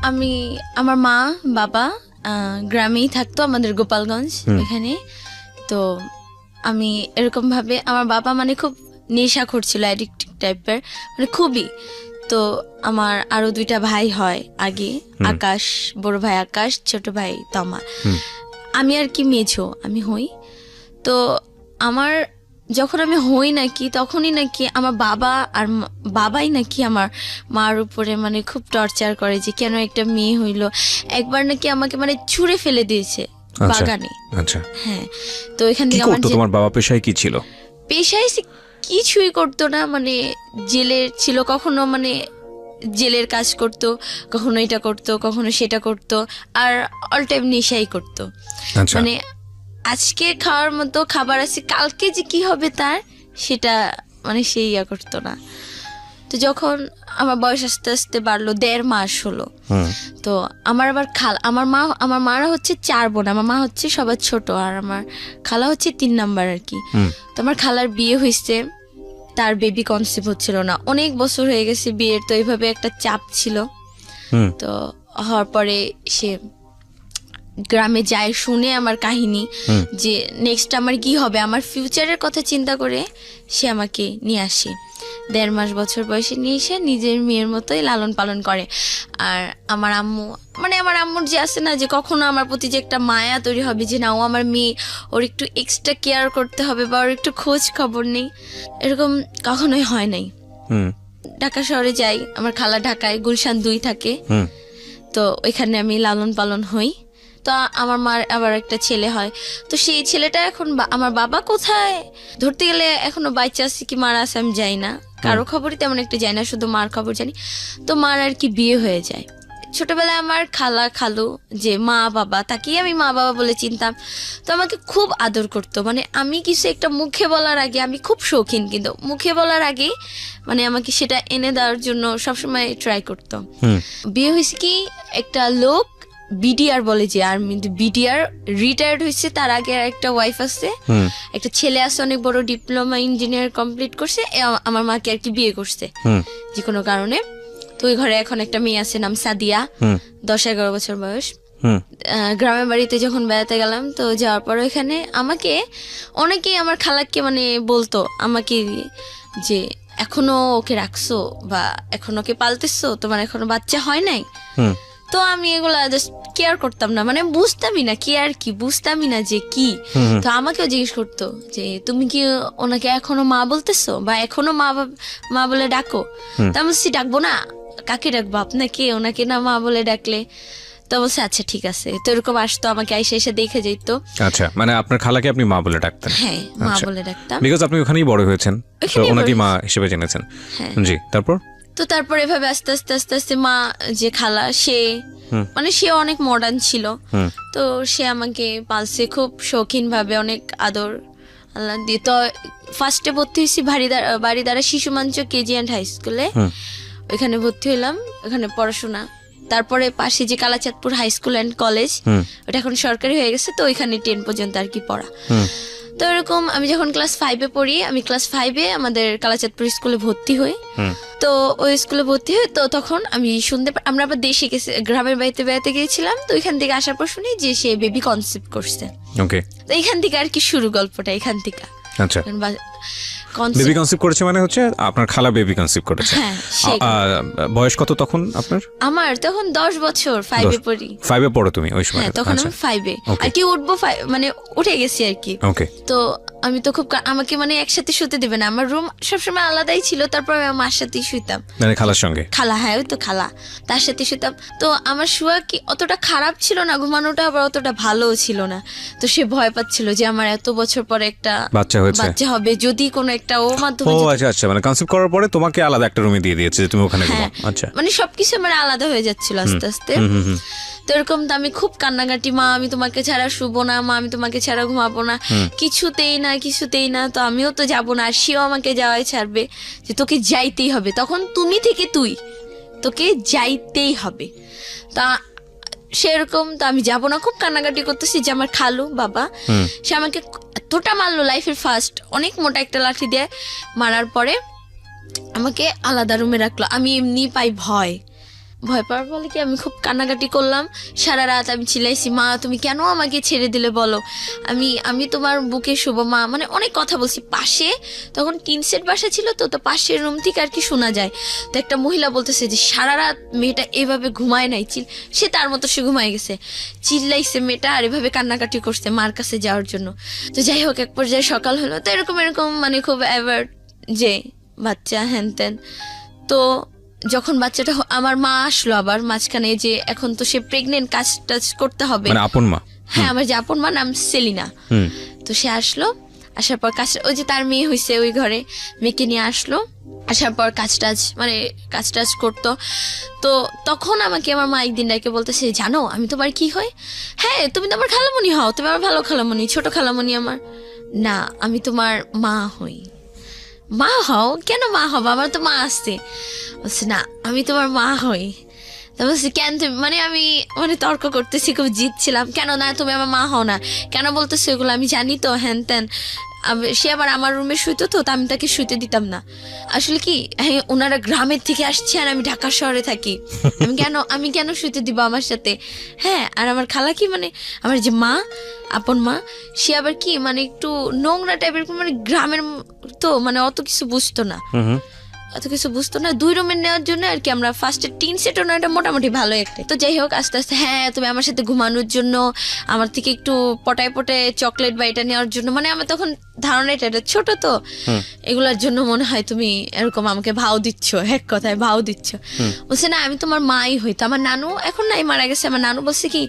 আমি আমার মা বাবা গ্রামেই থাকতো, আমাদের গোপালগঞ্জ এখানে। তো আমি এরকম ভাবে, আমার বাবা মানে খুব নেশাখোর ছিল, অ্যাডিক্টিভ টাইপের, মানে খুবই। তো আমার আরো 2টা ভাই হয় আগে, আকাশ, বড় ভাই আকাশ, ছোট ভাই তমা। আমি আর কি মেঝো, আমি হই। তো আমার যখন আমি হই নাকি, তখনই নাকি আমার বাবা আর বাবাই নাকি আমার মার উপরে মানে খুব টর্চার করে যে কেন একটা মেয়ে হইলো। একবার নাকি আমাকে মানে ছুঁড়ে ফেলে দিয়েছে বাগানে। আচ্ছা, হ্যাঁ। তো এখান থেকে তোমার বাবা পেশায় কি ছিল? পেশায় কিছুই করতো না, মানে জেলের ছিল, কখনো মানে জেলের কাজ করতো, কখনো এটা করতো, কখনো সেটা করতো, আর অল টাইম নেশাই করতো। মানে আজকে খাওয়ার মতো খাবার আছে, কালকে যে কি হবে তার সেটা মানে সে ইয়া করতো না। তো যখন আমার বয়স আস্তে আস্তে বাড়লো, 1.5 মাস হলো, তো আমার আবার আমার মারা হচ্ছে 4 বোন, আমার মা হচ্ছে সবার ছোট, আর আমার খালা হচ্ছে 3 নাম্বার আর কি। তো আমার খালার বিয়ে হয়েছে, তার বেবি কনসিভ হচ্ছিল না, অনেক বছর হয়ে গেছে বিয়ের, তো এইভাবে একটা চাপ ছিল। তো হওয়ার পরে সে গ্রামে যায়, শুনে আমার কাহিনী যে নেক্সট আমার কি হবে, আমার ফিউচারের কথা চিন্তা করে সে আমাকে নিয়ে আসে। 1.5 মাস বছর বয়সে নিয়ে এসে নিজের মেয়ের মতোই লালন পালন করে। আর আমার আম্মু, মানে আমার আম্মুর যে আছে না, যে কখনো আমার প্রতি যে একটা মায়া তৈরি হবে যে না ও আমার মেয়ে, ওর একটু এক্সট্রা কেয়ার করতে হবে বা ওর একটু খোঁজ খবর নেই, এরকম কখনোই হয় নাই। ঢাকা শহরে যাই, আমার খালা ঢাকায় গুলশান 2 থাকে, তো ওইখানে আমি লালন পালন হই। তো আমার মার আবার একটা ছেলে হয়, তো সেই ছেলেটা এখন আমার বাবা কোথায় ধরতে গেলে এখনো বাচ্চা আছে কি মারা আছে আমি যাই না, কারো খবরই তেমন একটা যাই না, শুধু মার খবর জানি। তো মার আর কি বিয়ে হয়ে যায়। ছোটবেলায় আমার খালা খালু যে মা বাবা, তাকেই আমি মা বাবা বলে চিনতাম। তো আমাকে খুব আদর করতো, মানে আমি কিছু একটা মুখে বলার আগে, আমি খুব শৌখিন, কিন্তু মুখে বলার আগে মানে আমাকে সেটা এনে দেওয়ার জন্য সবসময় ট্রাই করতো। বিয়ে হয়েছে কি একটা লোক বিডিআর বলে, যে আর্মি বিডিআর রিটায়ার্ড হয়েছে, তার আগে আর একটা ওয়াইফ আছে, একটা ছেলে আছে অনেক বড় ডিপ্লোমা ইঞ্জিনিয়ার কমপ্লিট করছে, আমার মাকে আর কি বিয়ে করছে যে কোনো কারণে। তো ওই ঘরে এখন একটা মেয়ে আছে, নাম সাদিয়া, 10-11 বছর বয়স। গ্রামের বাড়িতে যখন বেড়াতে গেলাম, তো যাওয়ার পর ওইখানে আমাকে অনেকেই আমার খালাকে মানে বলতো আমাকে যে এখনো ওকে রাখছো বা এখনো ওকে পালতেছো, তোমার এখনো বাচ্চা হয় নাই। তো আমি এগুলা জাস্ট কেয়ার করতাম না, মানে বুঝতামই না কেয়ার কি, বুঝতামই না যে কি। তো আমাকেও জিজ্ঞেস করতো যে তুমি কি ওনাকে এখনো মা বলতেছো বা এখনো মা বলে ডাকো? তা আমি বলছি ডাকবো না, কাকে ডাকবো, আপনাকে, ওনাকে না মা বলে ডাকলে। তো বলছে আচ্ছা ঠিক আছে। তো এরকম আসতো, আমাকে এসে দেখে যেত। আচ্ছা, মানে আপনার খালাকে আপনি মা বলে ডাকতেন? হ্যাঁ, মা বলে ডাকতাম, বিকজ আপনি ওখানেই বড় হয়েছেন, তো ওনাকে মা হিসেবে জেনেছেন। জি, তারপর তারপর এভাবে আস্তে আস্তে আস্তে আস্তে মা যে খালা, সে মানে সে অনেক মডার্ন ছিল, তো সে আমাকে পালছে খুব শৌখিন ভাবে, অনেক আদর আল্লাহ দিয়ে। তো ফার্স্টে ভর্তি হয়েছি বাড়িদারা শিশু মঞ্চ কেজি অ্যান্ড হাই স্কুলে, ওইখানে ভর্তি হইলাম, ওখানে পড়াশোনা। তারপরে পাশে যে Kalachandpur high school and college, ওটা এখন সরকারি হয়ে গেছে, তো ওইখানে 10 পর্যন্ত আর কি পড়া। তো এরকম আমি যখন ক্লাস 5-এ পড়ি, আমি ক্লাস 5-এ আমাদের কালাচাঁদপুর স্কুলে ভর্তি হই। তো ওই স্কুলে ভর্তি হই, তো তখন আমি আমরা আবার দেশে গেছি, গ্রামের বাড়িতে বেড়াতে গিয়েছিলাম, তো ওইখান থেকে আসার পর শুনি যে সে বেবি কনসিভ করছে। তো এইখান থেকে আর কি শুরু গল্পটা, এখান থেকে। আচ্ছা, বেবি কনসিভ করেছে মানে হচ্ছে আপনার খালা বেবি কনসিভ করেছে। বয়স কত তখন আপনার? আমার তখন 10 বছর, 5-এ পড়ি। 5-এ পড়ো তুমি ওই সময়? তখন আমি 5-এ আর কি উঠবো, মানে উঠে গেছি আর কি। তো আমি তো খুব, আমাকে মানে একসাথে শুতে দেবে না, আমার রুম সবসময় আলাদাই ছিল, তারপর আমি মার সাথেই শুইতাম, মানে খালার সঙ্গে। খালা, হ্যাঁ ওই তো খালা, তার সাথে শুইতাম। তো আমার শুয়া কি অতটা খারাপ ছিল না, ঘুমানোটা আবার অতটা ভালোও ছিল না। তো সে ভয় পাচ্ছিল যে আমার এত বছর পরে একটা বাচ্চা হবে, যদি কোনো একটা ওর মাধ্যমে। আচ্ছা, মানে কনসিভ করার পরে তোমাকে আলাদা একটা রুমে দিয়ে দিয়েছে যে তুমি ওখানে ঘুমাও। আচ্ছা, মানে সবকিছু আমার আলাদা হয়ে যাচ্ছিল আস্তে আস্তে। তো এরকম তো আমি খুব কান্নাকাটি, মা আমি তোমাকে ছাড়া শুবো না, মা আমি তোমাকে ছাড়া ঘুমাবো না, কিছুতেই না। তো আমিও তো যাবো না, আর সেও আমাকে যাওয়াই ছাড়বে, যে তোকে যাইতেই হবে, তখন তুমি থেকে তোকে যাইতেই হবে। তা সেরকম তো আমি যাবো না, খুব কান্নাকাটি করতেছি, যে আমার খালু বাবা সে আমাকে এতটা মারলো, লাইফের ফার্স্ট অনেক মোটা একটা লাঠি দিয়ে মারার পরে আমাকে আলাদা রুমে রাখলো। আমি এমনি পাই ভয়, ভয় পাওয়ার বলে কি আমি খুব কান্নাকাটি করলাম, সারা রাত আমি চিল্লাইছি, মা তুমি কেন আমাকে ছেড়ে দিলে বলো, আমি তোমার বুকে শুভ মা, মানে অনেক কথা বলছি। পাশে তখন টিন সেট বাসা ছিল, তো তো পাশের রুম থেকে আর কি শোনা যায়। তো একটা মহিলা বলতেছে যে সারা রাত মেয়েটা এভাবে ঘুমায় নাই, সে তার মতো সে ঘুমায় গেছে, চিল্লাইছে মেয়েটা আর এভাবে কান্নাকাটি করছে মার কাছে যাওয়ার জন্য। তো যাই হোক এক পর্যায়ে সকাল হলো, তো এরকম মানে খুব অ্যাওয়ার্ড যে বাচ্চা হ্যান ত্যান। তো যখন বাচ্চাটা আমার মা আসলো আবার মাঝখানে, যে এখন তো সে প্রেগনেন্ট, কাজ টাজ করতে হবে, মানে আপন মা? হ্যাঁ, আমার যে আপন মা নাম সেলিনা। তো সে আসলো, আসার পর কাজ, ওই যে তার মেয়ে হয়েছে ওই ঘরে, মেয়েকে নিয়ে আসলো, আসার পর কাজ টাজ করতো। তো তখন আমাকে আমার মা একদিন ডাকে বলতেছে, জানো আমি তোমার কি হয়? হ্যাঁ, তুমি তো আমার খালামণি হও, তুমি আমার ভালো খালামণি, ছোট খালামণি আমার। না, আমি তোমার মা হই। মা হও? কেন মা হবো, আমার তো মা আসছে। বলছে না, আমি তোমার মা হই। তা বলছি কেন তুমি, মানে আমি মানে তর্ক করতেছি, খুব জিতছিলাম, কেন না তুমি আমার মা হও না, কেন বলতেছো এগুলো, আমি জানি তো হ্যান ত্যান। সে আবার আমার রুমে শুইতো, তো আমি তাকে শুইতে দিতাম না। আসলে কি, হ্যাঁ, ওনারা গ্রামের থেকে আসছে আর আমি ঢাকা শহরে থাকি, আমি কেন শুইতে দিব আমার সাথে? হ্যাঁ, আর আমার খালা কি, মানে আমার যে মা, আপন মা, সে আবার কি মানে একটু নোংরা টাইপের, মানে গ্রামের তো মানে অত কিছু বুঝতো না। 2 রুমের নেওয়ার জন্য আর কি আমরা ফার্স্টে টিন সেট না, এটা মোটামুটি ভালো একটা। তো যাই হোক আস্তে আস্তে, হ্যাঁ তুমি আমার সাথে ঘুমানোর জন্য, আমার থেকে একটু পটায় চকলেট বা এটা নেওয়ার জন্য, মানে আমার তখন ধারণা এটা ছোট তো, এগুলোর জন্য মনে হয় তুমি এরকম আমাকে ভাও দিচ্ছ, এক কথায় ভাও দিচ্ছ। বলছে না, আমি তোমার মাই হইতো। আমার নানু এখন নাই, মারা গেছে। আমার নানু বলছে কি,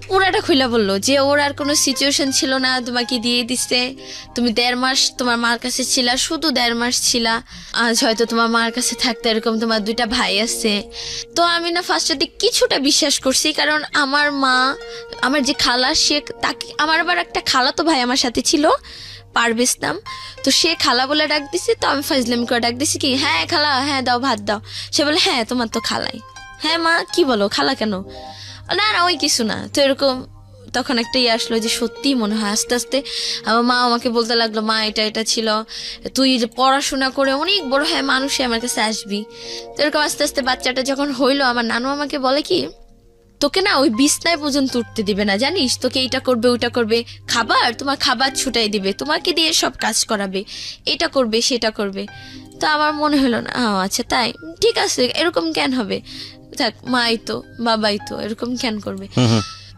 পুরাটা খুইলা বললো যে ওর আর কোনো সিচুয়েশন ছিল না, তোমাকে দিয়ে দিচ্ছে, তুমি 1.5 মাস তোমার মার কাছে ছিলা, শুধু 1.5 মাস ছিলা, আজ হয়তো তোমার মার কাছে থাকতে, এরকম তোমার 2টা ভাই আছে। তো আমি না ফার্স্টে কিছুটা বিশ্বাস করছি, কারণ আমার মা, আমার যে খালা, সে তাকে, আমার আবার একটা খালা তো ভাই আমার সাথে ছিল, পারভেজ নাম, তো সে খালা বলে ডাক দিছে। তো আমি ফাজলামি করে ডাক দিছি কি, হ্যাঁ খালা, হ্যাঁ দাও ভাত দাও। সে বলে হ্যাঁ তোমার তো খালাই। হ্যাঁ মা কি বলো, খালা কেন? না না ওই কিছু না। তো এরকম তখন একটা আসলো যে সত্যি মনে হয়। আস্তে আস্তে আমার মা আমাকে বলতে লাগলো, মা এটা ছিল, তুই পড়াশোনা করে অনেক বড় হ্যাঁ মানুষে আমার কাছে আসবি। তো এরকম আস্তে আস্তে বাচ্চাটা যখন হইলো, আমার নানু আমাকে বলে কি, তোকে না ওই বিছনায় পর্যন্ত উঠতে দিবে না, জানিস, তোকে এইটা করবে ওইটা করবে, তোমার খাবার ছুটাই দিবে, তোমাকে দিয়ে সব কাজ করাবে, এটা করবে সেটা করবে। তো আমার মনে হলো না, আচ্ছা তাই, ঠিক আছে, এরকম কেন হবে, থাক, মাই তো বাবাই তো, এরকম কেন করবে।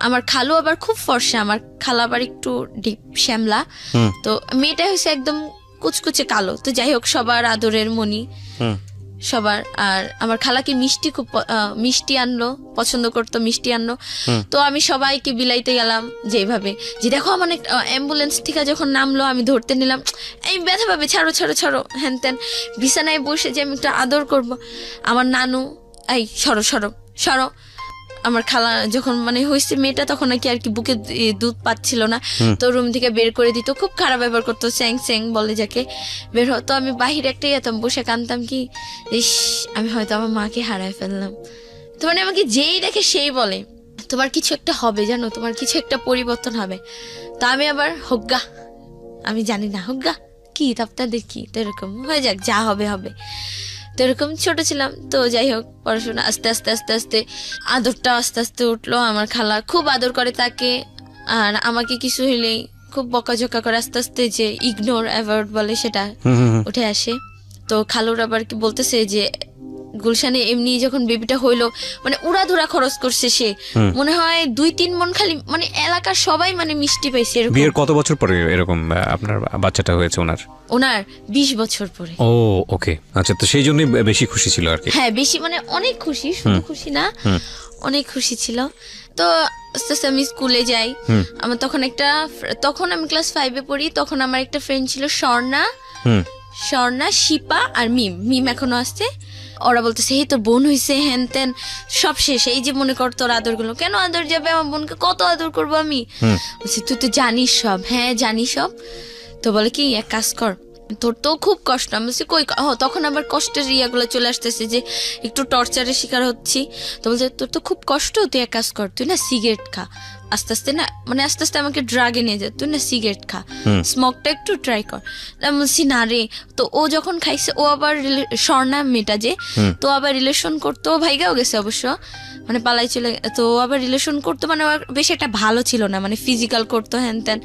আমার খালু আবার খুব ফর্সা, আমার খালা আবার একটু ডিপ শ্যামলা, তো মেয়েটা হচ্ছে একদম কুচকুচে কালো। তো যাই হোক, সবার আদরের মনি সবার। আর আমার খালাকে মিষ্টি খুব মিষ্টি আনলো, পছন্দ করতো, মিষ্টি আনলো। তো আমি সবাইকে বিলাইতে গেলাম যেভাবে, যে দেখো আমার অ্যাম্বুলেন্স থেকে যখন নামলো, আমি ধরতে নিলাম, এই ব্যথা পাবে, ছাড়ো ছাড়ো ছাড়ো, হ্যান ত্যান, বিছানায় বসে যে আমি একটু আদর করব। আমার নানু, এই সরো সরো সরো। আমার খালা যখন মানে হয়েছে মেয়েটা, তখন নাকি আর কি বুকে দুধ পাচ্ছিল না, তো রুম থেকে বের করে দিত, খুব খারাপ ব্যবহার করতো, স্যাং স্যাং বলে যাকে, বের হতো। আমি বাহিরে একটাই যেতাম, বসে কানতাম কি, ইস আমি হয়তো আমার মাকে হারায় ফেললাম। তো মানে আমাকে যেই দেখে সেই বলে, তোমার কিছু একটা হবে, জানো, তোমার কিছু একটা পরিবর্তন হবে। তো আমি আবার হোগা, আমি জানি না হোগা কি, তাপটা দেখি, তো এরকম হয়ে যাক, যা হবে হবে। তো এরকম ছোট ছিলাম। তো যাই হোক, পড়াশোনা আস্তে আস্তে আস্তে আস্তে আদরটা আস্তে আস্তে উঠলো। আমার খালা খুব আদর করে তাকে, আর আমাকে কিছু হইলেই খুব বকাঝকা করে, আস্তে আস্তে যে ইগনোর অ্যাভয়েড বলে সেটা উঠে আসে। তো খালুর আবার কি বলতেছে যে গুলশানে এমনি যখন বেবিটা হইলো, মানে উড়াধুরা খরচ করছে সে, মনে হয় 2-3 মন, খালি মানে এলাকার সবাই মানে মিষ্টি পাইছে। বিয়ের কত বছর পরে এরকম আপনার বাচ্চাটা হয়েছে? ওনার 20 বছর পরে। ও ওকে, আচ্ছা। তো সেই জন্যই বেশি খুশি ছিল আর কি? হ্যাঁ বেশি, মানে অনেক খুশি, শুধু খুশি না, অনেক খুশি ছিল। তো আস্তে আস্তে আমি স্কুলে যাই। আমার তখন আমি ক্লাস 5-এ পড়ি। তখন আমার একটা ফ্রেন্ড ছিল, স্বর্ণা, শিপা আর মিম এখনো আসছে। ওরা বলতেছে, হে তোর বোন হয়েছে, হ্যান ত্যান, সব শেষ। এই যে মনে কর তোর আদর গুলো, কেন আদর যাবে, আমার বোনকে কত আদর করবো আমি। বলছি তুই তো জানিস সব। হ্যাঁ জানি সব। তো বলে কি, এক কাজ কর, তোর তো খুব কষ্ট। আমি বলছি কই, তখন আবার কষ্টের ইয়াগুলো চলে আসতেছে, যে একটু টর্চারের শিকার হচ্ছি। তো বলছে তোর তো খুব কষ্ট, তুই এক কাজ কর, তুই না সিগারেট খা, আস্তে আস্তে না মানে আস্তে আস্তে আমাকে ড্রাগে নিয়ে যায়, তুই না সিগারেট খা, স্মোকটা একটু ট্রাই কর। আমি বলছি না রে। তো ও যখন খাইছে, ও আবার স্বর্ণা মেয়েটা যে, তো আবার রিলেশন করতো, ভাইগাও গেছে অবশ্য, মানে পালাই চলে, তো ও আবার রিলেশন করতো, মানে ওর বেশ একটা ভালো ছিল না, মানে ফিজিক্যাল করতো হ্যান ত্যান।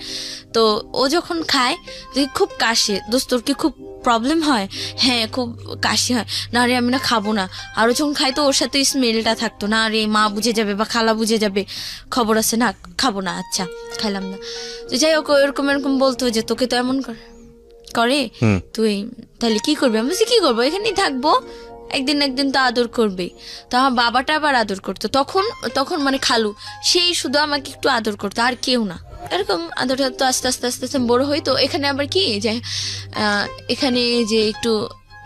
তো ও যখন খায় দেখি খুব কাশে, দোস্ত তোর কি খুব প্রবলেম হয়? হ্যাঁ খুব কাশি হয়। না রে আমি না খাবো না। আরও যখন খাই তো ওর সাথে স্মেলটা থাকতো, না রে মা বুঝে যাবে বা খালা বুঝে যাবে, খবর আছে না, খাবো না। আচ্ছা খাইলাম না। তো যাই হোক এরকম এরকম বলতো যে তোকে তো এমন করে, তুই তাহলে কি করবি? আমি বলছি কি করবো, এখানেই থাকবো, একদিন একদিন তো আদর করবে। তো আমার বাবাটা আবার আদর করতো, তখন তখন মানে খালু, সেই শুধু আমাকে একটু আদর করতো, আর কেউ না। এরকম আদর তো আস্তে আস্তে আস্তে আস্তে বড় হই। তো এখানে আবার কি যে এখানে যে একটু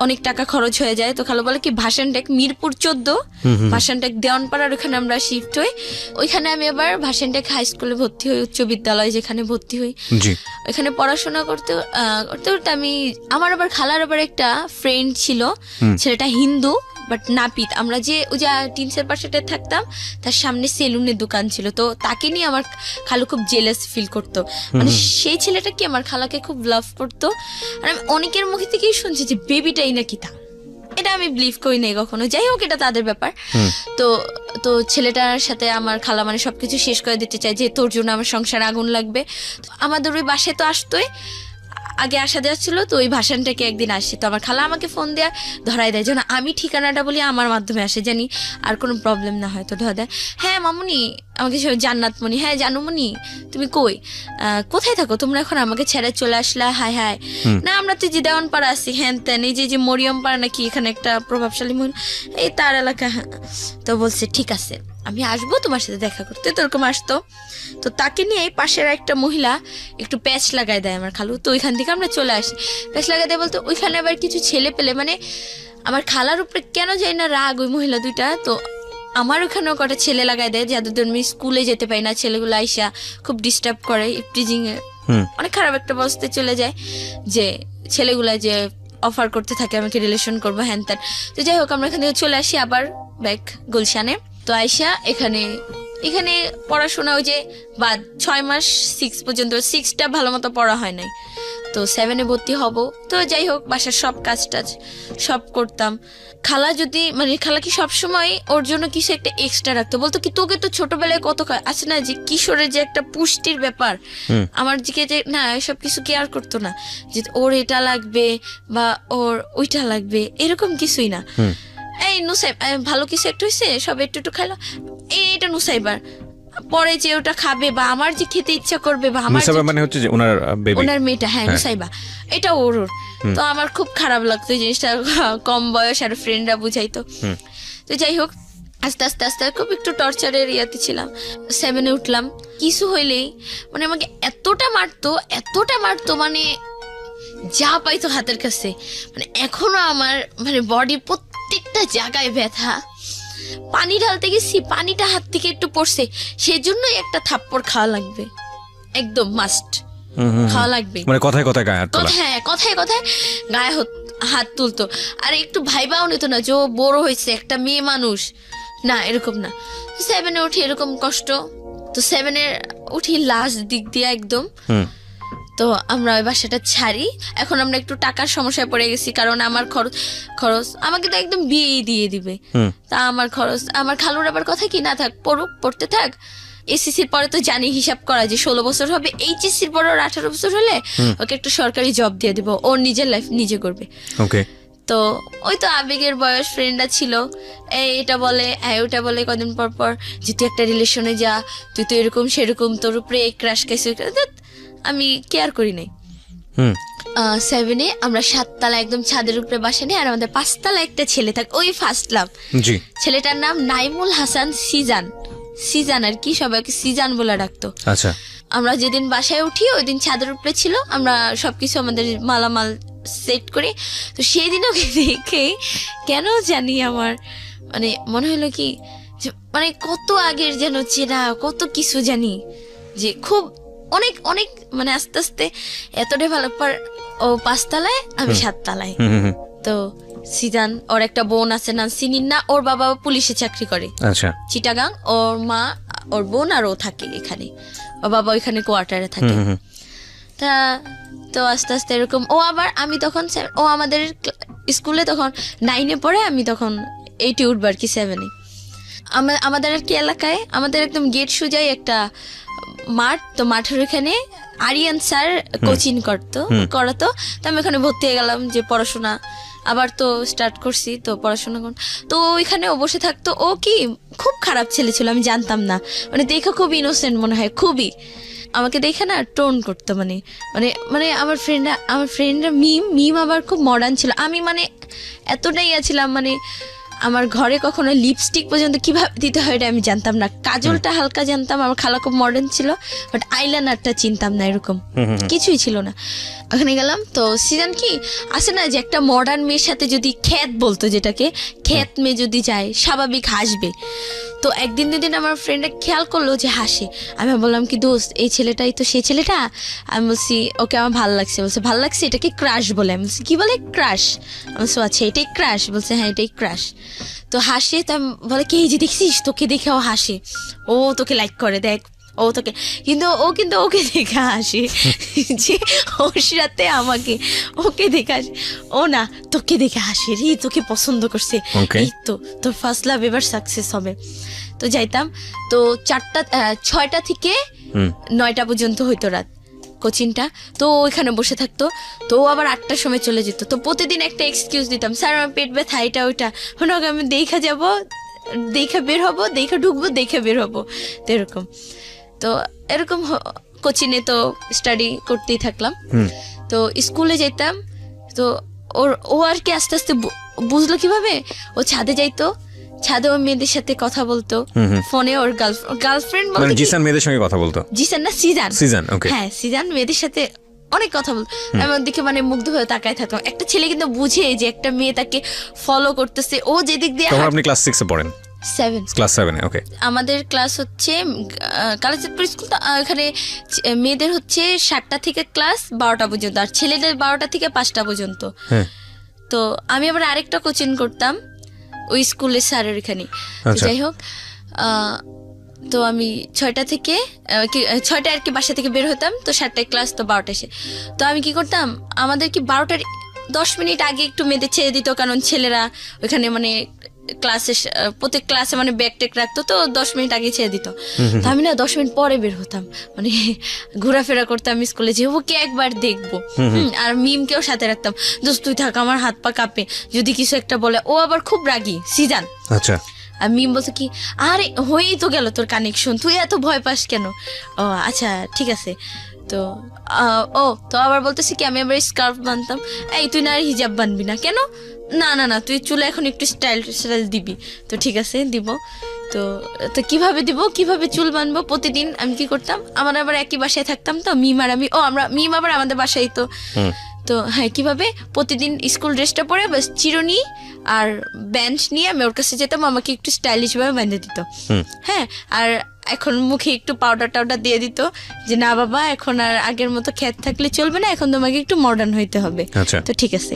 অনেক টাকা খরচ হয়ে যায়, তো খালু বলে কি ভাসানটেক মিরপুর 14, ভাসানটেক দেওয়ানপাড়ার ওখানে আমরা শিফট হই। ওইখানে আমি আবার ভাসানটেক হাই স্কুলে ভর্তি হই, উচ্চ বিদ্যালয় যেখানে ভর্তি হই। ওইখানে পড়াশোনা করতে করতে করতে আমি, আমার আবার খালার আবার একটা ফ্রেন্ড ছিল, ছেলেটা হিন্দু বাট নাপিত। আমরা যে ওই যে টিনসের পাশেটা থাকতাম, তার সামনে সেলুনের দোকান ছিল, তো তাকে নিয়ে আমার খালু খুব জেলাস ফিল করতো। মানে সেই ছেলেটা কি আমার খালাকে খুব লাভ করতো। আর আমি অনেকের মুখে থেকেই শুনছি যে বেবিটাই নাকি তা, এটা আমি বিলিভ করি নাই কখনো। যাই হোক এটা তাদের ব্যাপার। তো তো ছেলেটার সাথে আমার খালা মানে সবকিছু শেষ করে দিতে চাই, যে তোর জন্য আমার সংসার আগুন লাগবে। তো আমাদের ওই বাসায় তো আসতোই, আগে আসা যাচ্ছিল, তো ওই ভাসানটাকে একদিন আসি, তো আমার খালা আমাকে ফোন দেয়া ধরাই দেয়, যেন আমি ঠিকানাটা বলি আমার মাধ্যমে আসে, জানি আর কোনো প্রবলেম না হয়। তো ধরা দেয়, হ্যাঁ মামুনি, আমাকে জান্নাতমণি, হ্যাঁ জানুমণি তুমি কই, কোথায় থাকো তোমরা এখন, আমাকে ছেড়ে চলে আসলা? হায় হায়, না আমরা তো যে দেওয়ানপাড়া আছি, হ্যান ত্যান, এই যে মরিয়ম পাড়া নাকি, এখানে একটা প্রভাবশালী মহিলা, এই তার এলাকা। হ্যাঁ, তো বলছে ঠিক আছে আমি আসবো তোমার সাথে দেখা করতে। তো এরকম আসতো, তো তাকে নিয়ে পাশের একটা মহিলা একটু প্যাচ লাগাই দেয় আমার খালু, তো ওইখান থেকে আমরা চলে আসি। প্যাচ লাগাই দেয় বলতে ওইখানে আবার কিছু ছেলে পেলে, মানে আমার খালার উপরে কেন যায় না রাগ ওই মহিলা দুইটা, তো আমার ওখানেও কটা ছেলে লাগাই দেয়, যাদের আমি স্কুলে যেতে পারি না, ছেলেগুলো আইসা খুব ডিস্টার্ব করে, প্রিজিং এ অনেক খারাপ একটা অবস্থায় চলে যায়, যে ছেলেগুলা যে অফার করতে থাকে আমাকে রিলেশন করবো হ্যান ত্যান। তো যাই হোক আমরা এখান থেকে চলে আসি আবার ব্যাক গুলশানে। তো আইসা এখানে এখানে পড়াশোনা ওই যে বাদ 6 মাস 6 পর্যন্ত, 6টা ভালো মতো পড়া হয় নাই, তো 7-এ ভর্তি হব। তো যাই হোক বাসার সব কাজ টাজ সব করতাম। খালা যদি মানে খালা কি সবসময় ওর জন্য কিছু একটা এক্সট্রা রাখতো, বলতো কি তোকে তো ছোটবেলায় কত আছে না যে কিশোরের যে একটা পুষ্টির ব্যাপার, আমার দিকে যে না এসব কিছু কেয়ার করতো না, যে ওর এটা লাগবে বা ওর ওইটা লাগবে, এরকম কিছুই না। এই নুসাইব ভালো কিছু একটা হয়েছে, সব একটু একটু খাইলো, এইটা নুসাইবার পরে যে ওটা খাবে বা আমার যে খেতে ইচ্ছা করবে বা আমার মানে হচ্ছে যে ওনার বেবি, ওনার মেয়েটা, হ্যাঁ নুসাইবা, এটা ওর। তো আমার খুব খারাপ লাগতো জিনিসটা, কম বয়স আর ফ্রেন্ডরা বুঝাইতো। তো যাই হোক আস্তে আস্তে আস্তে খুব একটু টর্চারের ইয়াতে ছিলাম। 7-এ উঠলাম, কিছু হইলেই মানে আমাকে এতটা মারতো মানে যা পাইতো হাতের কাছে, মানে এখনো আমার মানে বডি প্রত্যেকটা জায়গায় ব্যথা। পানি ঢালতে গেছি, পানিটা হাত থেকে একটু পড়ছে, সেজন্যই একটা থাপ্পড় খাওয়া লাগবে, একদম মাস্ট খাওয়া লাগবে। মানে কথায় কথায় গায়ে হাত তোলা, হ্যাঁ কথায় কথায় গায়ে হাত তুলতো। আর একটু ভাইবাও নিত না যে ও বড় হয়েছে একটা মেয়ে মানুষ, না এরকম না। 7-এ উঠি এরকম কষ্ট। তো 7-এ উঠি লাস্ট দিক দিয়ে একদম, তো আমরা ওই বাসাটা ছাড়ি। এখন আমরা একটু টাকার সমস্যায় পড়ে গেছি, কারণ আমার খরচ আমাকে তো একদম বিয়ে দিয়ে দিবে, তা আমার খরচ, আমার খালুর আবার কথা কি না থাক পড়তে থাক, এসএসসির পরে তো জানি হিসাব করা যে 16 বছর হবে, এইচএসসির পরে ওর 18 বছর হলে ওকে একটা সরকারি জব দিয়ে দিব, ওর নিজের লাইফ নিজে করবে। ওকে, তো ওই তো আবেগের বয়স, ফ্রেন্ডরা ছিল এটা বলে ওটা বলে, কদিন পর পর যে তুই একটা রিলেশনে যা, তুই তো এরকম সেরকম, তোর উপরে ক্রাশ খাইছে, আমি কেয়ার করি নাই। 7-এ আমরা 7 তলা একদম ছাদের উপরে বাসা নেই, আর আমাদের 5 তলা একটা ছেলে থাকে, ওই ফার্স্ট লাভ। ছেলেটার নাম নাইমুল হাসান সিজান আর কি, সবাইকে সিজান বলে ডাকতো। আচ্ছা, আমরা যেদিন বাসায় উঠি ওই দিন ছাদের উপরে ছিল, আমরা সবকিছু আমাদের মালামাল সেট করি। তো সেই দিন ওকে দেখে কেন জানি আমার মানে মনে হলো কি মানে কত আগের যেন চেনা, কত কিছু জানি, যে খুব অনেক অনেক মানে আস্তে আস্তে এত ডেভেলপার। ও 5 তলায়, আমি 7 তলায়। তো সিজান, ওর একটা বোন আছে না সিনির না, ওর বাবা পুলিশে চাকরি করে, আচ্ছা, চিটাগাং, ওর মা ওর বোন আর ও থাকে এখানে, ওর বাবা ওইখানে কোয়ার্টারে থাকে। তা তো আস্তে আস্তে এরকম ও আবার আমি তখন ও আমাদের স্কুলে তখন 9-এ পড়ে, আমি তখন 8-এ উঠবো আর কি, 7-এ। আমাদের আর কি এলাকায় আমাদের একদম গেট সোজাই একটা মাঠ, তো মাঠের ওখানে আরিয়ান স্যার কোচিং করাতো। তো আমি ওখানে ভর্তি হয়ে গেলাম যে পড়াশোনা আবার তো স্টার্ট করছি, তো পড়াশোনা তো ওইখানে ও বসে থাকতো। ও কি খুব খারাপ ছেলে ছিল, আমি জানতাম না, মানে দেখে খুব ইনোসেন্ট মনে হয়, খুবই আমাকে দেখে না টোন করতো, মানে মানে মানে আমার ফ্রেন্ডরা মিম আবার খুব মডার্ন ছিল। আমি মানে এতটাই ছিলাম, মানে আমার ঘরে কখনো লিপস্টিক পর্যন্ত কিভাবে দিতে হয় এটা আমি জানতাম না, কাজলটা হালকা জানতাম, আমার খালা খুব মডার্ন ছিল, বাট আইলাইনারটা চিনতাম না, এরকম কিছুই ছিল না। ওখানে গেলাম তো সিজন কি আসে না যে একটা মডার্ন মেয়ের সাথে যদি খ্যাত বলতো, যেটাকে খ্যাত মেয়ে যদি যায় স্বাভাবিক হাসবে। তো একদিন দুদিন আমার ফ্রেন্ডরা খেয়াল করলো যে হাসে, আমি বললাম কি দোস্ত এই ছেলেটাই তো সেই ছেলেটা। আমি বলছি ওকে আমার ভালো লাগছে, বলছে ভালো লাগছে, এটাকে ক্রাশ বলে। আমি বলছি কি বলে? ক্রাশ। আমি বলছি আচ্ছা এটাই ক্রাশ? বলছে হ্যাঁ এটাই ক্রাশ। তো হাসে, তো বলে কি এই যে দেখছিস তোকে দেখে ও হাসে, ও তোকে লাইক করে, দেখ ও তোকে, কিন্তু ওকে দেখে হাসে যে ওর সাথে আমাকে ওকে দেখে হাসে, ও না তোকে দেখে হাসে রে, তোকে পছন্দ করছে, এই তো তোর ফার্স্ট লাভ এবার সাকসেস হবে। তো যাইতাম, তো 6টা থেকে 9টা পর্যন্ত হইতো রাত কোচিংটা। তো ওইখানে বসে থাকতো, তো আবার 8টার সময় চলে যেত। তো প্রতিদিন একটা এক্সকিউজ দিতাম, স্যার আমার পেট ব্যথা, এটা ওইটা, মানে আমি দেখা যাবো, দেখা বের হবো, দেখা ঢুকবো, দেখা বের হবো, তো এরকম। তো এরকম কোচিংয়ে তো স্টাডি করতেই থাকলাম। তো স্কুলে যেতাম, তো ও আর কি আস্তে আস্তে বুঝলো কিভাবে, ও ছাদে যাইতো, ছাদে ও মেয়েদের সাথে কথা বলতো ফোনে, ওর গার্লফ্রেন্ড মানে জিসান মেয়েদের সঙ্গে কথা বলতো, জিসান না সিজান, হ্যাঁ সিজান মেয়েদের সাথে অনেক কথা বলতো। আমি ওর দিকে মানে মুগ্ধ হয়ে তাকায় থাকতাম। একটা ছেলে কিন্তু বুঝে যে একটা মেয়ে তাকে ফলো করতেছে, ও যেদিক দিয়ে। আপনি ক্লাস 6-এ পড়েন? 7 ক্লাস 7-এ, ওকে। আমাদের ক্লাস হচ্ছে কালীচাঁদপুর স্কুল, তো এখানে মেয়েদের হচ্ছে 7টা থেকে ক্লাস 12টা পর্যন্ত, আর ছেলেদের 12টা থেকে 5টা পর্যন্ত। তো আমি আবার আরেকটা কোচিং করতাম ওই স্কুলের স্যারের এখানে। যাই হোক, তো আমি 6টা থেকে 6টা আর কি বাসা থেকে বের হতাম, তো 7টায় ক্লাস, তো 12টা এসে। তো আমি কি করতাম, আমাদের কি 12টার 10 মিনিট আগে একটু মেয়েদের ছেড়ে দিত, কারণ ছেলেরা ওইখানে মানে ক্লাসে প্রত্যেক ক্লাসে মানে ব্যাগ টেক রাখতো, তো 10 মিনিট আগে ছেড়ে দিত। তো আমি না 10 মিনিট পরে বের হতাম, মানে ঘোরাফেরা করতাম স্কুলে, যে ওকে একবার দেখবো। আর মিমকেও সাথে রাখতাম, দোস্ত তুই থাক, আমার হাত পা কাঁপে যদি কিছু একটা বলে। ও আবার খুব রাগী সিজান। আচ্ছা। আর মিম বলছে কি আরে হয়েই তো গেল তোর কানেকশন, তুই এত ভয় পাস কেন? ও আচ্ছা ঠিক আছে। তো তো আবার বলতেছি কি আমি আবার স্কার্ফ বানতাম, এই তুই না আর হিজাব বানবি না কেন? না তুই চুলে এখন একটু স্টাইল দিবি। তো ঠিক আছে দিব। তো কিভাবে দিব, কিভাবে চুল বানবো? প্রতিদিন আমি কি করতাম, আমার আবার একই বাসায় থাকতাম, তো মিম আর আমি, মিম আবার আমাদের বাসায়, তো হ্যাঁ কিভাবে প্রতিদিন স্কুল ড্রেসটা পরে বাস চিরুনি আর ব্যান্ড নিয়ে আমি ওর কাছে যেতাম, আমাকে একটু স্টাইলিশ ভাবে বেঁধে দিত। হ্যাঁ, আর এখন মুখে একটু পাউডার দিয়ে দিত, যে না বাবা এখন আর আগের মতো খ্যাত থাকলে চলবে না, এখন তোমাকে একটু মডার্ন হইতে হবে। তো ঠিক আছে।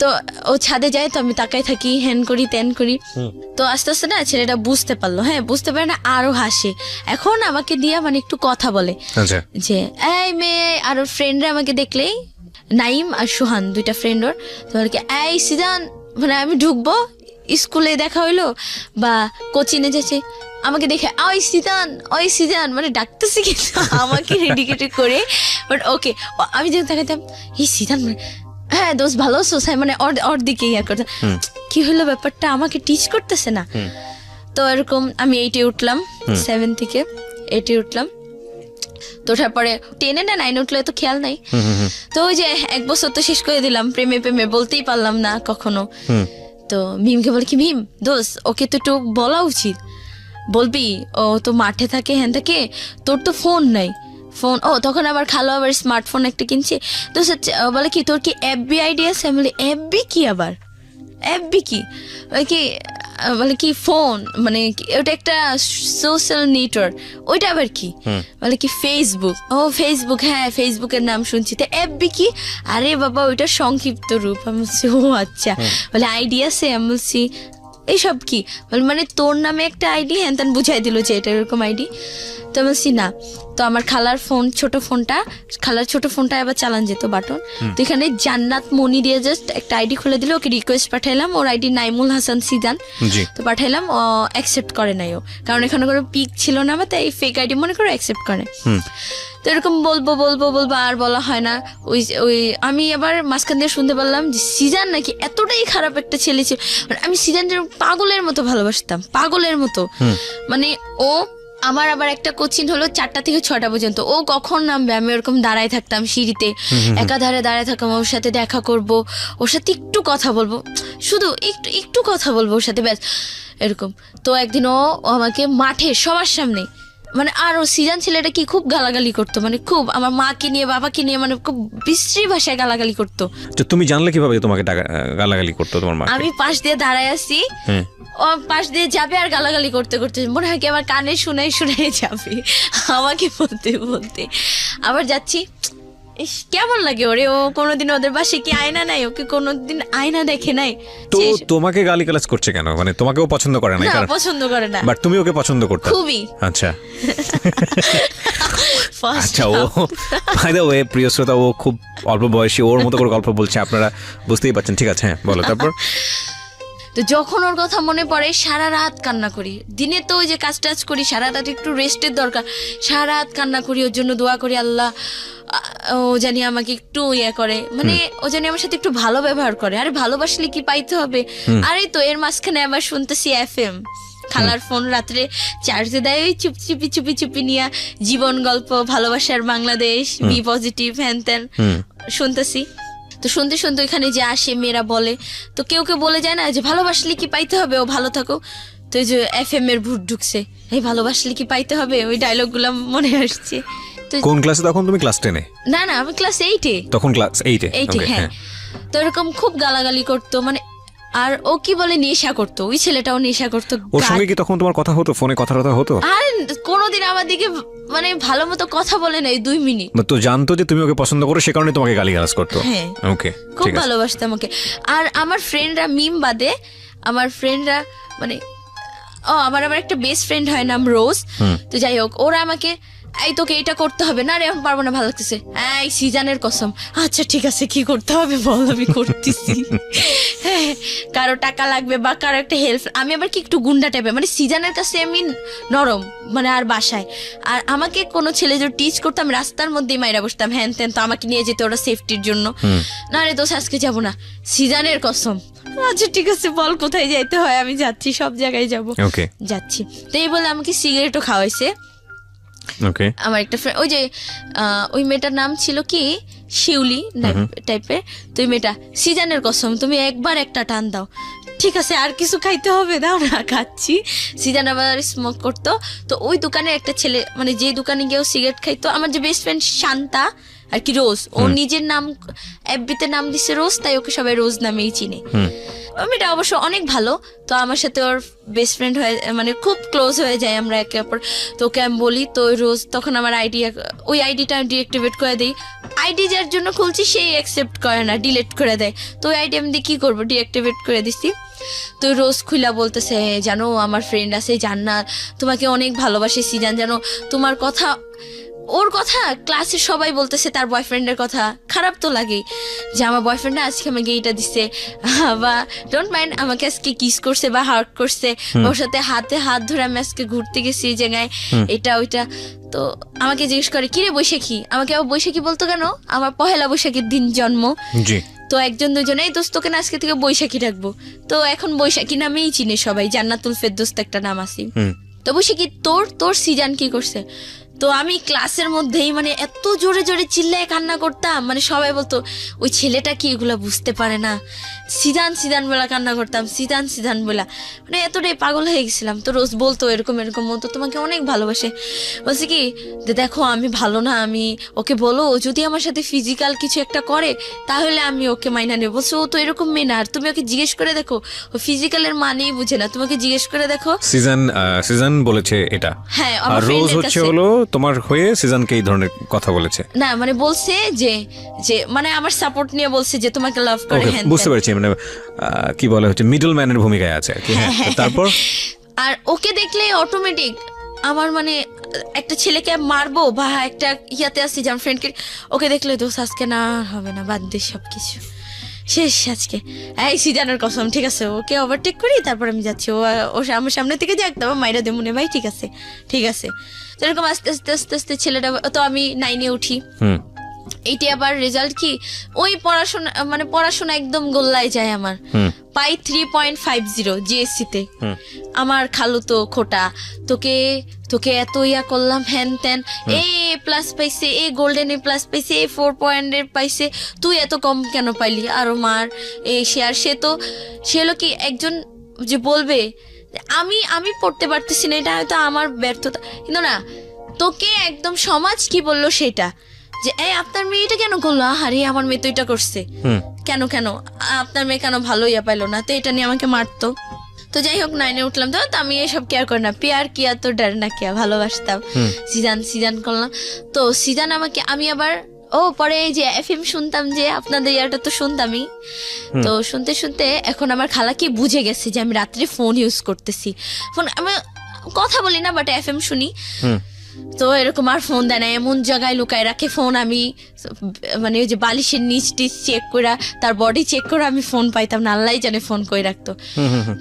তো ও ছাদে যায়, তো আমি তাকাই থাকি, হ্যান করি ত্যান করি। তো আস্তে আস্তে না ছেলেটা বুঝতে পারলো, হ্যাঁ বুঝতে পারে না, আরো হাসে। এখন আমাকে দিয়া মানে একটু কথা বলে, যে এই মেয়ে, আর ওর ফ্রেন্ডরা আমাকে দেখলেই, নাইম আর সুহান 2টা ফ্রেন্ড ওর, তো এই সিজান, মানে আমি ঢুকবো স্কুলে দেখা হইলো বা কোচিংয়ে যাচ্ছে, আমাকে দেখে ওই সিজান মানে ডাকতেছি, কিন্তু আমাকে রেডিকেটেড করে, বাট ওকে আমি যখন দেখাতাম এই সিজান, মানে হ্যাঁ দোস্ত ভালো আছো, মানে ওর দিকে ইয়া করতাম, কি হলো ব্যাপারটা, আমাকে টিচ করতেছে না। তো এরকম আমি 8-এ উঠলাম, 7 থেকে 8-এ উঠলাম। তো ওঠার পরে 10-এ না 9-এ উঠলে তো খেয়াল নাই। তো ওই যে 1 বছর তো শেষ করে দিলাম, প্রেমে বলতেই পারলাম না কখনো। তো মিমকে বলে কি মিম দোস্ত ওকে তো একটু বলা উচিত, বলবি ও তো মাঠে থাকে, হ্যাঁ থাকে, তোর তো ফোন নাই, ফোন তখন আবার খালো আবার স্মার্টফোন একটা কিনছে। তো বলে কি তোর কি এফবি আইডি আছে? আমি বলি এফবি কি, আবার এফবি কি? বলে কি ফোন, মানে ওটা একটা সোশ্যাল নেটওয়ার্ক, ওইটা আবার কি? বলে কি ফেসবুক। ফেসবুক, হ্যাঁ ফেসবুকের নাম শুনছি। তো এফবি কি? আরে বাবা ওইটা সংক্ষিপ্ত রূপ। আমি বলছি ও আচ্ছা। বলে আইডি আছে? আমি বলছি এইসব কি, মানে তোর নামে একটা আইডি, হ্যান ত্যান বুঝাই দিল যে এটা এরকম আইডি। তো আমি বলছি না। তো আমার খালার ছোট ফোনটা আবার চালান যেত বাটন, তো এখানে জান্নাত মনি দিয়ে জাস্ট একটা আইডি খুলে দিল, ওকে রিকোয়েস্ট পাঠাইলাম, ওর আইডি নাইমুল হাসান সিজান, তো পাঠাইলাম, অ্যাকসেপ্ট করে নাই ও, কারণ এখানে কোনো পিক ছিল না বা তাই ফেক আইডি মনে করে অ্যাকসেপ্ট করে। তো এরকম বলবো আর বলা হয় না। ওই আমি আবার মাঝখান দিয়ে শুনতে পারলাম যে সিজান নাকি এতটাই খারাপ একটা ছেলে ছিল, মানে আমি সিজান পাগলের মতো ভালোবাসতাম, পাগলের মতো। মানে ও আমার আবার একটা কোচিং হলো 4টা থেকে 6টা পর্যন্ত, ও কখন নামবে আমি ওরকম দাঁড়ায় থাকতাম সিঁড়িতে, একাধারে দাঁড়ায় থাকতাম, ওর সাথে দেখা করব, ওর সাথে একটু কথা বলবো, শুধু একটু কথা বলবো ওর সাথে, ব্যাস এরকম। তো একদিন ও আমাকে মাঠে সবার সামনে, মানে আর ও সিজান ছেলেটা কি খুব গালাগালি করতো, মানে খুব আমার মাকে নিয়ে বাবাকে নিয়ে মানে খুব বিশ্রী ভাষায় গালাগালি করতো। তুমি জানলে কিভাবে তোমাকে গালাগালি করতো তোমার মা? আমি পাশ দিয়ে দাঁড়ায় আছি, ও পাশ দিয়ে যাবে আর গালাগালি করতে করতে মনে হয় কি আমার কানে শুনে যাবে আমাকে বলতে আবার যাচ্ছি। ইস, কেমন লাগে ওরে, ও কোনোদিন ওদের বাসায় কি আয়না নাই, ওকে কোনোদিন আয়না দেখে নাই। তো তোমাকে গালিগালাজ করছে কেন? মানে তোমাকেও পছন্দ করে না? পছন্দ করে না, বাট তুমি ওকে পছন্দ করতে খুবই। আচ্ছা আচ্ছা, ও বাই দ্য ওয়ে প্রিয় শ্রোতা, ও খুব অল্প বয়সী, ওর মতো করে গল্প বলছে, আপনারা বুঝতেই পারছেন, ঠিক আছে? হ্যাঁ বলো তারপর। তো যখন ওর কথা মনে পড়ে সারা রাত কান্না করি, দিনে তো ওই যে কাজ টাজ করি, সারা রাত একটু রেস্টের দরকার, সারা রাত কান্না করি, ওর জন্য দোয়া করি আল্লাহ ও জানি আমাকে একটু করে, মানে ও জানি আমার সাথে একটু ভালো ব্যবহার করে। আরে ভালোবাসলে কি পাইতে হবে? আরে তো এর মাঝখানে আবার শুনতেছি FM, খালার ফোন রাত্রে চার্জে দেয়, ওই চুপি নিয়ে জীবন গল্প, ভালোবাসার বাংলাদেশ, বি পজিটিভ, হ্যান ত্যান শুনতেছি। তো শুনতে এখানে যে আসে মেয়েরা বলে, তো কেউ বলে যায় না যে ভালোবাসলে কি পাইতে হবে, ও ভালো থাকো। তো এই যে FM এর ভূত ঢুকছে, এই ভালোবাসলে কি পাইতে হবে, ওই ডায়লগ গুলা মনে আসছে। কোন ক্লাসে তখন তুমি? ক্লাস 10-এ? না আমি ক্লাস 8-এ। তখন ক্লাস 8-এ? হ্যাঁ। তো এরকম খুব গালাগালি করতো, মানে আর ও কি বলে নেশা করতো, ওই ছেলেটাও নেশা করতো। ওর সঙ্গে কি তখন তোমার কথা হতো, ফোনে কথা হতো? আর কোনোদিন আমার দিকে মানে ভালো মতো কথা বলে নাই 2 মিনিট। তো জানতো যে তুমি ওকে পছন্দ করো, সে কারণে তোমাকে গালিগালাজ করতো? হ্যাঁ, ওকে, খুব ভালোবাসতাম ওকে। আর আমার ফ্রেন্ডরা, মিম বাদে আমার ফ্রেন্ডরা, মানে আমার আবার একটা বেস্ট ফ্রেন্ড হয় নাম রোজ। তো যাই হোক, ওরা আমাকে এই তোকে এটা করতে হবে না রে, এখন পারবো না, ভালো লাগতেছে, এই সিজানের কসম, আচ্ছা ঠিক আছে কি করতে হবে বল, আমি করতেছি। হ্যাঁ, কারো টাকা লাগবে বা কারো একটা হেল্প, আমি আবার কি একটু গুন্ডা টাইপের, মানে সিজানের কাছে আমি নরম, মানে আর বাসায় আর আমাকে কোনো ছেলে যদি টিচ করতাম রাস্তার মধ্যেই মাইরা বসতাম, হ্যান ত্যান, তো আমাকে নিয়ে যেত ওরা সেফটির জন্য। না রে দোষ আজকে যাবো না, সিজানের কসম, আচ্ছা ঠিক আছে বল কোথায় যাইতে হয়, আমি যাচ্ছি, সব জায়গায় যাবো, যাচ্ছি। তো এই বলে আমাকে সিগারেটও খাওয়াইছে। আমার একটা ফ্রেন্ড, ওই যে ওই মেয়েটার নাম ছিল কি শিউলি টাইপের, তো ওই মেয়েটা, সিজানের কসম তুমি একবার একটা টান দাও, ঠিক আছে আর কিছু খাইতে হবে, দাও না খাচ্ছি। সিজান আবার স্মোক করতো, তো ওই দোকানে একটা ছেলে, মানে যে দোকানে গিয়েও সিগারেট খাইতো, আমার যে বেস্ট ফ্রেন্ড শান্তা আর কি রোজ, ও নিজের নাম এফবিতে নাম দিছে রোজ, তাই ওকে সবাই রোজ নামেই চিনে। মেয়েটা অবশ্য অনেক ভালো, তো আমার সাথে ওর বেস্ট ফ্রেন্ড হয়ে, মানে খুব ক্লোজ হয়ে যায় আমরা একে অপর। তো ওকে আমি বলি, তো রোজ তখন আমার ওই আইডিটা আমি ডিঅ্যাক্টিভেট করে দিই, আইডি যার জন্য খুলছি সেই অ্যাকসেপ্ট করে না, ডিলিট করে দেয়। তো ওই আইডি আমি দিয়ে কী করবো, ডিঅ্যাক্টিভেট করে দিচ্ছি। তো রোজ খুলা বলতেছে, জানো আমার ফ্রেন্ড আছে জান্নাত, তোমাকে অনেক ভালোবাসে সিজান, জানো তোমার কথা, ওর কথা ক্লাসের সবাই বলতেছে, তার বয়ফ্রেন্ডের কথা, খারাপ তো লাগেই যে আমার বয়ফ্রেন্ড আজকে আমাকে এইটা দিচ্ছে, বা ডোন্ট মাইন্ড আমাকে আজকে কিস করছে বা হার্ট করছে, ওর সাথে হাতে হাত ধরে আমি আজকে ঘুরতে গেছি এই জায়গায়, এটা ওইটা। তো আমাকে জিজ্ঞেস করে কিরে বৈশাখী, আমাকে আবার বৈশাখী বলতো কেন, আমার পহেলা বৈশাখীর দিন জন্ম। তো একজন দুজনেই দোস্তকে না আজকে থেকে বৈশাখী ডাকবো, তো এখন বৈশাখী নামেই চিনে সবাই, জান্নাতুল ফেরদৌস একটা নাম আছে। তো বৈশাখী তোর সিজান কি করছে, তো আমি ক্লাসের মধ্যেই মানে এত জোরে জোরে চিল্লায় কান্না করতাম, মানে সবাই বলতো ওই ছেলেটা কি এগুলা বুঝতে পারে না, সিজান বলা কান্না করতাম, সিজান বলা, মানে এতটাই পাগল হয়ে গেছিলাম। তো রোজ বলতো এরকম বলতো, তোমাকে অনেক ভালোবাসে, বলছে কি দেখো আমি ভালো না, আমি ওকে বলো যদি আমার সাথে ফিজিক্যাল কিছু একটা করে তাহলে আমি ওকে মাইনা নেবো। বলছে ও তো এরকম মেয়ে না, আর তুমি ওকে জিজ্ঞেস করে দেখো, ও ফিজিক্যালের মানেই বুঝে না, তোমাকে জিজ্ঞেস করে দেখো। সিজন বলেছে এটা, হ্যাঁ, আর রোজ হচ্ছে হলো তোমার হয়ে সিজনকে এই ধরনের কথা বলেছে? না মানে বলছে যে যে মানে আমার সাপোর্ট নিয়ে বলছে যে তোমাকে লাভ করে, ওকে, হ্যাঁ বুঝতে পারছি, মানে কি বলে হচ্ছে মিডল ম্যানের ভূমিকায় আছে আর কি। হ্যাঁ, তো তারপর আর ওকে দেখলে অটোমেটিক আমার মানে একটা ছেলেকে মারবো বা একটা ইয়াতে আসছি যেমন ফ্রেন্ডকে, ওকে দেখলে দোষ আজকে না হবে না, বাদ দে সবকিছু শেষ আজকে, এই সিজানের কসম, ঠিক আছে ওকে ওভারটেক করি তারপর আমি যাচ্ছি, ও আমার সামনে থেকে যাক, তারপর মাইরা দে মনে ভাই ঠিক আছে ঠিক আছে। তো এরকম আস্তে আস্তে আস্তে আস্তে ছেলেটা, তো আমি 9-এ উঠি, এইটি আবার রেজাল্ট কি ওই পড়াশোনা মানে পড়াশোনা একদম গোল্লায় যায় আমার, পাই 3.50 জিএসসি তে। আমার খালু তো খোটা, তোকে তোকে এত ইয়া করলাম হ্যান ত্যান, এ প্লাস পাইছে, এ গোল্ডেন এ প্লাস পাইছে, এ 4 পাইছে, তুই এত কম কেন পাইলি, আরো মার এই সে। আর সে হলো কি একজন যে বলবে আমি আমি পড়তে পারতেছি না, এটা হয়তো আমার ব্যর্থতা, কিন্তু না তোকে একদম সমাজ কি বললো সেটা, যে এই আপনার মেয়ে এটা কেন করলো, আরে আমার মেয়ে তো এটা করছে, কেন কেন আপনার মেয়ে কেন ভালো ইয়া পাইলো না, তো এটা নিয়ে আমাকে মারতো। তো যাই হোক 9-এ উঠলাম, তো আমি এসব কেয়ার করি না, পেয়ার কিয়া তো ডার না কিয়া, ভালোবাসতাম। সিজান করলাম, তো সিজান আমাকে, আমি আবার পরে এই যে এফএম শুনতাম, যে আপনাদের ইয়াটা তো শুনতামই, তো শুনতে শুনতে এখন আমার খালা কি বুঝে গেছে যে আমি রাত্রে ফোন ইউজ করতেছি, ফোন আমি কথা বলি না বাট এফএম শুনি। তো এরকম আর ফোন দেয় না, এমন জায়গায় লুকায় রাখে ফোন, আমি মানে ওই যে বালিশের নিচ টিচ চেক করে, তার বডি চেক করে আমি ফোন পাইতাম না, আল্লাহ জানে ফোন করে রাখতো।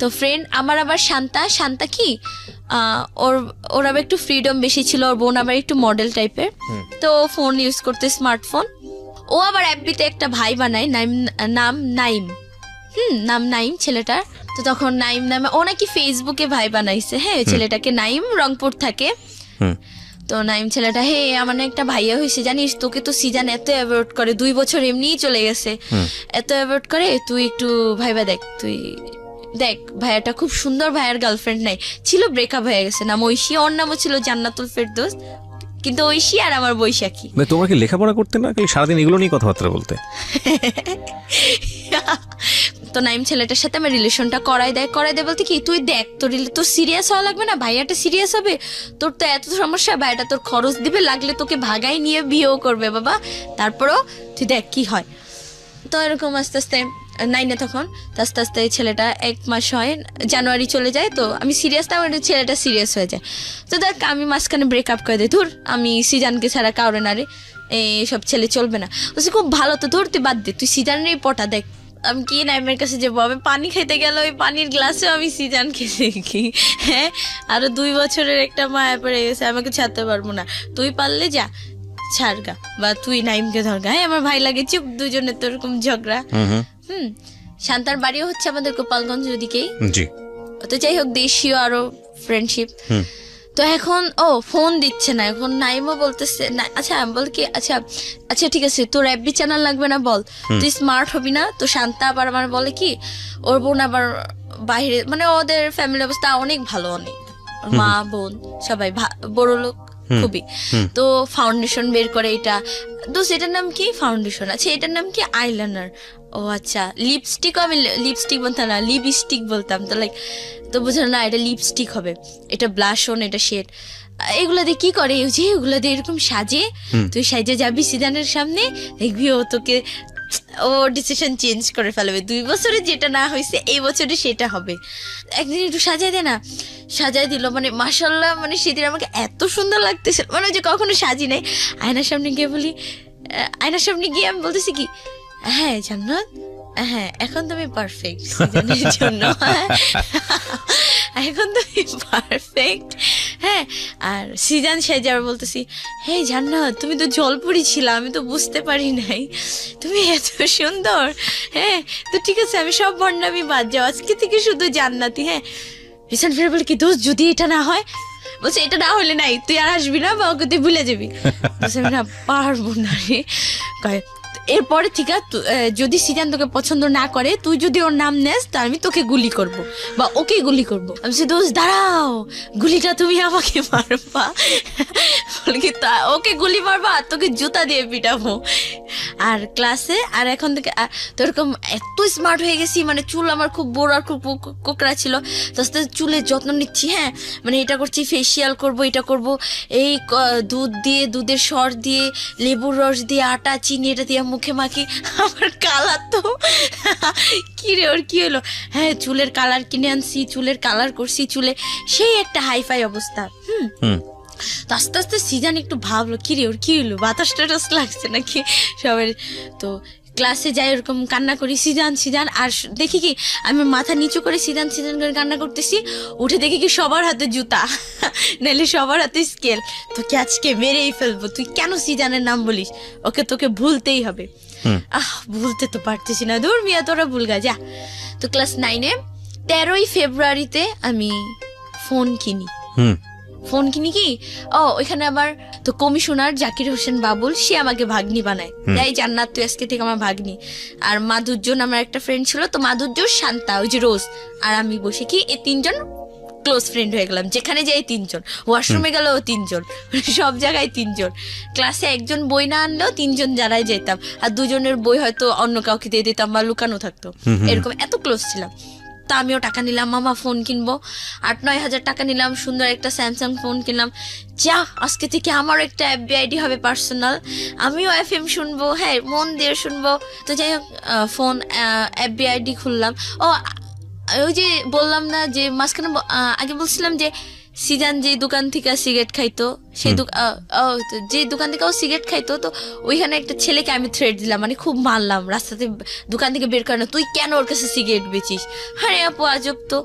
তো ফ্রেন্ড আমার আবার শান্তা কি ওর আবার একটু ফ্রিডম বেশি ছিল, ওর বোন আবার একটু মডেল টাইপের, তো ফোন ইউজ করতে স্মার্টফোন। ও আবার এফবিতে একটা ভাই বানায়, নাম নাইম ছেলেটার। তো তখন নাইম নামে ও নাকি ফেসবুকে ভাই বানাইছে, হ্যাঁ ছেলেটাকে, নাইম রংপুর থাকে। তো নাইম ছেলেটা, হে আমার না একটা ভাইয়া হয়েছে জানিস, তোকে তো সিজান এত অ্যাভয়েড করে, 2 বছর এমনিই চলে গেছে, এত অ্যাভয়েড করে, তুই একটু ভাইবা দেখ, তুই দেখ ভাইয়াটা খুব সুন্দর, ভাইয়ার গার্লফ্রেন্ড নাই, ছিল ব্রেকআপ হয়ে গেছে, নাম ঐশী, ওর নামও ছিল জান্নাতুল ফেরদৌস, কিন্তু ঐশী আর আমার বৈশাখী। তোমার কি লেখাপড়া করতে না, সারাদিন এগুলো নিয়ে কথাবার্তা বলতে? তো নাইম ছেলেটার সাথে আমার রিলেশনটা করাই দেয় বলতে কি, তুই দেখ তোর সিরিয়াস হওয়া লাগবে না, ভাইয়াটা সিরিয়াস হবে, তোর তো এত সমস্যা, ভাইয়াটা তোর খরচ দিবে, লাগলে তোকে ভাগাই নিয়ে বিয়েও করবে বাবা, তারপরও তুই দেখ কি হয়। তো এরকম আস্তে আস্তে 9-এ তখন আস্তে আস্তে ছেলেটা 1 মাস হয়, জানুয়ারি চলে যায়, তো আমি সিরিয়াস না, ছেলেটা সিরিয়াস হয়ে যায়। তো দেখ আমি মাঝখানে ব্রেকআপ করে দিই, ধুর আমি সিজানকে ছাড়া কাউরে না রে, এইসব ছেলে চলবে না, বলছি খুব ভালো, তো ধর তুই বাদ দে, তুই সিজানেরই পটা দেখ। আমি কি নাইমের কাছে যাবো, আমি পানি খাইতে গেল, ওই পানির গ্লাসে আমি সিজানকে দেখি, হ্যাঁ আরো 2 বছরের একটা মায়া পড়ে গেছে, আমাকে ছাড়তে পারবো না, তুই পারলে যা ছাড়গা, বা তুই নাইমকে ধরগা, হ্যাঁ আমার ভাই লাগে চুপ, দুজনের তো এরকম ঝগড়া। শান্তার বাড়িও হচ্ছে আমাদের গোপালগঞ্জ ওদিকেই, তো যাই হোক দেশীয় আরো ফ্রেন্ডশিপ। তো এখন ফোন দিচ্ছে না, এখন নাইমও বলতেছে না, আচ্ছা বল কি, আচ্ছা আচ্ছা ঠিক আছে তোর এফবি চ্যানেল লাগবে না, বল তুই স্মার্ট হবি না। তো শান্তা আবার আমার বলে কি, ওর বোন আবার বাইরে, মানে ওদের ফ্যামিলি অবস্থা অনেক ভালো, অনেক মা বোন সবাই বড় লোক খুবই। তো ফাউন্ডেশন বের করে, এটা তো সেটার নাম কি ফাউন্ডেশন, আচ্ছা এটার নাম কি আইলাইনার, ও আচ্ছা লিপস্টিক, আমি লিপস্টিক বলতাম না, লিপস্টিক বলতাম, তো লাইক তো বুঝলাম না এটা লিপস্টিক হবে, এটা ব্লাশন, এটা শেড, এগুলো দিয়ে কি করে, যে ওগুলো দিয়ে এরকম সাজে, তুই সাজে যাবি সিজানের সামনে, দেখবি ও তোকে, ও ডিসিশন চেঞ্জ করে ফেলবে, 2 বছরে যেটা না হয়েছে এই বছরে সেটা হবে, একদিন একটু সাজাই দে না, সাজাই দিল, মানে মাশাল্লাহ, মানে সেদিন আমাকে এত সুন্দর লাগতেছে, মানে যে কখনো সাজি নাই, আয়নার সামনে গিয়ে আমি বলতেছি কি, হ্যাঁ জান্নাত, হ্যাঁ এখন তুমি পারফেক্ট সিজনের জন্য, এখন তুমি পারফেক্ট, হ্যাঁ। আর সিজান সাজে আবার বলতেছি, হ্যাঁ জান্নাত তুমি তো জলপুরি ছিল, আমি তো বুঝতে পারি নাই তুমি এত সুন্দর, হ্যাঁ তো ঠিক আছে আমি সব ভণ্ডামি বাদ যাও, আজকে থেকে শুধু জান্নাতি, হ্যাঁ। রিসান ফের বলে কি দোস্ত যদি এটা না হয়, বলছে এটা না হলে নাই, তুই আর আসবি না বা ওকে তুই ভুলে যাবি, বলছে আমি না পারবো না রে, কয় এরপরে ঠিক আছে যদি সিজান তোকে পছন্দ না করে, তুই যদি ওর নাম নেস তা আমি তোকে গুলি করব বা ওকে গুলি করব। আমি বলছি দোস্ত দাঁড়াও, গুলিটা তুমি আমাকে মারবা, বলে কি ওকে গুলি মারবা আর তোকে জুতা দিয়ে পিটাবো। আর ক্লাসে আর এখন থেকে তো এরকম এত স্মার্ট হয়ে গেছি, মানে চুল আমার খুব বড় আর খুব কোকড়া ছিল, তো আস্তে আস্তে চুলের যত্ন নিচ্ছি। হ্যাঁ মানে এটা করছি, ফেসিয়াল করব, এটা করব, এই দুধ দিয়ে, দুধের সর দিয়ে, লেবুর রস দিয়ে, আটা চিনি এটা দিয়ে মুখে মাখি। আমার কালার তো কি রে ওর কি হলো, হ্যাঁ চুলের কালার কিনে আনছি, চুলের কালার করছি, চুলে সেই একটা হাইফাই অবস্থা। তো আস্তে আস্তে সিজান একটু ভাবলো কি রে ওর কি হলো, বাতাস টাতাস লাগছে নাকি সবাই। তো ক্লাসে যাই ওরকম কান্না করি, সিজান সিজান, আর দেখি কি আমি মাথা নিচু করে সিজান সিজান করে কান্না করতেছি, উঠে দেখি কি সবার হাতে জুতা, নাহলে সবার হাতে স্কেল। তোকে আজকে মেরেই ফেলবো, তুই কেন সিজানের নাম বলিস, ওকে তোকে ভুলতেই হবে। ভুলতে তো পারতেছি না, দূর মিয়া তোরা ভুলগা যা। তো ক্লাস 9-এ 13ই ফেব্রুয়ারিতে আমি ফোন কিনি। ফোন কিনি কি ওইখানে আবার তো কমিশনার জাকির হোসেন বাবুল, সে আমাকে ভাগ্নি বানায়, তাই জান্নাত তুই আজকে থেকে আমার ভাগ্নি। আর মাধুর্যন আমার একটা ফ্রেন্ড ছিল, তো মাধুর্য, শান্তা, ওই যে রোজ আর আমি বসে কি এই 3জন ক্লোজ ফ্রেন্ড হয়ে গেলাম। যেখানে যাই 3জন, ওয়াশরুমে গেলেও 3জন, সব জায়গায় 3জন। ক্লাসে একজন বই না আনলেও 3জন যারাই যেতাম, আর 2জনের বই হয়তো অন্য কাউকে দিয়ে দিতাম বা লুকানো থাকতো, এরকম এত ক্লোজ ছিলাম। তা আমিও টাকা নিলাম, মামা ফোন কিনবো, 8-9 হাজার টাকা নিলাম, সুন্দর একটা স্যামসাং ফোন কিনলাম। যা আজকে থেকে আমারও একটা এফবি আইডি হবে পার্সোনাল, আমিও FM শুনবো, হ্যাঁ মন দিয়ে শুনবো। তো যাই হোক ফোন এফবি আইডি খুললাম। ওই যে বললাম না যে মাঝখানে আগে বলছিলাম যে সিজান যে দোকান থেকে সিগারেট খাইতো, সেই যে দোকান থেকে ও সিগারেট খাইতো, তো ওইখানে একটা ছেলেকে আমি থ্রেট দিলাম, মানে খুব মারলাম, রাস্তাতে দোকান থেকে বের করে না, তুই কেন ওর কাছে সিগারেট বেচিস। আরে আপু আজব তো,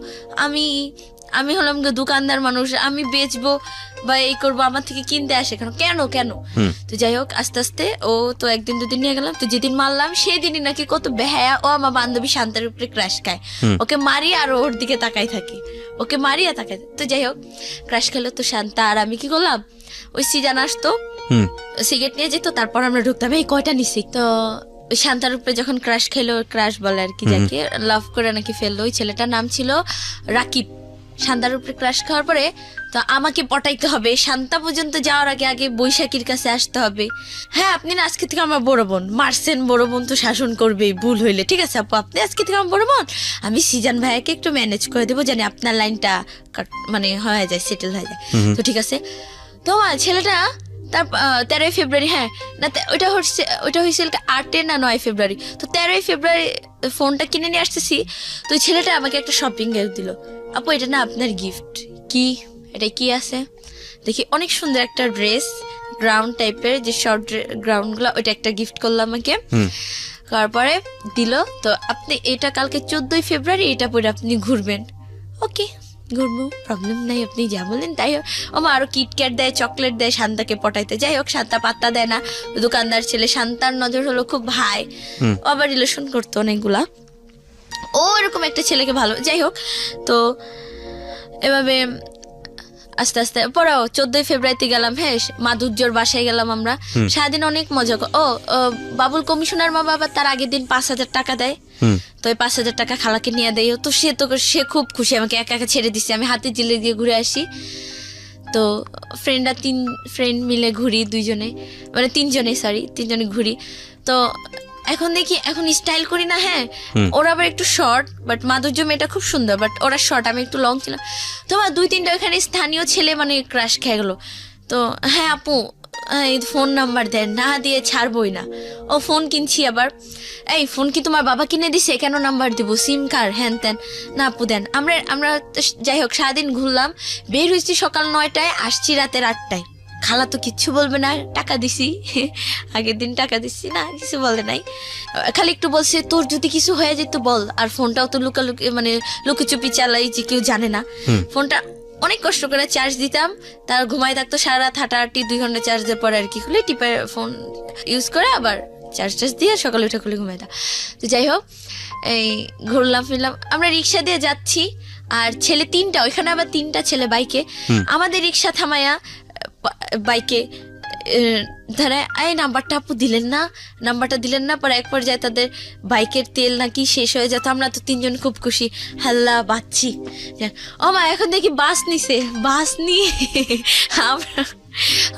আমি হলাম দোকানদার মানুষ, আমি বেচবো বা এই করবো, আমার থেকে কিনতে আসে কেন কেন। তো যাই হোক আস্তে আস্তে ও তো 1-2 দিন নিয়ে গেলাম। তো যেদিন মারলাম সেদিনই নাকি কত বেহায়া, ও আমার বান্ধবী শান্তার উপরে ক্রাশ খায়, ওকে মারি আর ওর দিকে তাকাই থাকি, ওকে মারি আর তাকাই। তো যাই হোক ক্রাশ খেলো, তো শান্তা আর আমি কি করলাম, ওই সিজান আসতো সিগারেট নিয়ে যেত, তারপর আমরা ঢুকতাম, এই কয়টা নিছি। তো ওই শান্তার উপরে যখন ক্রাশ খেলো, ক্রাশ বলে আর কি, যাকে লাভ করে নাকি ফেললো, ওই ছেলেটার নাম ছিল রাকিব। শান্তার উপরে ক্রাশ খাওয়ার পরে তো আমাকে পটাইতে হবে, শান্তা পর্যন্ত যাওয়ার আগে আগে বৈশাখীর কাছে আসতে হবে। হ্যাঁ আপনি না আজকে থেকে আমার বড় বোন, মারছেন বড় বোন তো শাসন করবেই ভুল হইলে, ঠিক আছে আপু আপনি আজকে থেকে আমার বড় বোন, আমি সিজান ভাইয়াকে একটু ম্যানেজ করে দেবো, জানি আপনার লাইনটা মানে হয়ে যায়, সেটেল হয়ে যায়। তো ঠিক আছে। তো ছেলেটা তার 13ই ফেব্রুয়ারি, হ্যাঁ না ওইটা হয়েছিল 8 না 9 ফেব্রুয়ারি। তো 13ই ফেব্রুয়ারি ফোনটা কিনে নিয়ে আসতেছি, তো ওই ছেলেটা আমাকে একটা শপিং গিফট দিল। আপু এটা না আপনার গিফট। কি এটা কি আছে দেখি, অনেক সুন্দর একটা ড্রেস, গ্রাউন্ড টাইপের যে শর্ট গ্রাউন্ড গুলো, ওইটা একটা গিফট করলো আমাকে। তারপরে দিল, তো আপনি এটা কালকে 14ই ফেব্রুয়ারি এটা পরে আপনি ঘুরবেন। ওকে ঘুরবো, প্রবলেম নাই, আপনি যা বলেন তাই। ওমা আরো কিটক্যাট দেয়, চকলেট দেয় শান্তাকে পটাইতে। যাই হোক শান্তা পাত্তা দেয় না, দোকানদার ছেলে, শান্তার নজর হলো খুব ভাই, ও আবার রিলেশন করতো অনেকগুলা, ও এরকম একটা ছেলেকে ভালো। যাই হোক তো এভাবে আস্তে আস্তে পরে 14ই ফেব্রুয়ারিতে গেলাম, হ্যাঁ মাধুর্যর বাসায় গেলাম আমরা, সারাদিন অনেক মজা। বাবুল কমিশনার মা বাবা তার আগের দিন 5,000 টাকা দেয়, তো ওই 5,000 টাকা খালাকে নিয়ে দেয়। তো সে খুব খুশি, আমাকে একা একা ছেড়ে দিচ্ছে, আমি হাতে জিলে দিয়ে ঘুরে আসি। তো ফ্রেন্ডরা 3 ফ্রেন্ড মিলে ঘুরি, 2জনে মানে 3জনে ঘুরি। তো এখন দেখি এখন স্টাইল করি না, হ্যাঁ ওরা আবার একটু শর্ট, বাট মাধুর্য মেয়েটা খুব সুন্দর, বাট ওরা শর্ট, আমি একটু লং ছিলাম। তো আমার 2-3টা ওখানে স্থানীয় ছেলে মানে ক্রাশ খেয়ে গেলো। তো হ্যাঁ আপু এই ফোন নাম্বার দেন, না দিয়ে ছাড়বই না। ও ফোন কিনছি আবার, এই ফোন কি তোমার বাবা কিনে দিছে, কেন নাম্বার দিব, সিম কার্ড হ্যান ত্যান, না আপু দেন। আমরা যাই হোক সারাদিন ঘুরলাম, বের হয়েছি সকাল 9টায়, আসছি রাতের 8টায়। খালা তো কিচ্ছু বলবে না, টাকা দিছি, আগের দিন টাকা দিচ্ছি না, কিছু বলে নাই, খালি একটু বলছে তোর যদি কিছু হয়ে যেত বল। আর ফোনটাও তো মানে লুকোচুপি চালাই, যে কেউ জানে না। ফোনটা অনেক কষ্ট করে চার্জ দিতাম, তার ঘুমাই থাকতো সারা রাত, হাঁটাহাঁটি 2 ঘন্টা চার্জ দেওয়ার পরে আর কি খুলে টিপে ফোন ইউজ করে আবার চার্জ দিয়ে সকালে উঠে খুলে ঘুমাইতাম। তো যাই হোক এই ঘুরলাম ফিরলাম, আমরা রিক্সা দিয়ে যাচ্ছি, আর ছেলে 3টা, ওইখানে আবার 3টা ছেলে বাইকে, আমাদের রিক্সা থামায়া বাইকে ধরে এই নাম্বারটা আপু দিলেন না, নাম্বারটা দিলেন না। পরে এক পর্যায়ে তাদের বাইকের তেল নাকি শেষ হয়ে যেত। আমরা তো তিনজন খুব খুশি, হাল্লা বাচ্চি। ও মা এখন দেখি বাস নিছে, বাস নিয়ে আমরা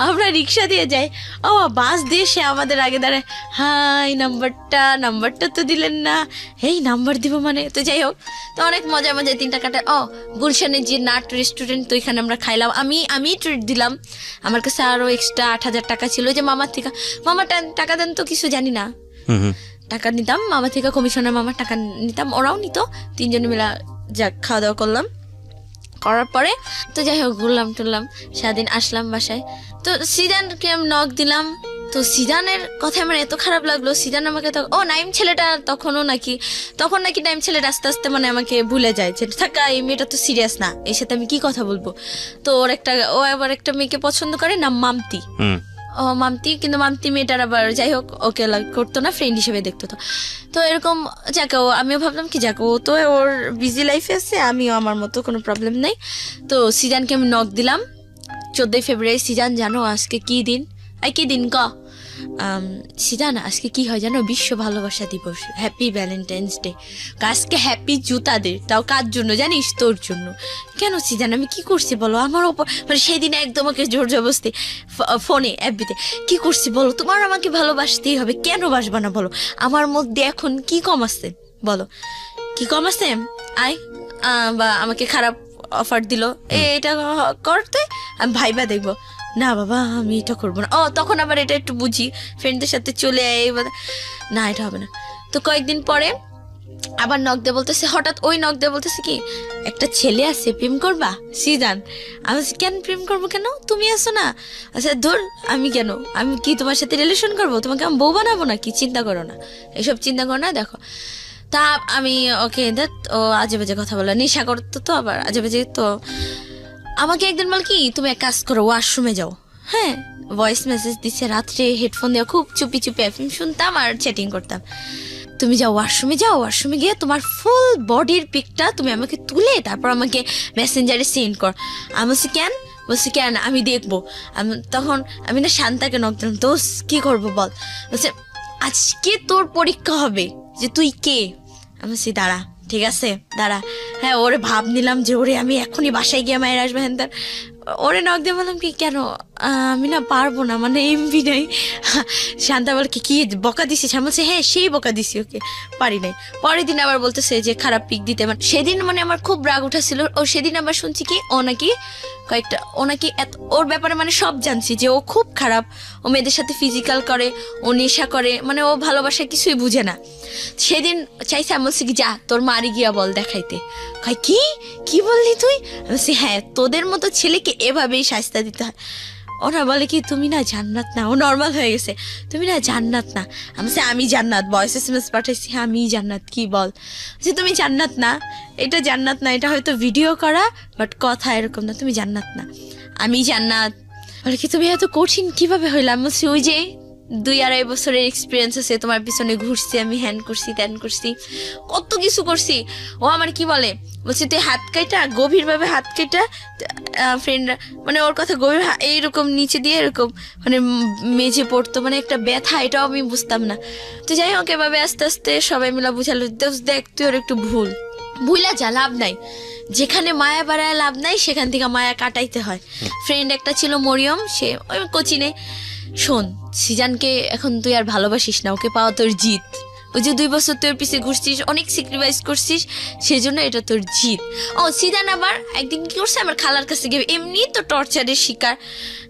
আমরা রিক্সা দিয়ে যাই। ও বাস দিয়ে সে আমাদের আগে দাঁড়ায়, হাই নাম্বারটা তো দিলেন না, এই নাম্বার দিব মানে। তো যাই হোক, তো অনেক মজা মজায় দিনটা কাটায়। গুলশানের যে নাট রেস্টুরেন্ট, তো এখানে আমরা খাইলাম। আমি ট্রিট দিলাম। আমার কাছে আরো এক্সট্রা 8,000 টাকা ছিল, যে মামার থেকে। মামা টাকা দেন তো কিছু জানি না, টাকা নিতাম মামা থেকে, কমিশনের মামার টাকা নিতাম, ওরাও নিত। তিনজনে মিলা যাক খাওয়া দাওয়া করলাম। করার পরে তো যাই হোক ঘুরলাম টুরলাম, সারাদিন আসলাম বাসায়। তো সিদানকে আমি নক দিলাম। তো সিদানের কথা আমার এত খারাপ লাগলো। সিদান আমাকে নাইম ছেলেটা তখন নাকি নাইম ছেলেটা আস্তে আস্তে মানে আমাকে ভুলে যায়, যে থাকা এই মেয়েটা তো সিরিয়াস না, এর সাথে আমি কি কথা বলবো। তো ও আবার একটা মেয়েকে পছন্দ করে, নাম মামতি। মামতি, কিন্তু মামতি মেয়েটার আবার যাই হোক ওকে করতো না, ফ্রেন্ড হিসেবে দেখতো। তো এরকম যাকে আমিও ভাবলাম কি যাকে ও তো ওর বিজি লাইফে আছে, আমিও আমার মতো কোনো প্রবলেম নেই। তো সিজানকে আমি নক দিলাম 14 ফেব্রুয়ারি। সিজান জানো আজকে কি দিন? কি দিন সিজান আজকে কি হয় জানো? বিশ্ব ভালোবাসা দিবস, হ্যাপি ভ্যালেন্টাইন্স ডে। আজকে হ্যাপি জুতা দে, তাও কার জন্য জানিস? তোর জন্য। কেন সিজান আমি কি করছি বলো? আমার ওপর মানে সেদিন একদম ওকে জোর জবরদস্তি ফোনে এফবিতে কি করছি বলো? তোমার আমাকে ভালোবাসতেই হবে, কেন বাসবা না বলো? আমার মধ্যে এখন কি কম আছে বলো? কি কম আছে? বা আমাকে খারাপ অফার দিল, এটা করতে আমি ভাইবা দেখবো না বাবা, আমি এটা করবো না। তখন আবার এটা একটু বুঝি, ফ্রেন্ডদের সাথে চলে না এটা হবে না। তো কয়েকদিন পরে আবার নক দিয়ে বলতেছে, হঠাৎ ওই নক দিয়ে বলতেছে কি একটা ছেলে আছে, প্রেম করবা? সিজান আমি কেন প্রেম করবো? কেন তুমি আসো না? আচ্ছা ধর আমি কেন, আমি কি তোমার সাথে রিলেশন করবো? তোমাকে আমি বউ বানাবো না কি? চিন্তা করো না, এসব চিন্তা করো না। দেখো তা আমি ওকে ও আজে বাজে কথা বলো, নেশা করতো তো আবার আজে বাজে। তো আমাকে একদিন বল কি তুমি এক কাজ করো, ওয়াশরুমে যাও। হ্যাঁ, ভয়েস মেসেজ দিচ্ছে রাত্রে, হেডফোন দিয়ে খুব চুপি চুপি এফএম শুনতাম আর চ্যাটিং করতাম। তুমি যাও ওয়াশরুমে গিয়ে তোমার ফুল বডির পিকটা তুমি আমাকে তুলে তারপর আমাকে মেসেঞ্জারে সেন্ড কর। আমি বলছি কেন আমি দেখবো। তখন আমি না শান্তাকে নক দিলাম, দোষ কি করবো বল? বলছে আজকে তোর পরীক্ষা হবে যে তুই কে। আমি বলছি দাঁড়া, ঠিক আছে দাঁড়া। হ্যাঁ, ওরে ভাব নিলাম যে ওরে আমি এখনই বাসায় গিয়ে মায়ের আসবে। হ্যাঁ, ওরে নক দিয়ে বললাম কি কেন আমি না পারবো না, মানে এমবি নাই। শান্তা বল কি বকা দিছিস? আমি বলছি হ্যাঁ সেই বকা দিছি, ওকে পারি নাই। পরের দিন আবার বলতেছে যে খারাপ পিক দিতে। মানে সেদিন মানে আমার খুব রাগ উঠেছিল। ও সেদিন আবার শুনছি কি ও নাকি ওর ব্যাপারে মানে সব জানছি যে ও খুব খারাপ, ও মেয়েদের সাথে ফিজিক্যাল করে, ও নেশা করে, মানে ও ভালোবাসা কিছুই বুঝে না। সেদিন চাইছে আমি বলছি কি যা তোর মারি গিয়া বল দেখাইতে। কি বললি তুই? আমি বলছি হ্যাঁ তোদের মতো ছেলেকে এভাবেই শাস্তি দিতে হয়। ওরা বলে কি তুমি না জান্নাত না, ও নর্মাল হয়ে গেছে, তুমি না জান্নাত না। আমি জান্নাত, ভয়েস এসএমএস পাঠাইছি আমি জান্নাত, কি বল যে তুমি জান্নাত না, এটা জান্নাত না, এটা হয়তো ভিডিও করা বাট কথা এরকম না, তুমি জান্নাত না, আমি জান্নাত। বলে কি তুমি এত কঠিন কিভাবে হইলাম? বলছি ওই যে 2-2.5 বছরের এক্সপিরিয়েন্স আছে, তোমার পিছনে ঘুরছি আমি, হ্যান করছি ত্যান করছি, কত কিছু করছি। ও আমার কি বলে, বলছি তুই হাত কাইটা গভীর ভাবে হাত কাইটা ফ্রেন্ডরা মানে ওর কথা গভীর এইরকম নিচে দিয়ে এরকম মানে মেঝে পড়তো, মানে একটা ব্যথা, এটাও আমি বুঝতাম না। তো যাই হোক এভাবে আস্তে আস্তে সবাই মিলা বুঝালো, দেখ তুই ওর একটু ভুলা যা, লাভ নাই, যেখানে মায়া বাড়ায় লাভ নাই সেখান থেকে মায়া কাটাইতে হয়। ফ্রেন্ড একটা ছিল মরিয়ম, সে ওই কোচিনে, শোন সিজানকে এখন তুই আর ভালোবাসিস না, ওকে পাওয়া তোর জিত। ওই যে 2 বছর তোর পিছে ঘুরছিস, অনেক স্যাক্রিফাইস করছিস, সেজন্য এটা তোর জিত। সিজান আবার একদিন কি করছে, আমার খালার কাছে গিয়ে, এমনি তো টর্চারের শিকার,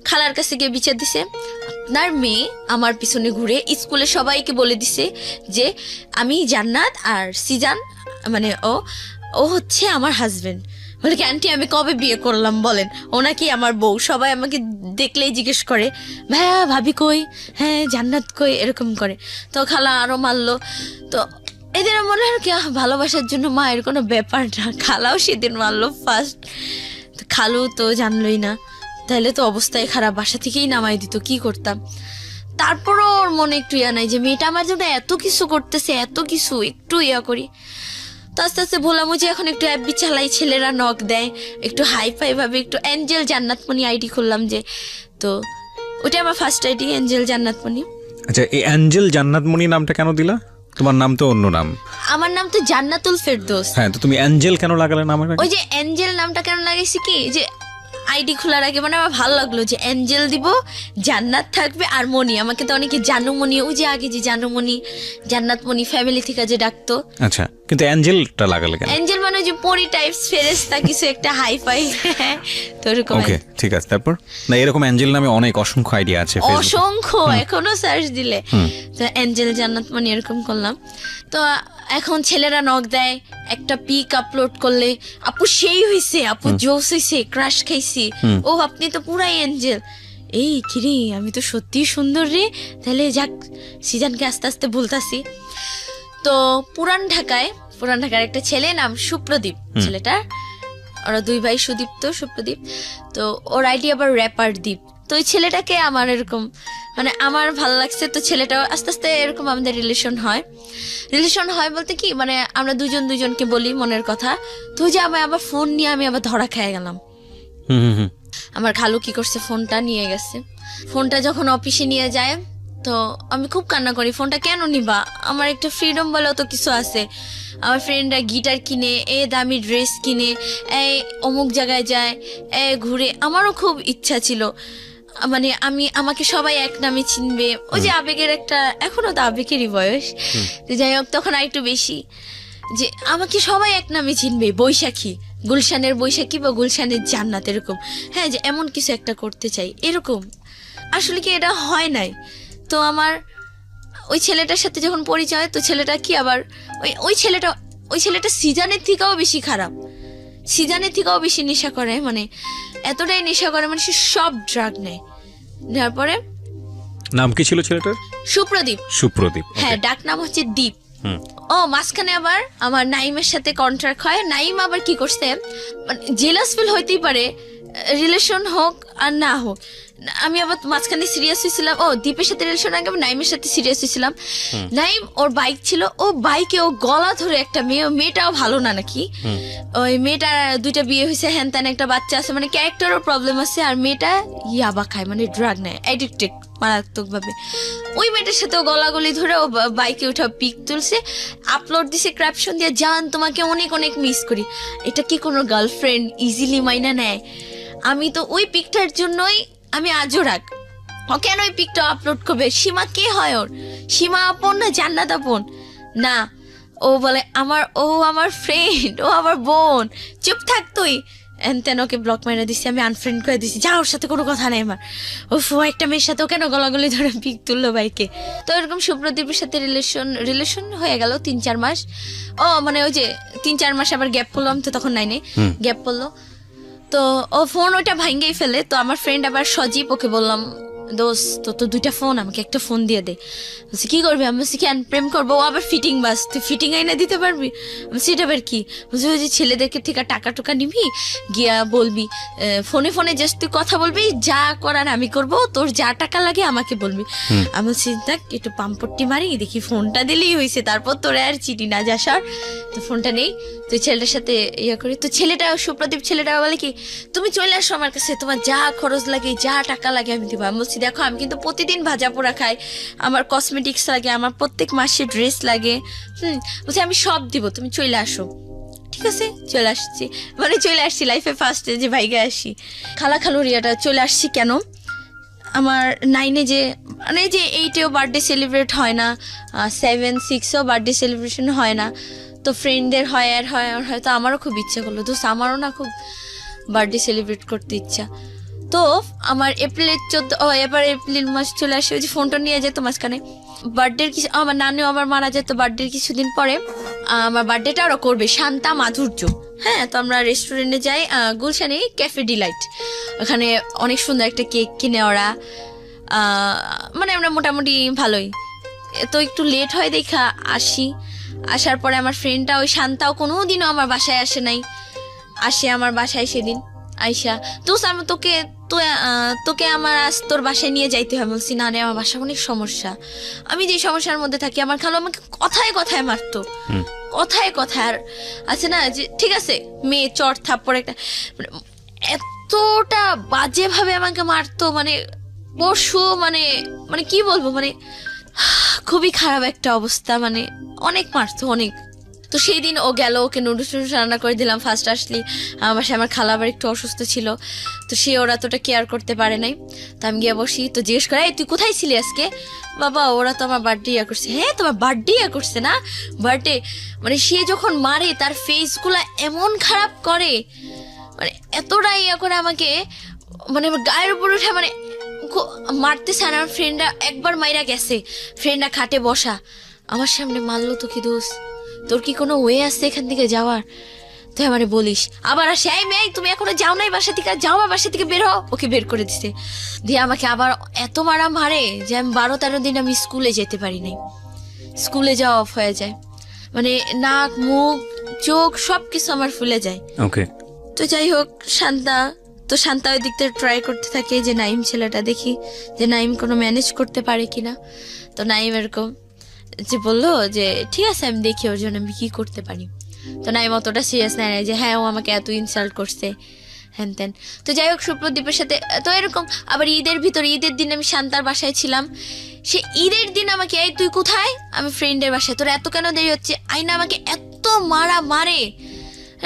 খালার কাছে গিয়ে বিচার দিছে আপনার মেয়ে আমার পিছনে ঘুরে স্কুলে সবাইকে বলে দিছে যে আমি জান্নাত আর সিজান মানে ও হচ্ছে আমার হাজবেন্ড। বলে কি আন্টি আমি কবে বিয়ে করলাম বলেন, ও নাকি আমার বউ। সবাই আমাকে দেখলেই জিজ্ঞেস করে ভাইয়া ভাবি কই, হ্যাঁ জান্নাত কই, এরকম করে। তো খালা আরো মারলো। তো এদের মনে হয় কি ভালোবাসার জন্য মায়ের কোনো ব্যাপার না, খালাও সেদিন মারলো ফার্স্ট। খালু তো জানলই না, তাহলে তো অবস্থায় খারাপ, বাসা থেকেই নামাই দিত, কি করতাম। তারপরও ওর মনে একটু ইয়া নাই যে মেয়েটা আমার জন্য এত কিছু করতেছে, এত কিছু, একটু ইয়া করি। তো আস্তে আস্তে ভোলামুজি এখন একটু অ্যাপবি চালাই, ছেলেরা নক দেয়, একটু হাই ফাই ভাবে একটু অ্যাঞ্জেল জান্নাতমণি আইডি খুললাম যে। তো ওটা আমার ফার্স্ট আইডি, এঞ্জেল জান্নাতমণি। আচ্ছা, এই অ্যাঞ্জেল জান্নাতমণি নামটা কেন দিলা? তোমার নাম তো অন্য নাম। আমার নাম তো জান্নাতুল ফেরদৌস। হ্যাঁ, তো তুমি অ্যাঞ্জেল কেন লাগালে নাম? ওই যে এঞ্জেল নামটা কেন লাগাইছি কি, যে আইডি খোলার আগে মানে আমার ভালো লাগলো যে এঞ্জেল দিব, জান্নাত থাকবে আর মণি। আমাকে তো অনেকে জানুমণি, ওই যে আগে যে জানুমণি, জান্নাতমণি ফ্যামিলি থেকে যে ডাকতো। আচ্ছা, কিন্তু অ্যাঞ্জেলটা লাগালে কেন? এঞ্জেল মানে ওই যে পরি টাইপস, ফেরেশতা কিছু একটা হাই ফাই তো এরকম। ওকে, ঠিক আছে। তারপর না, এরকম অ্যাঞ্জেল নামে অনেক অসংখ্য আইডিয়া আছে ফেসবুকে। অসংখ্য, এখনো সার্চ দিলে। তো এঞ্জেল জান্নাতমণি এরকম করলাম। তো এখন ছেলেরা নক দেয়, একটা পিক আপলোড করলে আপু সেই হইছে, আপু জোস হইছে, ক্রাশ খাইছি, ও আপনি তো পুরাই এঞ্জেল। এই কিরে, আমি তো সত্যিই সুন্দর রে, তাহলে যাক সিজানকে আস্তে আস্তে বলতাছি। তো পুরান ঢাকার একটা ছেলে, নাম সুপ্রদীপ ছেলেটার, ওরা দুই ভাই, সুদীপ্ত সুপ্রদীপ। তো ওর আইডি আবার র্যাপার দীপ। তো ওই ছেলেটাকে আমার এরকম মানে আমার ভালো লাগছে। তো ছেলেটাও আস্তে আস্তে এরকম আমাদের রিলেশন হয় বলতে কি মানে আমরা দুজনকে বলি মনের কথা। তো যে আমি আবার ফোন নিয়ে আমি আবার ধরা খেয়ে গেলাম। আমার খালু কি করছে, ফোনটা নিয়ে গেছে। ফোনটা যখন অফিসে নিয়ে যায় তো আমি খুব কান্না করি, ফোনটা কেন নিবা, আমার একটা ফ্রিডম বলেও তো কিছু আছে। আমার ফ্রেন্ডরা গিটার কিনে, দামি ড্রেস কিনে, অমুক জায়গায় যায়, ঘুরে। আমারও খুব ইচ্ছা ছিল মানে আমাকে সবাই এক নামে চিনবে, ওই যে আবেগের একটা, এখনো তো আবেগেরই বয়স, যাই হোক তখন আর একটু বেশি, যে আমাকে সবাই এক নামে চিনবে, বৈশাখী, গুলশানের বৈশাখী বা গুলশানের জান্নাত এরকম। হ্যাঁ, যে এমন কিছু একটা করতে চাই এরকম। আসলে কি এটা হয় নাই। তো আমার ওই ছেলেটার সাথে যখন পরিচয়, তো ছেলেটা কি আবার ওই ছেলেটা সিজানের থেকেও বেশি খারাপ, সিজানের থেকেও বেশি নেশা করে, মানে এতটাই নেশা করে, মানে সে সব ড্রাগ নেয়। নেওয়ার পরে নাম কি ছিল ছেলেটার? সুপ্রদীপ। হ্যাঁ, ডাক নাম হচ্ছে দীপ। ও মাঝখানে আবার আমার নাইমের সাথে কন্ট্রাক্ট হয়। নাইম আবার কি করছে, মানে জেলাস ফিল হইতেই পারে, রিলেশন হোক আর না হোক। আমি আবার মাঝখানে সিরিয়াস হয়েছিলাম, দীপের সাথে রিলেশন আগে নাইমের সাথে সিরিয়াস হয়েছিলাম। নাইম ওর বাইক ছিল, ও বাইকে ও গলা ধরে একটা মেয়েটাও ভালো না নাকি, ওই মেয়েটার 2টা বিয়ে হয়েছে, হ্যান ত্যান একটা বাচ্চা আছে, মানে ক্যারেক্টারও প্রবলেম আছে। আর মেয়েটা ইয়াবা খায়, মানে ড্রাগ নেয়, অ্যাডিক্টেড মারাত্মক ভাবে। ওই মেয়েটার সাথে ও গলাগলি ধরে ও বাইকে উঠে পিক তুলছে, আপলোড দিছে ক্যাপশন দিয়ে, জান তোমাকে অনেক অনেক মিস করি। এটা কি কোনো গার্লফ্রেন্ড ইজিলি মাইনা নেয়? আমি তো ওই পিকটার জন্যই আমি আজও রাগ। ও কেন ওই পিকটা আপলোড করবে? সীমা কে হয় ওর? সীমা আপন না জান্নাত আপন? না, ও বলে আমার ফ্রেন্ড, ও আমার বোন। চুপ থাক তুই। তেন ওকে ব্লক মাইরা দিছি, আমি আনফ্রেন্ড করে দিছি, যা ওর সাথে কোনো কথা নেই আমার। একটা মেয়ের সাথে ও কেন গলাগলি ধরে পিক তুললো বাইকে? তো এরকম সুপ্রদীপের সাথে রিলেশন হয়ে গেল 3-4 মাস। মানে ওই যে 3-4 মাস আবার গ্যাপ পড়লাম, তো তখন 9-এ গ্যাপ পড়লো। তো ও ফোন ওটা ভাঙ্গেই ফেলে। তো আমার ফ্রেন্ড আবার সজীব, ওকে বললাম, দোস্ত তো 2টা ফোন, আমাকে একটা ফোন দিয়ে দে। বলছি কি করবি? আমি বলছি কেন প্রেম করবো? ও আবার ফিটিং বাস, তুই ফিটিং আইনা দিতে পারবি? সেটা আবার কি? বলছি ওই যে ছেলেদেরকে থেকে টাকা টুকা নিবি, গিয়া বলবি ফোনে জাস্ট তুই কথা বলবি, যা করার আমি করব, তোর যা টাকা লাগে আমাকে বলবি। আমি বলছি দেখ একটু পাম্পট্টি মারি, দেখি ফোনটা দিলেই হয়েছে, তারপর তোরা আর চিঠি না যা সর। তো ফোনটা নেই, তুই ছেলেটার সাথে ইয়ে করি। তো ছেলেটা, সুপ্রদীপ ছেলেটা বলে কি, তুমি চলে আসো আমার কাছে, তোমার যা খরচ লাগে, যা টাকা লাগে আমি দিব। আমি বলছি দেখো, আমি কিন্তু প্রতিদিন ভাজা পোড়া খাই, আমার কসমেটিক্স লাগে, আমার প্রত্যেক মাসে ড্রেস লাগে, বলছি আমি সব দিব, তুমি চলে আসো। ঠিক আছে, চলে আসছি, মানে চলে আসছি লাইফে ফার্স্টে যে ভাইগে আসি। খালুরিয়াটা চলে আসছি কেন, আমার 9-এ যে মানে যে 8-এও বার্থডে সেলিব্রেট হয় না, 7-6-ও বার্থডে সেলিব্রেশন হয় না, তো ফ্রেন্ডদের হয় আর হয়তো আমারও খুব ইচ্ছা করলো, তো আমারও না খুব বার্থডে সেলিব্রেট করতে ইচ্ছা। তো আমার এপ্রিলের 14 এবার এপ্রিল মাস চলে আসে, ওই যে ফোনটা নিয়ে যেত মাঝখানে। বার্থডের কিছু, আমার নানিও আবার মারা যেত বার্থডের কিছুদিন পরে। আমার বার্থডেটা আরও করবে শান্তা মাধুর্য। হ্যাঁ, তো আমরা রেস্টুরেন্টে যাই, গুলশানে ক্যাফে ডিলাইট, ওখানে অনেক সুন্দর একটা কেক কিনে ওরা, মানে আমরা মোটামুটি ভালোই। তো একটু লেট হয় দেখা আসার পরে আমার ফ্রেন্ডটা ওই শান্তাও কোনোদিনও আমার বাসায় আসে নাই, আসে আমার বাসায় সেদিন আইসা, তো আমি তোকে আমার আজ তোর বাসায় নিয়ে যাইতে হয়। বলছি না রে, আমার বাসা অনেক সমস্যা, আমি যে সমস্যার মধ্যে থাকি, আমার খালু আমাকে কথায় কথায় মারতো, কথায় কথায়। আর আছে না যে ঠিক আছে মেয়ে, চট থাপ্পড় একটা, এতটা বাজে ভাবে আমাকে মারতো, মানে পরশু মানে মানে কি বলবো, মানে খুবই খারাপ একটা অবস্থা, মানে অনেক মারতো অনেক। তো সেই দিন ও গেল, ওকে নুডলস রান্না করে দিলাম। ফার্স্ট আসলি আমার বাসায় আমার খালা আবার একটু অসুস্থ ছিল, তো সে ওরা তোটা কেয়ার করতে পারে নাই। তো আমি গিয়ে বসি, তো জিজ্ঞেস করে এই তুই কোথায় ছিলি আজকে? বাবা ওরা তো আমার বার্থডে ইয়া করছে। হ্যাঁ তোমার বার্থডে ইয়া করছে না, বার্থডে। মানে সে যখন মারে তার ফেসগুলো এমন খারাপ করে, মানে এতটা ইয়া করে আমাকে, মানে আমার গায়ের উপর উঠে মানে মারতেছে। আর আমার ফ্রেন্ডরা একবার মাইরা গেছে, ফ্রেন্ডরা খাটে বসা আমার সামনে মারলো। তো কি দোষ, তোর কি কোনো ওয়ে আছে এখান থেকে যাওয়ার? তুই আমারে বলিস আবার আসে এই মেয়ে তুমি এখনো যাও নাই বাসা থেকে, যাও আমার বাসা থেকে বের হও। ওকে বের করে দিছে, দিয়ে আমাকে আবার এত মারা মারে যে আমি 12-13 দিন আমি স্কুলে যেতে পারি নাই। স্কুলে যাওয়া অফ হয়ে যায়, মানে নাক মুখ চোখ সব কিছু আমার ফুলে যায়। ওকে, তো যাই হোক শান্তা ওই দিকটা ট্রাই করতে থাকে যে নাইম ছেলেটা দেখি যে নাইম কোনো ম্যানেজ করতে পারে কিনা। তো নাইম এরকম যে বললো যে ঠিক আছে আমি দেখি ওর জন্য আমি কি করতে পারি। তো নাইম অতটা সিরিয়াস নেয় না যে হ্যাঁ ও আমাকে এত ইনসাল্ট করছে হ্যান ত্যান। তো যাই হোক সুপ্রদীপের সাথে তো এরকম আবার ঈদের দিন আমি শান্তার বাসায় ছিলাম। সে ঈদের দিন আমাকে এই তুই কোথায়? আমি ফ্রেন্ডের বাসায়। তোর এত কেন দেরি হচ্ছে? আইনা আমাকে এত মারে,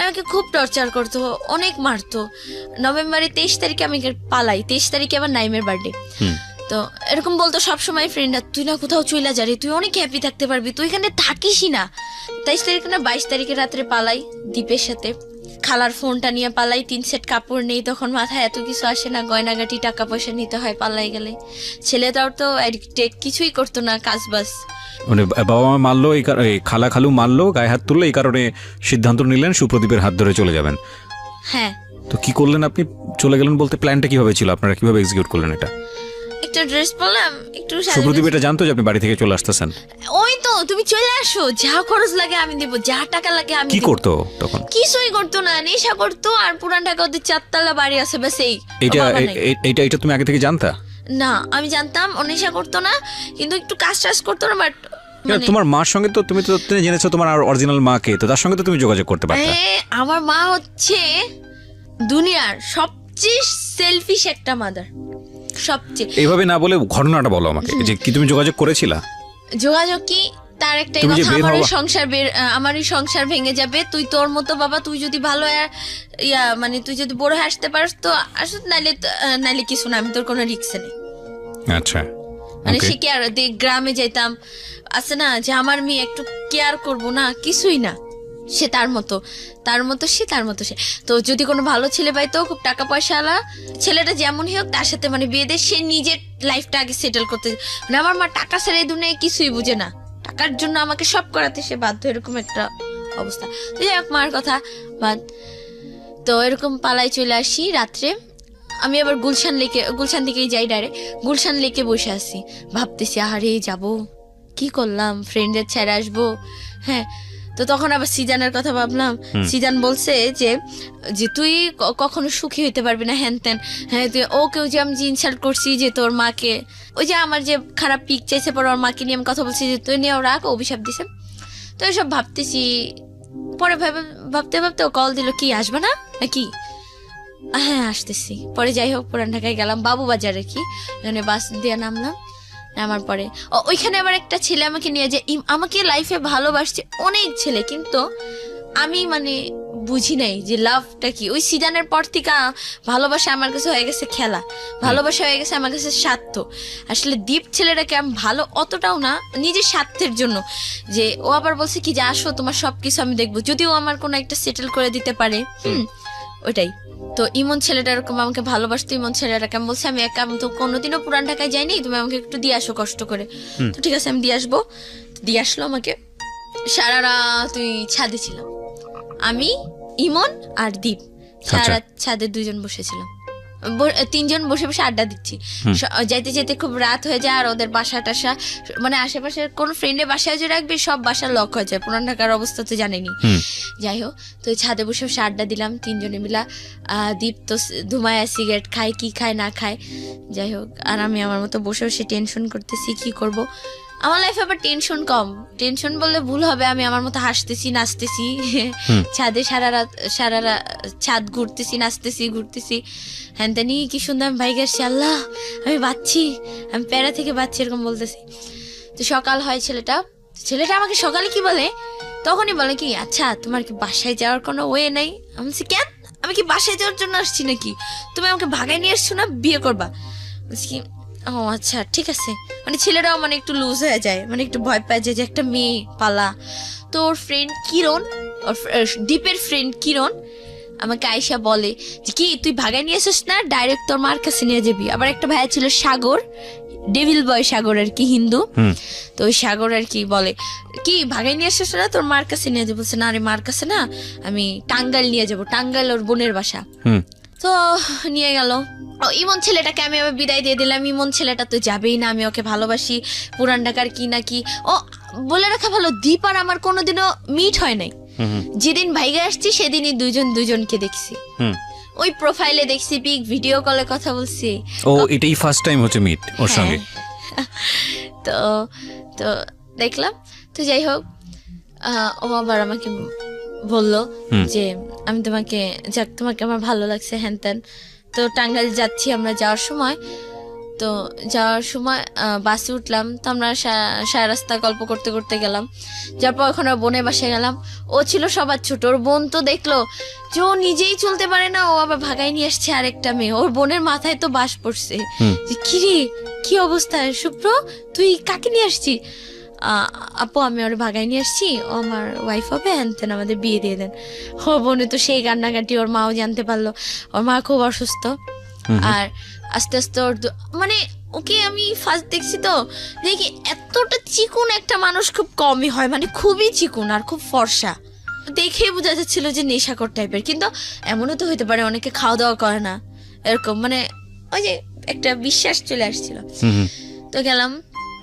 আমাকে খুব টর্চার করতো, অনেক মারতো। নভেম্বরের 23 তারিখে আমি পালাই, 23 তারিখে আবার নাইমের বার্থডে। তো এরকম বলতো সবসময় ফ্রেন্ডরা তুই না কোথাও চইলা যা রে, তুই অনেক হ্যাপি থাকতে পারবি, তুই এখানে থাকিসই না। 23 তারিখে না 22 তারিখে রাত্রে পালাই দীপের সাথে। খালার ফোনটা নিয়ে পালাই, 3 সেট কাপড় নেই, তখন মাথায় এত কিছু আসে না, গয়নাগাটি টাকা পয়সা নিতে হয় পালাই গেলে। ছেলেটাও তো অ্যাডিক্টেড, কিছুই করতো না কাজ বাস। মানে বাবা মা মারলো, এই খালা খালু মারলো, গায়ে হাত তুললো, এই কারণে সিদ্ধান্ত নিলেন সুপ্রদীপের হাত ধরে চলে যাবেন। হ্যাঁ। তো কি করলেন আপনি? চলে গেলেন বলতে প্ল্যানটা কিভাবে ছিল, আপনারা কিভাবে এক্সিকিউট করলেন এটা? একটা ড্রেস পরলাম, একটু সুপ্রদীপ এটা জানতো যে আপনি বাড়ি থেকে চলে আসতেছেন? ওই তো তুমি চলে আসো, যা খরচ লাগে আমি দিব, যা টাকা লাগে আমি কি দিব। করতো তখন? কিছুই করতো না, নেশা করতো। আর পুরান ঢাকা ওদের 4 তলা বাড়ি আছে, ব্যাস এই। এটা তুমি আগে থেকে জানতা? না আমি জানতাম ও নেশা করতো না, কিন্তু একটু কাজ টাজ করতো না। বাট তোমার মার সঙ্গে তো তুমি তো জেনেছো তোমার অরিজিনাল মাকে, তো তার সঙ্গে তো তুমি যোগাযোগ করতে পারতে। আমার মা হচ্ছে দুনিয়ার সবচেয়ে সেলফিশ একটা মাদার, সবচেয়ে। এইভাবে না বলে ঘটনাটা বলো আমাকে, যে কি তুমি যোগাযোগ করেছিলা? যোগাযোগ কি, তার একটাই কথা, আমারই সংসার ভেঙে যাবে। তুই তোর মতো বাবা, তুই যদি ভালো মানে তুই যদি বড় হয়ে আসতে পারস তো আসুক, নাইলে কিছু না, আমি তোর কোনো রিস্ক নেই। আচ্ছা, মানে সে কেয়ার, গ্রামে যাইতাম, আছে না যে আমার মেয়ে একটু কেয়ার করবো না, কিছুই না। সে তার মতো সে। তো যদি কোনো ভালো ছেলে পাইতো, খুব টাকা পয়সা আলা ছেলেটা যেমনই হোক, তার সাথে মানে বিয়ে দিয়ে সে নিজের লাইফটা আগে সেটেল করতে। মানে আমার মা টাকা ছেড়ে দুনিয়ায় কিছুই বুঝে না, টাকার জন্য আমাকে সব করাতে সে বাধ্য, এরকম একটা অবস্থা। তো যাই হোক মার কথা বাদ। তো এরকম পালাই চলে আসি রাত্রে। আমি আবার গুলশান থেকেই যাই ডাইরেক্ট। গুলশান লেকে বসে আছি, ভাবতেছি আহারে যাবো, কি করলাম, ফ্রেন্ডের ছেড়ে আসবো। হ্যাঁ, তো তখন আবার সিজানের কথা ভাবলাম। সিজান বলছে যে তুই কখনো সুখী হইতে পারবি না, হ্যান ত্যান। হ্যাঁ, তুই ওকেও যে আমি ইনসাল্ট করছি, যে তোর মাকে, ওই যে আমার যে খারাপ পিক চাইছে পরে ওর মাকে নিয়ে আমি কথা বলছি, যে তুই নিয়ে রাখ, অভিশাপ দিছে। তো এসব ভাবতেছি, পরে ভাবতে ও কল দিল, কি আসবে না নাকি? হ্যাঁ আসতেছি। পরে যাই হোক পুরান ঢাকায় গেলাম, বাবু বাজারে, কি মানে বাস দিয়ে নামলাম। নামার পরে ওইখানে আবার একটা ছেলে আমাকে নিয়ে যে আমাকে লাইফে ভালোবাসছে অনেক ছেলে, কিন্তু আমি মানে বুঝি নাই যে লাভটা কি। ওই সিজানের পর থেকে ভালোবাসা আমার কাছে হয়ে গেছে খেলা, ভালোবাসা হয়ে গেছে আমার কাছে স্বার্থ। আসলে দীপ ছেলেটাকে আমি ভালো অতটাও না, নিজের স্বার্থের জন্য। যে ও আবার বলছে কি যে আসো তোমার সবকিছু আমি দেখবো, যদিও আমার কোনো একটা সেটেল করে দিতে পারে। ওইটাই তো। ইমন ছেলেটা এরকম আমাকে ভালোবাসতো, ইমন ছেলেটাকে আমি বলছি আমি একা, আমি তো কোনোদিনও পুরান ঢাকায় যাইনি, তুমি আমাকে একটু দিয়ে আসো কষ্ট করে। তো ঠিক আছে আমি দিয়ে আসবো। দিয়ে আসলো আমাকে। সারা রাত তুই ছাদে ছিলাম, আমি ইমন আর দীপ, সারা রাত ছাদে 2 জন বসেছিলাম, 3 জন বসে বসে আড্ডা দিচ্ছি। যাইতে যেতে খুব রাত হয়ে যায়, আর ওদের বাসা টাসা মানে আশেপাশের কোন ফ্রেন্ডের বাসায় যে রাখবে সব বাসার লক হয়ে যায়, পুরান ঢাকার অবস্থা তো জানেনি। যাই হোক, তো ছাদে বসে বসে আড্ডা দিলাম 3 জনে মিলা। দীপ তো ধুমায় সিগারেট খায়, কি খায় না খায়, যাই হোক। আর আমি আমার মতো বসে বসে টেনশন করতেছি কি করব। আমার লাইফে আবার টেনশন কম। টেনশন বললে ভুল হবে, আমি আমার মতো হাসতেছি নাচতেছি ছাদে সারা রাত ছাদ ঘুরতেছি ঘুরতেছি হ্যান তেনি কি সুন্দর আমি বাইকে আসছি, আল্লাহ আমি বাঁচছি, আমি প্যারা থেকে বাঁচছি এরকম বলতেছি। তো সকাল হয়, ছেলেটা আমাকে সকালে কি বলে, তখনই বলে কি আচ্ছা তোমার কি বাসায় যাওয়ার কোনো ওয়ে নাই? আমি বলছি কেন, আমি কি বাসায় যাওয়ার জন্য আসছি নাকি? তুমি আমাকে ভাগায় নিয়ে আসছো না, বিয়ে করবা? বলছি কি ও আচ্ছা ঠিক আছে। মানে ছেলেরাও মানে একটু লুজ হয়ে যায়, মানে একটু ভয় পায় যে একটা মেয়ে পালা। তো ওর ফ্রেন্ড কিরণ, ওর দীপের ফ্রেন্ড কিরণ আমাকে আয়শা বলে যে কি তুই ভাগায় নিয়ে আসিস না, ডাইরেক্ট তোর মার কাছে নিয়ে যাবি। আবার একটা ভাইয়া ছিল সাগর, ডেভিল বয় সাগর আর কি, হিন্দু। তো ওই সাগর আর কি বলে কি ভাগাই নিয়ে আসিস না, তোর মার কাছে নিয়ে যাবো। বলছে না রে মার কাছে না, আমি টাঙ্গাইল নিয়ে যাবো, টাঙ্গাইল ওর বোনের বাসা। তো নিয়ে গেল। ও ইমন ছেলেটাকে আমি আবার বিদায় দিয়ে দিলাম, ইমন ছেলেটা তো যাবেই না, আমি ওকে ভালোবাসি, পুরান ঢাকার কি না কি। ও বলে রাখা ভালো, দীপ আর আমার কোনোদিনও মিট হয় নাই। যেদিন ভাইগে আসছি সেদিনই দুজনকে দেখছি, ওই প্রোফাইলে দেখছি, পিক ভিডিও কলে কথা বলছি। ও এটাই ফার্স্ট টাইম হচ্ছে মিট ওর সঙ্গে। তো তো দেখলাম। তো যাই হোক, ও আবার আমাকে বললো যে আমি তোমাকে আমার ভালো লাগছে হ্যান ত্যান। তো টাঙ্গাইল যাচ্ছি আমরা, যাওয়ার সময় বাসে উঠলাম। তো আমরা সারা রাস্তা গল্প করতে করতে গেলাম। যার পর ওখানে বোনের বাসায় গেলাম। ও ছিল সবার ছোট, ওর বোন তো দেখলো যে ও নিজেই চলতে পারে না, ও আবার ভাগাই নিয়ে আসছে আরেকটা মেয়ে। ওর বোনের মাথায় তো বাস পড়ছে যে কিরে কি অবস্থা শুভ্র, তুই কাকে নিয়ে আসছিস? আপু আমি ওর ভাগাই নিয়ে আসছি, ও আমার ওয়াইফ হবে, হ্যান আমাদের বিয়ে দিয়ে দেন। ও বোনে তো সেই কান্নাকাটি, ওর মাও জানতে পারলো। ওর মা খুব অসুস্থ। আর আস্তে আস্তে ওর মানে ওকে আমি ফার্স্ট দেখছি তো দেখি এতটা চিকুন একটা মানুষ খুব কমই হয়, মানে খুবই চিকুন আর খুব ফর্সা, দেখে বোঝা যাচ্ছিল যে নেশাকর টাইপের। কিন্তু এমনও তো হইতে পারে অনেকে খাওয়া দাওয়া করে না, এরকম মানে ওই যে একটা বিশ্বাস চলে আসছিল। তো গেলাম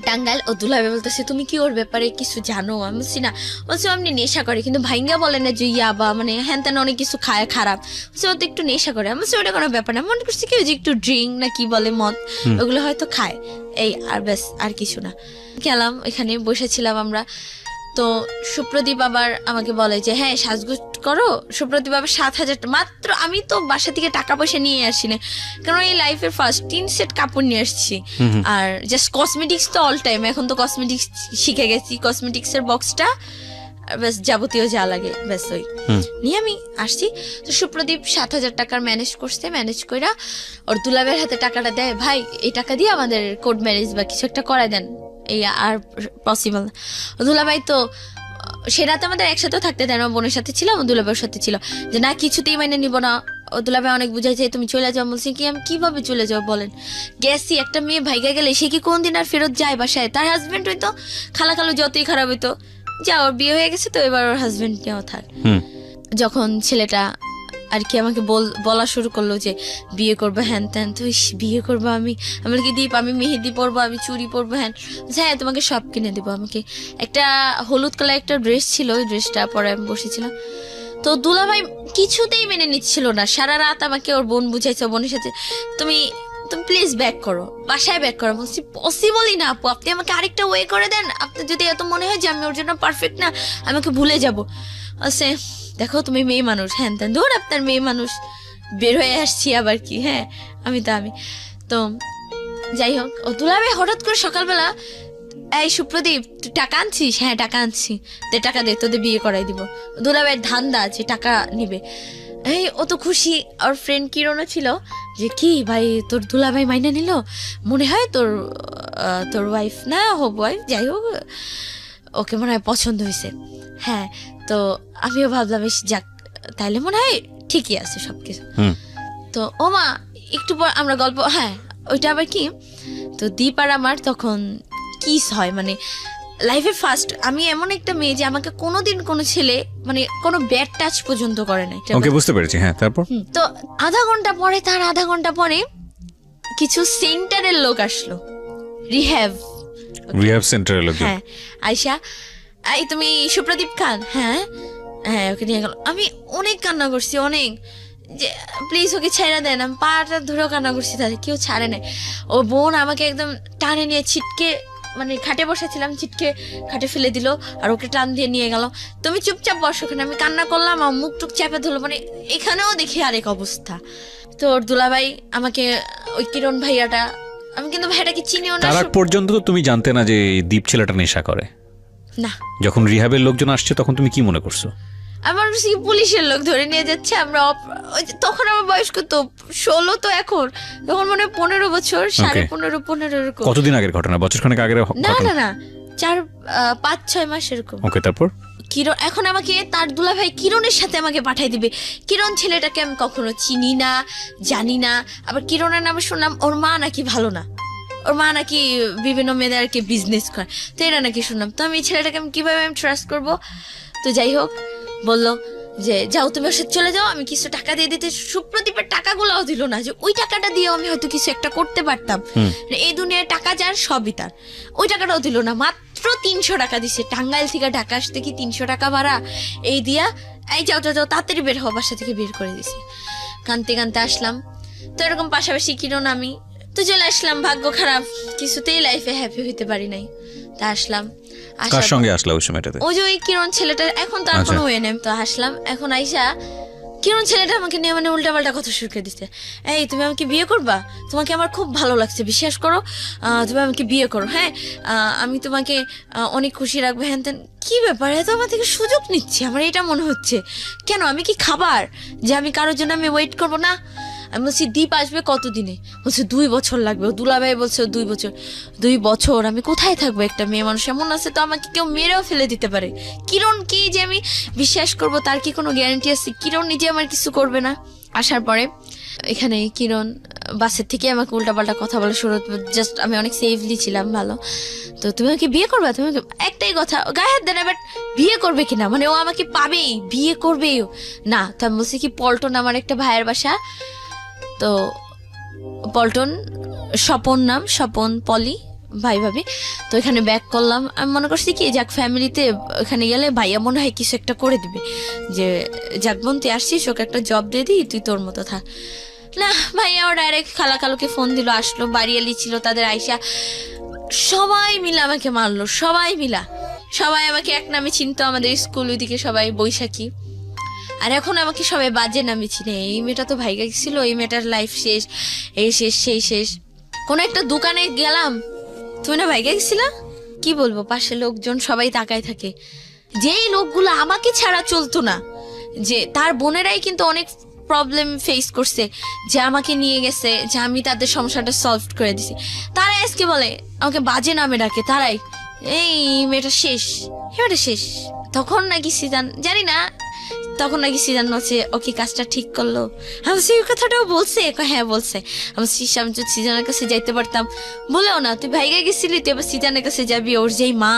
টাঙ্গাইল। ও দুলাবে বলতেছে তুমি কি ওর ব্যাপারে কিছু জানো? আমি বলছি না। বলছে আপনি নেশা করে, কিন্তু ভাইঙ্গা বলে না যে ইয়াবা মানে হ্যান ত্যান অনেক কিছু খায় খারাপ। বলছে ও তো একটু নেশা করে। আমি বলছি ওটা কোনো ব্যাপার না, মনে করছি কি ওই যে একটু ড্রিঙ্ক না কি বলে মদ, ওগুলো হয়তো খায়, এই আর ব্যাস, আর কিছু না। গেলাম, এখানে বসেছিলাম আমরা। তো সুপ্রদীপ আবার আমাকে বলে যে হ্যাঁ সাজগুজ করো। সুপ্রদীপ আবার 7,000 মাত্র। আমি তো বাসা থেকে টাকা পয়সা নিয়ে আসি না, কারণ এই লাইফের ফার্স্ট 3 সেট কাপড় নিয়ে আসছি। আর জাস্ট কসমেটিক্স তো অল টাইম, এখন তো কসমেটিক্স শিখে গেছি, কসমেটিক্স এর বক্সটা ব্যাস যাবতীয় যা লাগে ব্যাস ওই নিয়ে আমি আসছি। তো সুপ্রদীপ 7,000 টাকার ম্যানেজ কইরা ওর দুলাবের হাতে টাকাটা দেয়, ভাই এই টাকা দিয়ে আমাদের কোর্ট ম্যারেজ বা কিছু একটা করায় দেন, এই আর পসিবল না। দুলাভাই তো সে রাতে আমাদের একসাথে থাকতে দেয় না, বোনের সাথে ছিল, দুলাভাইয়ের সাথে ছিল, যে না কিছুতেই মেনে নিব না। ও দুলাভাই অনেক বুঝাইছে তুমি চলে যাও। বলছি কি আমি কিভাবে চলে যাও বলেন, গেছি, একটা মেয়ে ভাইগা গেলে সে কি কোনদিন আর ফেরত যায় বাসায়? তার হাজবেন্ড হইতো খালো যতই খারাপ হইতো, যা ওর বিয়ে হয়ে গেছে, তো এবার ওর হাজবেন্ড কেউ থাক। যখন ছেলেটা আর কি আমাকে বলা শুরু করলো যে বিয়ে করবো হ্যান ত্যান, তো বিয়ে করবো আমি কি দীপ, আমি মেহেদি পরবো, আমি চুড়ি পরবো, হ্যাঁ তোমাকে সব কিনে দেবো। আমাকে একটা হলুদ কালার একটা ড্রেস ছিল, ওই ড্রেসটা পরে আমি বসেছিলাম। তো দুলাভাই কিছুতেই মেনে নিচ্ছিল না, সারা রাত আমাকে ওর বোন বুঝাইছে, বোনের সাথে তুমি প্লিজ ব্যাক করো, বাসায় ব্যাক করো। বলছি পসিবলই না আপু, আপনি আমাকে আরেকটা ওয়ে করে দেন, আপনার যদি এত মনে হয় যে আমি ওর জন্য পারফেক্ট না, আমাকে ভুলে যাবো। বলছে দেখো তুমি মেয়ে মানুষ, হ্যান ত্যান, ধর আপনার মেয়ে মানুষ, বের হয়ে আসছি আবার কি, হ্যাঁ আমি তো যাই হোক। ও দুলাভাই হঠাৎ করে সকালবেলা এই সুপ্রদীপ তুই টাকা আনছিস? হ্যাঁ টাকা আনছি, টাকা দে, তোদের বিয়ে করাই দিব। দুলাভাইয়ের ধান্দা আছে, টাকা নিবে। এই ও তো খুশি। আর ফ্রেন্ড কিরণও ছিল যে কি ভাই তোর দুলাভাই মাইনা নিল, মনে হয় তোর ওয়াইফ না হোক ওয়াইফ, যাই হোক ওকে মনে হয় পছন্দ হয়েছে। হ্যাঁ তো আমিও ভাবলাম যাক তাইলে মনে হয় ঠিকই আছে সবকিছু। তো ও মা একটু পর আমরা গল্প, হ্যাঁ ওইটা আবার কি, তো দীপ আর আমার তখন কিস হয়, মানে লাইফে ফার্স্ট। আমি এমন একটা মেয়ে যে আমাকে কোনোদিন কোনো ছেলে মানে কোনো ব্যাড টাচ পর্যন্ত করে নাই। ওকে বুঝতে পেরেছি। হ্যাঁ তারপর তো আধা ঘন্টা পরে কিছু সেন্টারের লোক আসলো, রিহ্যাব সেন্টারের লোক। হ্যাঁ আয়শা, এই তুমি সুপ্রদীপ খান? হ্যাঁ ওকে নিয়ে গেল। আমি অনেক কান্না করছি, অনেক, যে প্লিজ ওকে ছেড়ে দেন। আমি পাটা ধরেও কান্না করছি, তাদের কেউ ছাড়ে নাই। ও বোন আমাকে একদম টানে নিয়ে ছিটকে মানে খাটে বসেছিলাম, ছিটকে খাটে ফেলে দিল আর ওকে টান দিয়ে নিয়ে গেল। তুমি চুপচাপ বসো ওখানে। আমি কান্না করলাম, আমার মুখ টুক চেপে ধরলো, মানে এখানেও দেখি আরেক অবস্থা। তো ওর দুলাভাই আমাকে, ওই কিরণ ভাইয়াটা, আমি কিন্তু ভাইয়াটাকে চিনিও না। তার আগ পর্যন্ত তো তুমি জানতে না যে এই দীপ ছেলেটা নেশা করে? না। যখন রিহাবের লোকজন আসছে তখন তুমি কি মনে করছো? আমার পুলিশের লোক ধরে নিয়ে যাচ্ছে। আমরা তখন আমার বয়স কত, 16 তো এখন, তখন মনে হয় 15 বছর, 15.5 এরকম। কতদিন আগের ঘটনা? বছরখানেক আগের না ঘটনা? না না, 4-5-6 মাস এরকম। ওকে, তারপর? কিরণ এখন আমাকে তার দুলাভাই কিরণের সাথে আমাকে পাঠাই দিবে। কিরণ ছেলেটাকে আমি কখনো চিনি না, জানি না। আবার কিরণের নামে শুনলাম ওর মা নাকি ভালো না, ওর মা নাকি বিভিন্ন মেয়েদেরকে বিজনেস করে, তো এরা নাকি শুনলাম। তো আমি এই ছেলেটাকে আমি কিভাবে আমি ট্রাস্ট করবো? তো যাই হোক, বললো যে যাও তুমি ওর সাথে চলে যাও, আমি কিছু টাকা দিয়ে দিতে। সুপ্রদীপের টাকাগুলোও দিল না, যে ওই টাকাটা দিয়ে আমি হয়তো কিছু একটা করতে পারতাম। এই দুনিয়ায় টাকা যার সবই তার, ওই টাকাটাও দিল না। মাত্র 300 টাকা দিছে। টাঙ্গাইল থেকে ঢাকা আসতে কি 300 টাকা ভাড়া? এই দিয়া এই যাও যাও যাও তাড়াতাড়ি বের হও, বাসা থেকে বের করে দিছে। কানতে কানতে আসলাম। তো এরকম পাশাপাশি কিরণ আমি তো চলে আসলাম। ভাগ্য খারাপ, কিছুতেই লাইফে হ্যাপি হইতে পারি নাই। তা আসলাম। কার সঙ্গে আসলা ওই সময়টাতে? ওই যে ওই কিরণ ছেলেটা, এখন তার কোনো ওয়ে নেই। তো আসলাম, এখন আইসা কিরণ ছেলেটা আমাকে নিয়ে মানে উল্টাপাল্টা কথা শুরু করে দিচ্ছে। এই তুমি আমাকে বিয়ে করবা? তোমাকে আমার খুব ভালো লাগছে, বিশ্বাস করো, তুমি আমাকে বিয়ে করো। হ্যাঁ, আমি তোমাকে অনেক খুশি রাখবো, হ্যান তেন। কি ব্যাপার, এত আমার থেকে সুযোগ নিচ্ছে? আমার এটা মনে হচ্ছে কেন, আমি কি খাবার যে আমি কারোর জন্য আমি ওয়েট করবো না? আমি বলছি দীপ আসবে কতদিনে? বলছে 2 বছর লাগবে। ও দুলাভাই বলছে 2 বছর। 2 বছর আমি কোথায় থাকবো? একটা মেয়ে মানুষ এমন আছে তো আমাকে কেউ মেরেও ফেলে দিতে পারে। কিরণ কি যে আমি বিশ্বাস করব তার কি কোনো গ্যারান্টি আছে? কিরণ নিজে আমার কিছু করবে না। আসার পরে এখানে কিরণ বাসের থেকে আমাকে উল্টাপাল্টা কথা বলা শুরু। জাস্ট আমি অনেক সেফলি ছিলাম, ভালো। তো তুমি আমাকে বিয়ে করবে? তুমি একটাই কথা, গায়ে হাত দেন। বাট বিয়ে করবে কিনা, মানে ও আমাকে পাবেই, বিয়ে করবেই না। তো আমি বলছি কি পল্টন আমার একটা ভাইয়ের বাসা, তো পল্টন, স্বপন নাম, স্বপন পলি ভাই ভাবি। তো এখানে ব্যাক করলাম। আমি মনে করছি কি যাক ফ্যামিলিতে এখানে গেলে ভাইয়া মনে হয় কিছু একটা করে দিবে, যে যাক বোন তুই আসছিস, ওকে একটা জব দিয়ে দিই, তুই তোর মতো থাক। না, ভাইয়া ও ডাইরেক্ট খালা কালুকে ফোন দিল, আসলো, বাড়িয়ালি ছিল তাদের, আইসা সবাই মিলে আমাকে মারলো। সবাই মিলা, সবাই আমাকে এক নামে চিনতো, আমাদের স্কুল ওইদিকে সবাই বৈশাখী। আর এখন আমাকে সবাই বাজে নামে চিনে। এই মেয়েটা তো ভাইগা গেছিল, এই মেয়েটার লাইফ শেষ, এই শেষ সেই শেষ। কোনো একটা দোকানে গেলাম, তুমি না ভাইগা গেছিলা? কি বলবো, পাশে লোকজন সবাই তাকায় থাকে। যেই লোকগুলো আমাকে ছাড়া চলতো না, যে তার বোনেরাই কিন্তু অনেক প্রবলেম ফেস করছে, যে আমাকে নিয়ে গেছে, যে আমি তাদের সমস্যাটা সলভ করে দিছি, তারাই আজকে বলে আমাকে বাজে নামে ডাকে। তারাই এই মেয়েটা শেষ, মেয়েটা শেষ। তখন নাকি সিজান, জানি না, তখন নাকি সিজান বলছে ও কি কাজটা ঠিক করলো। আমি সেই কথাটাও বলছে, হ্যাঁ বলছে। আমি আমি যদি সিজানের কাছে যাইতে পারতাম, বলেও না তুই ভাইগা গেছিলি, তুই এবার সিজানের কাছে যাবি, ওর যেই মা।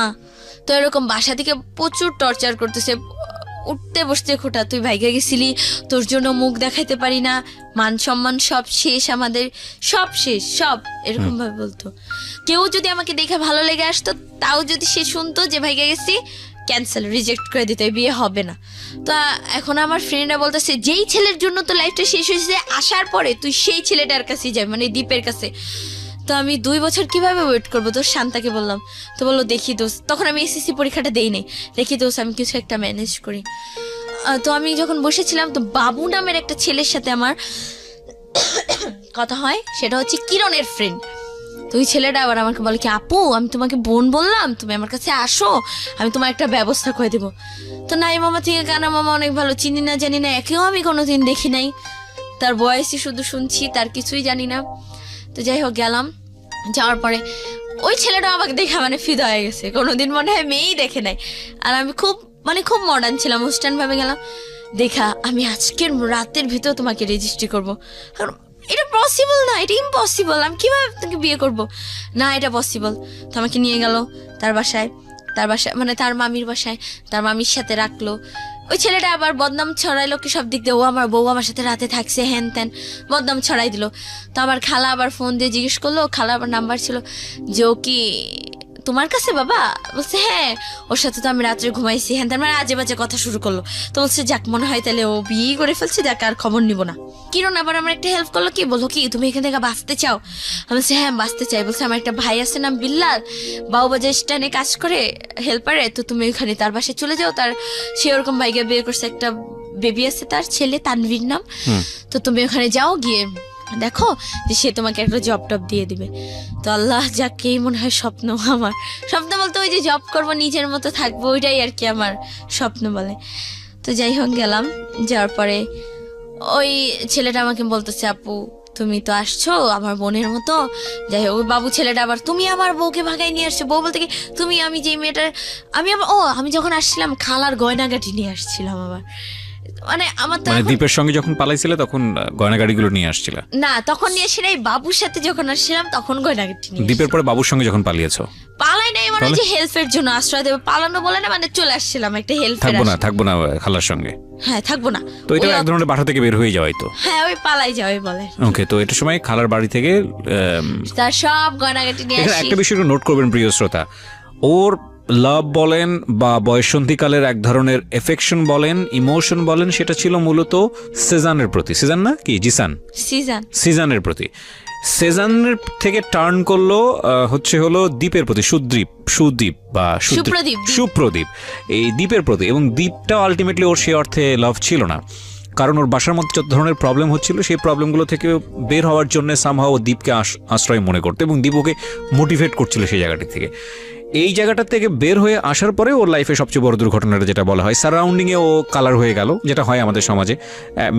তো এরকম বাসা থেকে প্রচুর টর্চার করতেছে, উঠতে বসতে খোটা, তুই ভাইগা গেছিলি, তোর জন্য মুখ দেখাইতে পারি না, মান সম্মান সব শেষ, আমাদের সব শেষ, সব এরকম ভাবে বলতো। কেউ যদি আমাকে দেখে ভালো লেগে আসতো, তাও যদি সে শুনতো যে ভাইগা গেছি, ক্যান্সেল, রিজেক্ট করে দিতে, বিয়ে হবে না। তো এখন আমার ফ্রেন্ডরা বলতেছে যেই ছেলের জন্য তো লাইফটা শেষ হয়েছে, আসার পরে তুই সেই ছেলেটার কাছে যাবি, মানে দীপের কাছে। তো আমি 2 বছর কিভাবে ওয়েট করবো? তো শান্তাকে বললাম, তো বললো দেখি দোস্ত, তখন আমি এসএসসি পরীক্ষাটা দেই নাই, দেখি দোস্ত আমি কিছু একটা ম্যানেজ করি। তো আমি যখন বসেছিলাম, তো বাবু নামের একটা ছেলের সাথে আমার কথা হয়, সেটা হচ্ছে কিরণের ফ্রেন্ড। তো ওই ছেলেটা আবার আমাকে বলে কি, আপু আমি তোমাকে বোন বললাম, তুমি আমার কাছে আসো, আমি তোমার একটা ব্যবস্থা করে দেবো। তো নাই মামা থেকে কানা মামা অনেক ভালো, চিনি না জানি না, একেও আমি কোনোদিন দেখি নাই, তার বয়সই শুধু শুনছি, তার কিছুই জানি না। তো যাই হোক গেলাম, যাওয়ার পরে ওই ছেলেটা আমাকে দেখা মানে ফিদা হয়ে গেছে, কোনোদিন মনে হয় মেয়েই দেখে নাই। আর আমি খুব মডার্ন ছিলাম, ওয়েস্টার্ন ভাবে গেলাম, দেখা আমি আজকের রাতের ভিতর তোমাকে রেজিস্ট্রি করবো। এটা পসিবল না, এটা ইম্পসিবল, আমি কিভাবে তোমাকে বিয়ে করব? না এটা পসিবল। তো আমাকে নিয়ে গেল তার বাসায়, মানে তার মামির বাসায়, তার মামির সাথে রাখলো। ওই ছেলেটা আবার বদনাম ছড়াইলো কি সব দিক দিয়ে, ও আমার বউ আমার সাথে রাতে থাকছে, হ্যান ত্যান বদনাম ছড়াই দিল। তো আমার খালা আবার ফোন দিয়ে জিজ্ঞেস করলো, খালা আবার নাম্বার ছিল, যে ও কি তোমার কাছে বাবা? বলছে হ্যাঁ, ওর সাথে তো আমি রাত্রে ঘুমাইছি। হ্যাঁ, তার মানে আজে বাজে কথা শুরু করলো। তো বলছে যাক, মনে হয় তাহলে ও বিয়ে করে ফেলছে, যাক আর খবর নিব না। কিরণ আবার আমার একটা হেল্প করলো, কি বললো কি তুমি এখান থেকে বাঁচতে চাও? আমি বলছি হ্যাঁ বাঁচতে চাই। বলছে আমার একটা ভাই আছে নাম বিল্লাল, বাবুবাজার স্ট্যান্ডে কাজ করে হেল্পারে, তো তুমি ওখানে তার বাসায় চলে যাও। তার সে ওরকম ভাইকে বিয়ে করছে, একটা বেবি আছে তার ছেলে তানভীর নাম। তো তুমি ওখানে যাও, গিয়ে দেখো যে সে তোমাকে একটা জব টব দিয়ে দিবে। তো আল্লাহ যাকেই মনে হয় স্বপ্ন, আমার স্বপ্ন বলতে ওই যে জব করব, নিজের মতো থাকবো, ওইটাই আর কি আমার স্বপ্ন বলে। তো যাই হোক গেলাম, যাওয়ার পরে ওই ছেলেটা আমাকে বলতেছে আপু তুমি তো আসছো আমার বোনের মতো। যাই হোক ওই বাবু ছেলেটা আবার তুমি আমার বউকে ভাগাই নিয়ে আসছো। বউ বলতে কি তুমি, আমি যে মেয়েটার, আমি আবার আমি যখন আসছিলাম খালার গয়নাগাটি নিয়ে আসছিলাম আবার। মানে আমার তো এখন- দ্বীপের সঙ্গে যখন পালাইছিলে তখন গয়নাগাড়িগুলো নিয়ে আসছিল? না তখন নিয়ে এসে নাই, বাবুর সাথে যখন আসছিলাম তখন গয়নাগাটি নিয়ে দ্বীপের পরে বাবুর সঙ্গে যখন পালিয়েছো? পালাই নাই, মানে তাহলে? যে হেল্পের জন্য আশ্রয় দেবে, পালানো বলে না, মানে চলে আসছিলাম একটা হেল্পের। থাকবো না খালার সঙ্গে? হ্যাঁ থাকবো না। তো এটা ওই- এক ধরনের বাসা থেকে বের হয়ে যাওয়াই তো। হ্যাঁ ওই পালাই যাওয়াই বলে। ওকে, তো এটার সময় খালার বাড়ি থেকে তার সব গয়নাগাটি নিয়ে এখানে আসি। একটা বিষয় নোট করবেন প্রিয় শ্রোতা, ওর লাভ বলেন বা বয়সন্ধিকালের এক ধরনের এফেকশন বলেন, ইমোশন বলেন, সেটা ছিল মূলত সেজানের প্রতি। সেজান না কি, জিসান, সিজানের প্রতি। সেজানের থেকে টার্ন করলো হলো দ্বীপের প্রতি, সুদীপ বা সুপ্রদীপ। সুপ্রদীপ, এই দ্বীপের প্রতি। এবং দ্বীপটা আলটিমেটলি ওর সে অর্থে লাভ ছিল না, কারণ ওর বাসার মধ্যে যত ধরনের প্রবলেম হচ্ছিল সেই প্রবলেমগুলো থেকে বের হওয়ার জন্য সামহাও দ্বীপকে আশ্রয় মনে করতো এবং দ্বীপ ওকে মোটিভেট করছিল সেই জায়গাটি থেকে। এই জায়গাটা থেকে বের হয়ে আসার পরে ওর লাইফে সবচেয়ে বড় দুর্ঘটনাটা যেটা বলা হয়, সারাউন্ডিংয়ে ও কালার হয়ে গেল, যেটা হয় আমাদের সমাজে।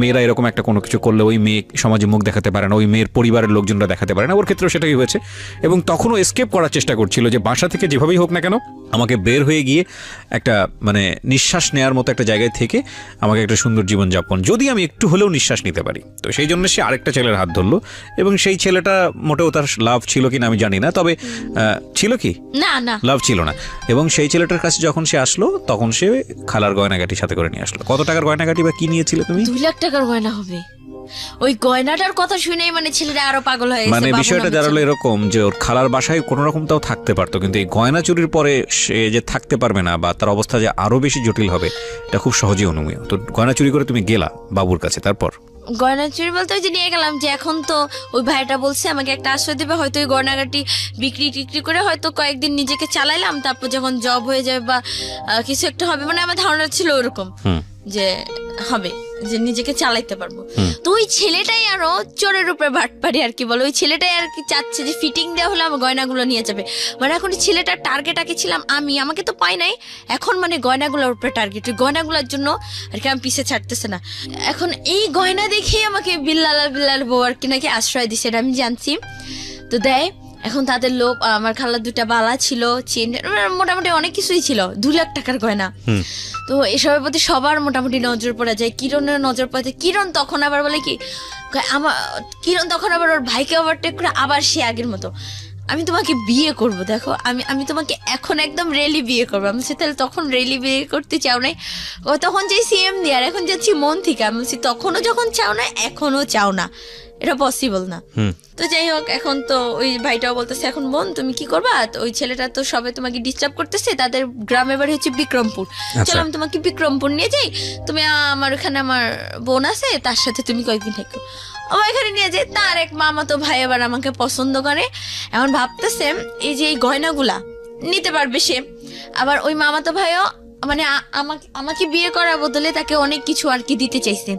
মেয়েরা এরকম একটা কোনো কিছু করলে ওই মেয়ে সমাজে মুখ দেখাতে পারে না, ওই মেয়ের পরিবারের লোকজনরা দেখাতে পারে না। ওর ক্ষেত্রেও সেটাই হয়েছে। এবং তখনও এসকেপ করার চেষ্টা করছিল যে বাসা থেকে যেভাবেই হোক না কেন আমাকে বের হয়ে গিয়ে একটা মানে নিঃশ্বাস নেওয়ার মতো একটা জায়গায় থেকে আমাকে একটা সুন্দর জীবনযাপন, যদি আমি একটু হলেও নিঃশ্বাস নিতে পারি। তো সেই জন্য সে আরেকটা ছেলের হাত ধরলো, এবং সেই ছেলেটা মোটেও তার লাভ ছিল কিনা আমি জানি না, তবে ছিল কি না লাভ ছিল না। এবং সেই ছেলেটার কাছে যখন সে আসলো তখন সে খালার গয়নাগাটি সাথে করে নিয়ে আসলো। কত টাকার গয়নাগাটি বা কি নিয়েছিলে তুমি? 2 লাখ টাকার গয়না হবে। ওই গয়নাটার কথা শুনেই মানে ছেলেটা আরো পাগল হয়ে গেছে। মানে বিষয়টা দাঁড়ালো এরকম যে ওর খালার বাসায় কোনো রকম তাও থাকতে পারতো, কিন্তু এই গয়না চুরির পরে সে যে থাকতে পারবে না বা তার অবস্থা যে আরো বেশি জটিল হবে এটা খুব সহজেই অনুমেয়। তো গয়না চুরি করে তুমি গেলা বাবুর কাছে, তারপর? গয়না চুরি বলতে ওই যে নিয়ে গেলাম, যে এখন তো ওই ভাইটা বলছে আমাকে একটা আশ্রয় দেবে, হয়তো ওই গয়নাগাটি বিক্রি টিক্রি করে হয়তো কয়েকদিন নিজেকে চালাইলাম, তারপর যখন জব হয়ে যাবে বা কিছু একটা হবে, মানে আমার ধারণা ছিল ওরকম যে হবে, যে নিজেকে চালাইতে পারবো। তো ওই ছেলেটাই আরো চোরের উপরে বাটপারি আর কি বলে, ওই ছেলেটাই আর কি চাচ্ছে যে ফিটিং দেওয়া হলে আমার গয়নাগুলো নিয়ে যাবে। মানে এখন ওই ছেলেটার টার্গেট আগে ছিলাম আমি, আমাকে তো পাই নাই, এখন মানে গয়নাগুলোর উপরে টার্গেট, ওই গয়নাগুলোর জন্য আর কি আমি পিছে ছাড়তেছে না। এখন এই গয়না দেখেই আমাকে বিল্লাল বউ আর কি নাকি আশ্রয় দিছে, এটা আমি জানছি। তো দেয়, এখন তাদের লোভ, আমার খালার 2টা বালা ছিল, চেন, মোটামুটি অনেক কিছুই ছিল, 2 লাখ টাকার গয়না। তো এসবের প্রতি সবার মোটামুটি নজর পড়ে যায়, কিরণের নজর পড়ে যায়। কিরণ তখন আবার বলে কি কিরণ তখন আবার ওর ভাইকে ওভারটেক করে আবার সে আগের মতো আমি তোমাকে বিয়ে করব, দেখো আমি তোমাকে এখন একদম রেলি বিয়ে করবো। আমি বলছি তাহলে তখন রেলি বিয়ে করতে চাও নাই? ও তখন যাই সিএম দিয়ে, আর এখন যাচ্ছি মন থেকে। আমি বলছি তখনও যখন চাও না এখনো চাও না, এটা পসিবল না। তো যাই হোক এখন তো ওই ভাইটাও বলতেছে এখন বোন তুমি কি করবা, তো ওই ছেলেটা তো সবে তোমাকে ডিস্টার্ব করতেছে, তাদের গ্রামের বাড়ি হচ্ছে বিক্রমপুর, চলো আমি তোমাকে বিক্রমপুর নিয়ে যাই, তুমি আমার ওখানে আমার বোন আছে তার সাথে তুমি কয়েকদিন থাকো। আমার এখানে নিয়ে যাই, তার এক মামা তো ভাই আবার আমাকে পছন্দ করে, এখন ভাবতেছে এই যে এই গয়নাগুলা নিতে পারবে সে, আবার ওই মামা তো ভাইও মানে আমাকে বিয়ে করার বদলে তাকে অনেক কিছু আর কি দিতে চাইছে।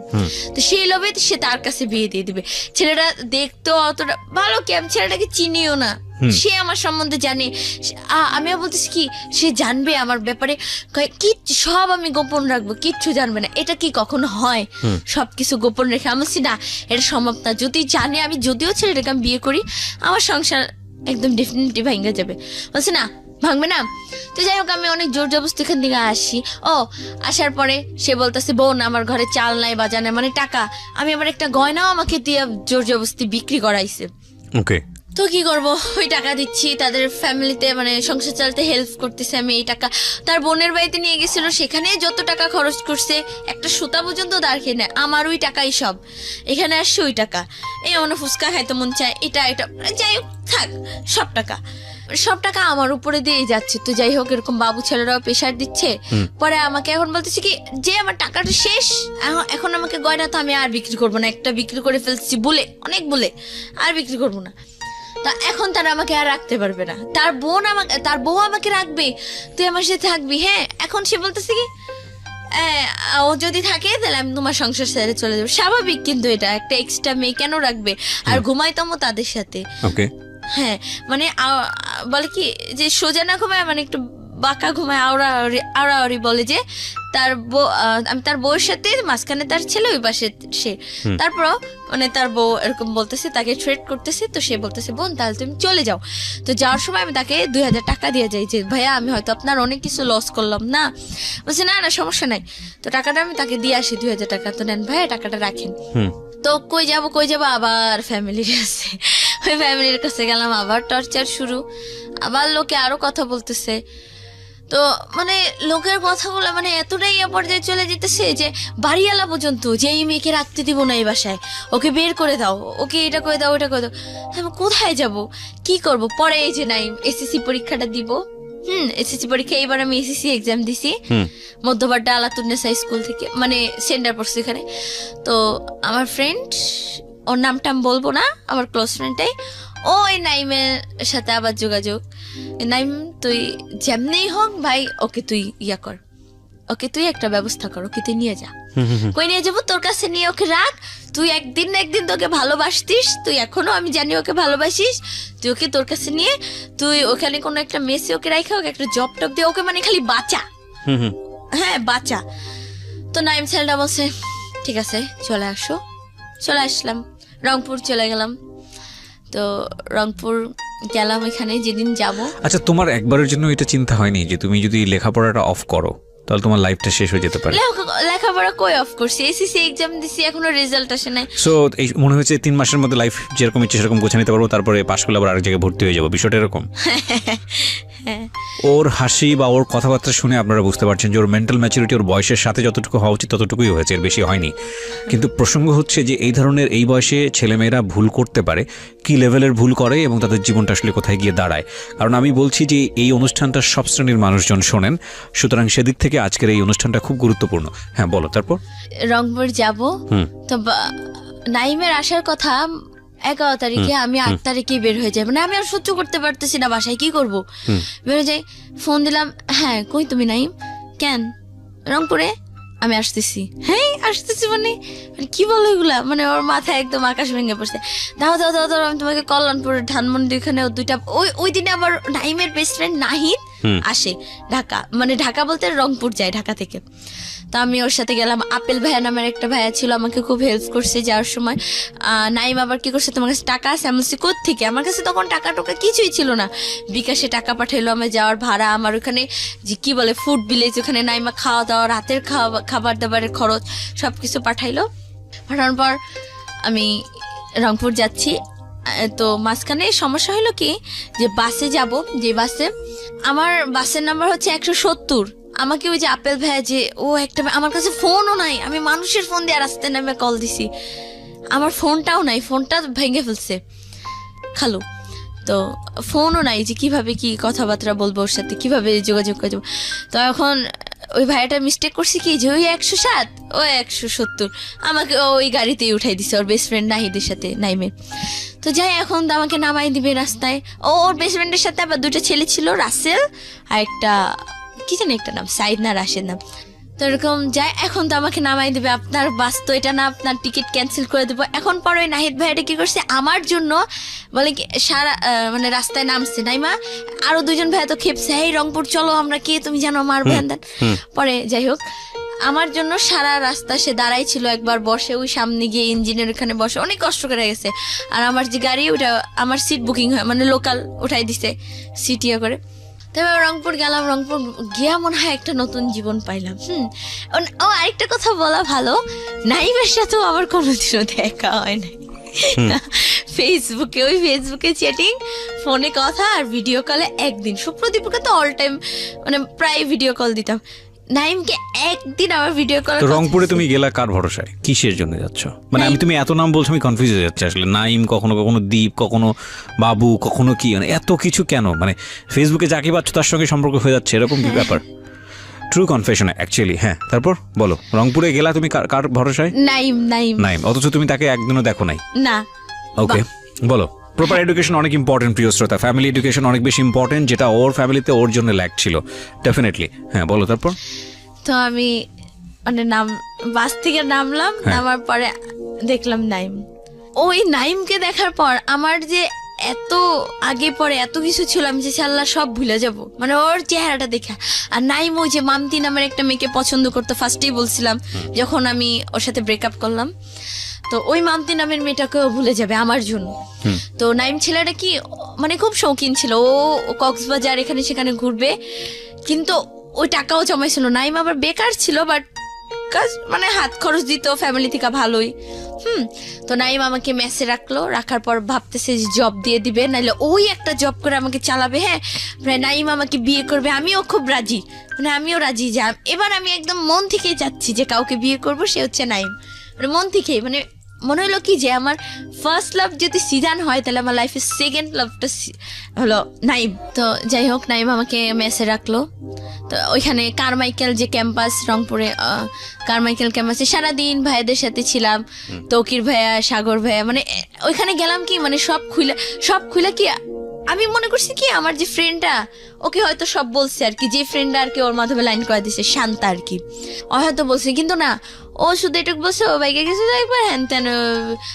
তো সেই লোভে সে তার কাছে বিয়ে দিয়ে দিবে। ছেলেটা দেখতো অতটা ভালো কি, আমি ছেলেটাকে চিনিও না, সে আমার সম্বন্ধে জানে। আমিও বলতেছি কি সে জানবে আমার ব্যাপারে, কি সব আমি গোপন রাখবো, কিচ্ছু জানবে না। এটা কি কখনো হয় সবকিছু গোপন রেখে? আমি বলছি না এটা সম্ভব না, যদি জানে আমি যদিও ছেলেটাকে আমি বিয়ে করি আমার সংসার একদম ডেফিনেটলি ভাঙা যাবে। বলছি না ভাঙবে না। তো যাই হোক আমি অনেক জোর জবরদস্তি এখান থেকে আসি। আসার পরে সে বলতেছে বোন আমার ঘরে চাল নাই বাজার নাই, মানে টাকা। আমি আবার একটা গয়নাও আমাকে দিয়ে জোর জবরদস্তি বিক্রি করাইছে। ওকে, তো কি করবো, ওই টাকা দিচ্ছি তাদের ফ্যামিলিতে, মানে সংসার চালাতে হেল্প করতেছে আমি। এই টাকা তার বোনের বাড়িতে নিয়ে গেছিল, সেখানে যত টাকা খরচ করছে একটা সুতা পর্যন্ত দাঁড় খেয়ে নেয়, আমার ওই টাকাই সব। এখানে আসছে ওই টাকা, এই আমার ফুচকা খাইতে মন চায়, এটা যাই হোক থাক সব টাকা। সব টাকা আমার উপরে দিয়েই যাচ্ছে। তো যাই হোক, এরকম বাবু ছেলেরাও প্রেশার দিচ্ছে। পরে আমাকে এখন বলতেছে কি যে আমার টাকাটা শেষ, এখন আমাকে গয়না তো আমি আর বিক্রি করবো না, একটা বিক্রি করে ফেলছি বলে, অনেক বলে আর বিক্রি করবো না। তা এখন তারা আমাকে আর রাখতে পারবে না, তার বউ আমাকে রাখবে, তুই আমার সাথে থাকবি। হ্যাঁ, এখন সে বলতেছে কি ও যদি থাকে তাহলে আমি তোমার সংসার ছেড়ে চলে যাবো। স্বাভাবিক, কিন্তু এটা একটা এক্সট্রা মেয়ে কেন রাখবে? আর ঘুমাইতামও তাদের সাথে। ওকে, হ্যাঁ, মানে বলে কি যে সোজা না ঘুমায়, মানে একটু বাঁকা ঘুমায়, আওড়াআওড়ি বলে যে তার বউ, আমি তার বউয়ের সাথে, মাঝখানে তার ছেলে, ওই পাশে সে। তারপরও মানে তার বউ এরকম বলতেছে, তাকে থ্রেট করতেছে। তো সে বলতেছে বোন তাহলে তুমি চলে যাও। তো যাওয়ার সময় আমি তাকে 2000 টাকা দিয়ে যাই যে ভাইয়া আমি হয়তো আপনার অনেক কিছু লস করলাম না। বলছে না না সমস্যা নাই। তো টাকাটা আমি তাকে দিয়ে আসি 2000 টাকা। তো নেন ভাইয়া টাকাটা রাখেন। তো কই যাবো আবার ফ্যামিলির কাছে। ওই ফ্যামিলির কাছে গেলাম, আবার টর্চার শুরু, আবার লোকে আরো কথা বলতেছে। তো মানে লোকের কথাগুলো মানে এতটাই পর্যায়ে চলে যেতেছে যে বাড়িওয়ালা পর্যন্ত যে এই মেয়েকে রাখতে দিব না এই বাসায়, ওকে বের করে দাও, ওকে এটা করে দাও, ওটা করে দাও। আমি কোথায় যাব, কি করব? পরে এই যে নাই এসএসসি পরীক্ষাটা দিব। এসএসসি পরীক্ষা এবার আমি এসএসসি এক্সাম দিছি মধ্যবাড্ডা আলাতুন্নেসা স্কুল থেকে, মানে সেন্টার পড়ছে এখানে। তো আমার ফ্রেন্ড, ওর নামটা আমি বলবো না, আমার ক্লোজ ফ্রেন্ডটাই, ওই নাইমের সাথে আবার যোগাযোগ। নাইম তুই যেমনেই হোক ভাই ওকে তুই ইয়া কর, ওকে তুই একটা ব্যবস্থা কর, ওকে তুই নিয়ে যা। কই নিয়ে যাবো? তোর কাছে নিয়ে ওকে রাখ, তুই একদিন না একদিন তোকে ভালোবাসতিস, তুই এখনো আমি জানি ওকে ভালোবাসিস, তুই ওকে তোর কাছে নিয়ে তুই ওখানে কোনো একটা মেসে ওকে রাখা, ওকে একটা জব টপ দিয়ে ওকে মানে খালি বাঁচা। হ্যাঁ বাঁচা। তো নাইম ছেলেটা বলছে ঠিক আছে চলে আসো। চলে আসলাম, রংপুর চলে গেলাম। তো রংপুর গেলাম, এখানে যেদিন যাব। আচ্ছা, তোমার একবারের জন্য এটা চিন্তা হয়নি যে তুমি যদি লেখাপড়াটা অফ করো তাহলে তোমার লাইফটা শেষ হয়ে যেতে পারে? লেখাপড়া কই অফ করছি, এসএসসি এক্সাম দিছি, এখনো রেজাল্ট আসে নাই। সো এই মনে হয়েছে 3 মাসের মধ্যে লাইফ যেরকম ইচ্ছে সেরকম গোছা নিতে পারবো, তারপরে পাশ করলে আবার আরেক জায়গায় ভর্তি হয়ে যাবো, বিষয়টা এরকম? ওর হাসি বা ওর কথাবার্তা শুনে আপনারা বুঝতে পারছেন যে ওর মেন্টাল ম্যাচুরিটি ওর বয়সের সাথে যতটুকু হওয়া উচিত ততটুকুই হয়েছে, এর বেশি হয়নি। কিন্তু প্রসঙ্গ হচ্ছে যে এই ধরনের এই বয়সে ছেলেমেয়েরা ভুল করতে পারে, কি লেভেলের ভুল করে এবং তাদের জীবনটা আসলে কোথায় গিয়ে দাঁড়ায়। কারণ আমি বলছি যে এই অনুষ্ঠানটা সব শ্রেণীর মানুষজন শোনেন, সুতরাং সেদিক থেকে আজকের এই অনুষ্ঠানটা খুব গুরুত্বপূর্ণ। হ্যাঁ বলো। তারপর রংপুর যাব। তো নাইমের আসার কথা 11 তারিখে, আমি 8 তারিখে বের হয়ে যাই। মানে আমি আর সহ্য করতে পারতেছি না, বাসায় কি করব, বের হয়ে যাই। ফোন দিলাম, হ্যাঁ কই তুমি নাইম? কেন? রংপুরে আমি আসতেছি। হ্যাঁ আসতেছি মানে কি বলো এগুলা? মানে ওর মাথায় একদম আকাশ ভেঙে পড়ছে। দাও দাও দাও দাও, আমি তোমাকে কল্যাণপুরের ধানমন্ডি ওখানে দুইটা, ওই দিনে আবার নাইমের বেস্ট ফ্রেন্ড নাহিদ আসে ঢাকা, মানে ঢাকা বলতে রংপুর যায় ঢাকা থেকে। তো আমি ওর সাথে গেলাম। আপেল ভাইয়া নামের একটা ভাইয়া ছিল, আমাকে খুব হেল্প করছে যাওয়ার সময়। নাইম আবার কি করছে, তোমার কাছে টাকা আছে? আমি বলছি কোত্থেকে, আমার কাছে তখন টাকা টোকা কিছুই ছিল না। বিকাশে টাকা পাঠাইলো আমার যাওয়ার ভাড়া, আমার ওখানে যে কি বলে ফুড ভিলেজ, ওখানে নাইমা খাওয়া দাওয়া, রাতের খাবার দাবারের খরচ সব কিছু পাঠানোর পর আমি রংপুর যাচ্ছি। তো মাঝখানে সমস্যা হলো কি যে বাসে যাব, যে বাসে আমার বাসের নাম্বার হচ্ছে 170। আমাকে ওই যে আপেল ভাইয়া যে ও একটা, আমার কাছে ফোনও নাই, আমি মানুষের ফোন দিয়ে রাস্তায় নামে কল দিছি, আমার ফোনটাও নাই, ফোনটা ভেঙে ফেলছে খালু। তো ফোনও নাই যে কিভাবে কি কথাবার্তা বলবো ওর সাথে, কিভাবে যোগাযোগ করবো। তো এখন ওই ভাইয়াটা মিস্টেক করছে কি যে ওই 107 ও 170 আমাকে ওই গাড়িতেই উঠাই দিছে ওর বেস্ট ফ্রেন্ড নাহিদের সাথে নাইমের। তো যাই, এখন তো আমাকে নামাই দিবে রাস্তায়। ওর বেস্ট ফ্রেন্ডের সাথে আবার 2টা ছেলে ছিল, রাসেল আর একটা কি জানি একটা নাম, সাইদ না রাশেদ নাম। তো এরকম যাই, এখন তো আমাকে নামাই দিবে, আপনার বাস তো এটা না, আপনার টিকিট ক্যান্সেল করে দেবো। এখন পরে ওই নাহিদ ভাইয়াটা কি করছে আমার জন্য, বলে কি সারা মানে রাস্তায় নামছে নাইমা, আরো 2জন ভাইয়া তো খেপছে, এই রংপুর চলো, আমরা কে তুমি জানো আমার ভ্যান দেন। পরে যাই হোক, আমার জন্য সারা রাস্তা সে দাঁড়াই ছিল, একবার বসে ওই সামনে গিয়ে ইঞ্জিনের ওখানে বসে অনেক কষ্ট করে গেছে। আর আমার যে গাড়ি ওটা আমার সিট বুকিং হয়, মানে লোকাল উঠাই দিছে সিট ইয়ে করে। তবে রংপুর গেলাম, রংপুর গিয়া মনে হয় একটা নতুন জীবন পাইলাম। ও আরেকটা কথা বলা ভালো, নাইমের সাথেও আমার কোনোদিনও দেখা হয় নাই। ফেসবুকে চ্যাটিং, ফোনে কথা, আর ভিডিও কলে একদিন। সুপ্রদীপকে তো অল টাইম মানে প্রায় ভিডিও কল দিতাম, নাইমকে একদিন আমার ভিডিও কল তো রংপুরে তুমি গেলা কার ভরসায়, কিসের জন্য যাচ্ছ? মানে আমি তুমি এত নাম বলছো, আমি কনফিউজ হয়ে যাচ্ছি আসলে। নাইম, কখনো কখনো দীপ, কখনো বাবু, কখনো কি, মানে এত কিছু কেন? মানে ফেসবুকে যাকে পাচ্ছ তার সঙ্গে সম্পর্ক হয়ে যাচ্ছে, এরকম কি ব্যাপার? True confession actually. হ্যাঁ, তারপর বলো, রংপুরে গেলা তুমি কার ভরসায়? নাইম। নাইম, অথচ তুমি তাকে একদিনও দেখো নাই। না। ওকে, বলো। প্রপার এডুকেশন অনেক ইম্পর্টেন্ট প্রিয় শ্রোতা, ফ্যামিলি এডুকেশন অনেক বেশি ইম্পর্টেন্ট, যেটা ওর ফ্যামিলিতে ওর জন্য ল্যাক ছিল ডেফিনেটলি। হ্যাঁ বলো, তারপর? তো আমি মানে বাস থেকে নামলাম, নামার পরে দেখলাম নাইম। ওই নাইমকে দেখার পর আমার যে এত আগে পরে এত কিছু ছিল, আমি যে আল্লাহ সব ভুলে যাব, মানে ওর চেহারাটা দেখা। আর নাইম ওই যে মামতি নামের একটা মেয়েকে পছন্দ করতো, ফার্স্টেই বলছিলাম যখন আমি ওর সাথে ব্রেকআপ করলাম। তো ওই মামতি নামের মেয়েটাকেও ভুলে যাবে আমার জন্য। তো নাইম ছেলেটা কি মানে খুব শৌখিন ছিল, ও কক্সবাজার এখানে সেখানে ঘুরবে, কিন্তু ওই টাকাও জমাইছিল। নাইম আবার বেকার ছিল, বাট কাজ মানে হাত খরচ দিত ফ্যামিলি থেকে ভালোই। তো নাইম আমাকে মেসে রাখলো, রাখার পর ভাবতেছে যে জব দিয়ে দিবে, নাইলে ওই একটা জব করে আমাকে চালাবে। হ্যাঁ, মানে নাইম আমাকে বিয়ে করবে, আমিও খুব রাজি, মানে আমিও রাজি যে এবার আমি একদম মন থেকেই চাচ্ছি যে কাউকে বিয়ে করব, সে হচ্ছে নাইম। মানে মন থেকেই, মানে মনে হলো কি যে আমার ফার্স্ট লাভ যদি সিজান হয়, তাহলে আমার লাইফের সেকেন্ড লাভটা হলো নাইম। তো যাই হোক, নাইম আমাকে মেসে রাখলো। তো ওইখানে কারমাইকেল যে ক্যাম্পাস, রংপুরে কারমাইকেল ক্যাম্পাসে সারাদিন ভাইয়াদের সাথে ছিলাম, তৌকির ভাইয়া, সাগর ভাইয়া, মানে ওইখানে গেলাম কি মানে সব খুলে কি আমি মনে করছি কি আমার যে ফ্রেন্ডটা, ওকে হয়তো সব বলছে আর কি, যে ফ্রেন্ডটা আর কি ওর মাধ্যমে লাইন করে দিছে, শান্তা আর কি, ও হয়তো বলছে, কিন্তু না, ও শুধু এটুকু বলছে ও বাইকে গেছে একবার, হ্যান তেন,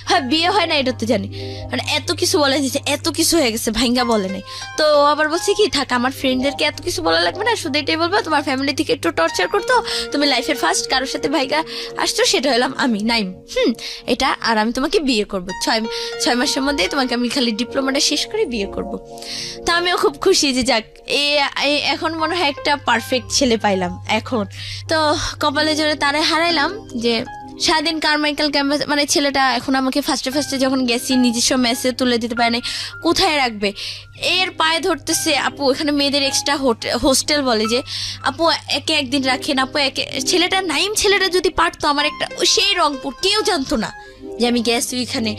হ্যাঁ বিয়ে হয় না এটা তো জানি, মানে এত কিছু বলে দিচ্ছে, এত কিছু হয়ে গেছে, ভাইঙ্গা বলে নাই। তো ও আবার বলছে কি, থাক, আমার ফ্রেন্ডদেরকে এত কিছু বলা লাগবে না, শুধু এটাই বলবো তোমার ফ্যামিলি থেকে একটু টর্চার করতো, তুমি লাইফের ফার্স্ট কারোর সাথে ভাইগা আসছো, সেটা হলাম আমি নাইম। এটা, আর আমি তোমাকে বিয়ে করবো 6 মাসের মধ্যে, তোমাকে আমি খালি ডিপ্লোমাটা শেষ করে বিয়ে করবো। তো আমিও খুব খুশি যে যাক, এখন মনে হয় একটা পারফেক্ট ছেলে পাইলাম এখন। তো কপালে জোরে তারে হারাইলাম যে সারাদিন কারমাইকেল ক্যাম্পাস, মানে ছেলেটা এখন আমাকে ফার্স্টে যখন গেছি নিজস্ব মেসে তুলে দিতে পারে নাই, কোথায় রাখবে, এর পায়ে ধরতেছে। আপু এখানে মেয়েদের এক্সট্রা হোস্টেল বলে, যে আপু একে একদিন রাখেন, আপু একে, ছেলেটা নাইম ছেলেটা যদি পারতো আমার একটা, সেই রংপুর কেউ জানতো না যে আমি গেছি ওইখানে,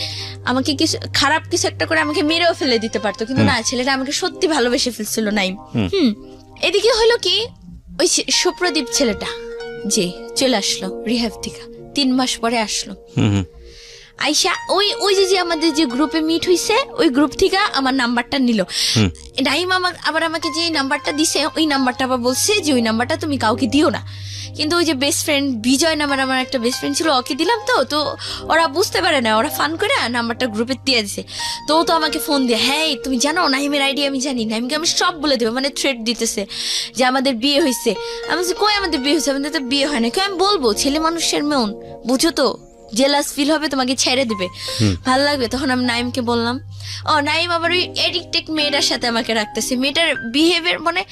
আমাকে কিছু খারাপ কিছু একটা করে আমাকে মেরেও ফেলে দিতে পারতো, কিন্তু না, ছেলেটা আমাকে সত্যি ভালোবেসে ফেলছিল নাইম। এদিকে হলো কি, ওই সুপ্রদীপ ছেলেটা যে চলে আসলো রিহ্যাব থেকে, 3 মাস পরে আসলো। আইসা ওই যে আমাদের যে গ্রুপে মিট হইছে, ওই গ্রুপ থেকে আমার নাম্বারটা নিল নাইম। আবার আমাকে যে নাম্বারটা দিছে, ওই নাম্বারটা আবার বলছে যে ওই নাম্বারটা তুমি কাউকে দিও না। কিন্তু ওই যে বেস্ট ফ্রেন্ড বিজয় নামের আমার একটা বেস্ট ফ্রেন্ড ছিল, ওকে দিলাম। তো ওরা বুঝতে পারে না, ওরা ফান করে নাম্বারটা গ্রুপে দিয়ে দিছে। তো আমাকে ফোন দিয়ে, হ্যাঁ তুমি জানো নাইমের আইডি আমি জানি, নাইমকে আমি সব বলে দেবো, মানে থ্রেট দিতেছে যে আমাদের বিয়ে হয়েছে। আমি বলছি কই আমাদের বিয়ে হয়েছে, আমাদের তো বিয়ে হয় না। কেউ আমি বলবো, ছেলে মানুষের মন বুঝো তো, জেলাস ফিল হবে, তোমাকে ছেড়ে দিবে, ভালো লাগবে। তখন আমি নাইমকে বললাম, নাইম আবার ওই এডিক্টেড মেয়েটার সাথে আমাকে রাখতেছে। মেয়েটার বিহেভিয়ার, মানে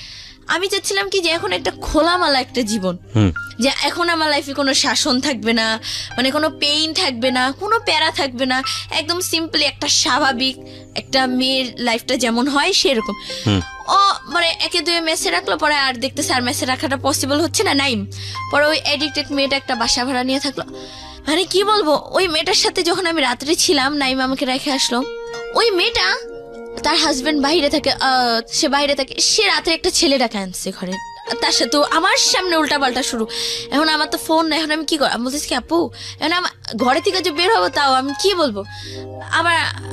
আমি চাচ্ছিলাম কি যে এখন একটা খোলামেলা একটা জীবন, যে এখন আমার লাইফে কোনো শাসন থাকবে না, মানে কোনো পেইন থাকবে না, কোনো প্যারা থাকবে না, একদম সিম্পলি একটা স্বাভাবিক একটা মেয়ের লাইফটা যেমন হয় সেরকম। মানে 1-2 মেসে রাখলো, পরে আর দেখতেছে আর মেসে রাখাটা পসিবল হচ্ছে না নাইম। পরে ওই এডিক্টেড মেয়েটা একটা বাসা ভাড়া নিয়ে থাকলো। মানে কি বলবো, ওই মেয়েটার সাথে যখন আমি রাত্রে ছিলাম, নাইম আমাকে রেখে আসলো। ওই মেয়েটা, তার হাজবেন্ড বাইরে থাকে, সে বাইরে থাকে, সে রাতে একটা ছেলে ডাকে আনছে ঘরে, তার সাথে আমার সামনে উল্টাপাল্টা শুরু। এখন আমার তো ফোন না, এখন আমি কি করবো, আমি বলতেছি কি আপু, এখন আমার ঘরে থেকে যে বের হবো, তাও আমি কি বলবো।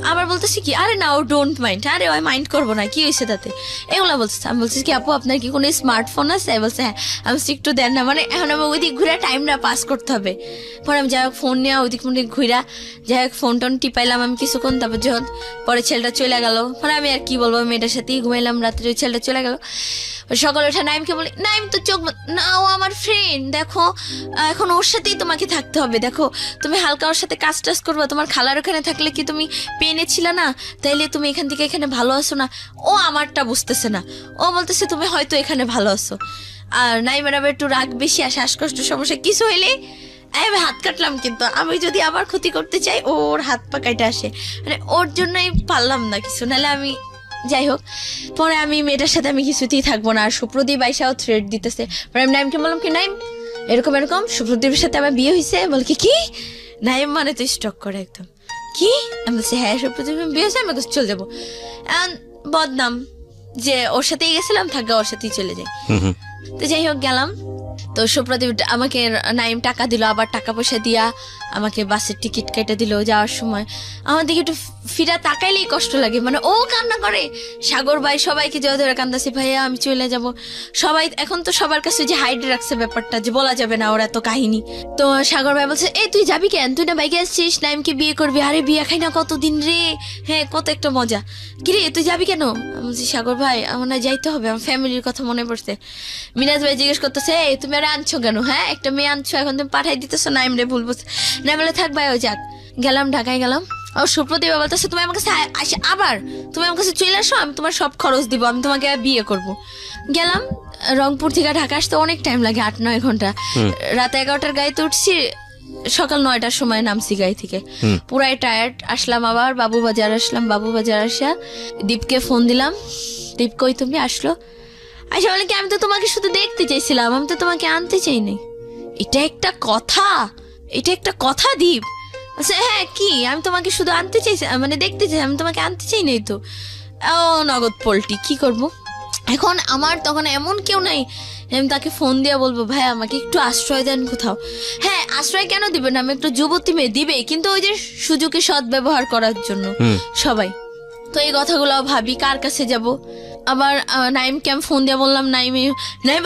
আবার বলতেছি কি, আরে না ও ডোন্ট মাইন্ড, আরে ওই মাইন্ড করবো না, কি হয়েছে তাতে, এগুলো বলতেছে। আমি বলতেছি কি আপু আপনার কি কোনো স্মার্টফোন আছে, বলছে হ্যাঁ। আমি একটু দেন না, মানে এখন আমার ওইদিক ঘুরে টাইমটা পাস করতে হবে। পরে আমি যাই হোক ফোন নিয়ে ওইদিক ঘুরা, যাই হোক ফোন টোন টিপাইলাম আমি কিছুক্ষণ। তারপর যখন পরে ছেলেটা চলে গেল, মানে আমি আর কি বলবো, মেয়েটার সাথেই ঘুমাইলাম রাত্রে, ওই ছেলেটা চলে গেল। সকালে ওঠা নাইমকে বলি, নাইম তো চোখ না, ও আমার ফ্রেন্ড, দেখো এখন ওর সাথেই তোমাকে থাকতে হবে, দেখো তুমি হালকা ওর সাথে কাজ টাজ করবো, তোমার খালার ওখানে থাকলে কি তুমি পেনে ছিল না, তাইলে তুমি এখান থেকে এখানে ভালো আছো না। ও আমারটা বুঝতেছে না, ও বলতেছে তুমি হয়তো এখানে ভালো আছো। আর নাইমের আবার একটু রাগ বেশি, আর শ্বাসকষ্ট সমস্যা কিছু হইলে আমি হাত কাটলাম, কিন্তু আমি যদি আবার ক্ষতি করতে চাই ওর হাত পা কাটে আসে, মানে ওর জন্যই পারলাম না কিছু, নাহলে আমি যাই হোক, পরে আমি মেয়েটার সাথে আমি কিছুতেই থাকবো না। আর সুপ্রদীপ আইসাও থ্রেড দিতেছে। পরে আমি নাইমকে বললাম কি নাইম এরকম এরকম সুপ্রদীপের সাথে আমার বিয়ে হয়েছে। বলে কি নাইম মানে তো স্টক করে একদম, কি? আমি বলছি হ্যাঁ সুপ্রদীপের বিয়ে হয়েছে, আমি চলে যাবো। বদনাম যে ওর সাথেই গেছিলাম, থাকা ওর সাথেই চলে যাই। তো যাই হোক গেলাম, তো সুপ্রদীপ আমাকে নাইম টাকা দিল, আবার টাকা পয়সা দিয়া আমাকে বাসের টিকিট কেটে দিল। যাওয়ার সময় আমার দিকে একটু ফিরা তাকাইলেই কষ্ট লাগে, মানে ও কান্না করে, সাগর ভাই সবাইকে জয় ধরে কান্দাছি, ভাইয়া আমি চলে যাব। সবাই এখন তো সবার কাছে যে হাইড রাখছে ব্যাপারটা, যে বলা যাবে না ওর এত কাহিনী। তো সাগর ভাই বলছে এই তুই যাবি কেন, তুই না বাইকে আসছিস, নাইমকে বিয়ে করবি। আরে বিয়ে খাই না কতদিন রে, হ্যাঁ কত একটা মজা। কিরে তুই যাবি কেন? আমি বলছি সাগর ভাই আমার না যাইতে হবে, আমার ফ্যামিলির কথা মনে পড়ছে। মিনাজ ভাই জিজ্ঞেস করতেছে এই তুমি আর আনছো কেন, হ্যাঁ একটা মেয়ে আনছো এখন তুমি পাঠাই দিতেছো নাইম রে, ভুল বলছে। না বলে থাক ভাই ও যাক। গেলাম ঢাকায় গেলাম, ও সুপ্রদীপ বলতেছে তুমি আমার কাছে আবার তুমি আমার কাছে চলে আসো, আমি তোমার সব খরচ দিব, আমি তোমাকে বিয়ে করব। গেলাম, রংপুর থেকে ঢাকা আসতে অনেক টাইম লাগে, 8-9 ঘন্টা। রাত 11টার গাড়িতে উঠছি, সকাল 9টার সময় নামছি গাড়ি থেকে, পুরাই টায়ার্ড। আসলাম আবার বাবুবাজার আসলাম, বাবুবাজার আসা দীপকে ফোন দিলাম, দীপ কই তুমি? আসলো, আচ্ছা বলে কি আমি তো তোমাকে শুধু দেখতে চাইছিলাম, আমি তো তোমাকে আনতে চাইনি। এটা একটা কথা, এটা একটা কথা দীপ। আচ্ছা হ্যাঁ কি, আমি তোমাকে শুধু আনতে চাইছি, মানে দেখতে চাই, আমি তোমাকে আনতে চাই নাই তো। ও নগদ পোল্টি, কি করব এখন? আমার তখন এমন কেউ নাই আমি তাকে ফোন দিয়ে বলবো ভাই আমাকে একটু আশ্রয় দেন কোথাও। হ্যাঁ আশ্রয় কেন দিবেন, আমি একটু যুবতী মেয়ে দিবে, কিন্তু ওই যে সুযোগে সৎ ব্যবহার করার জন্য সবাই। তো এই কথাগুলো ভাবি কার কাছে যাব। আবার নাইমকে আমি ফোন দিয়ে বললাম, নাইম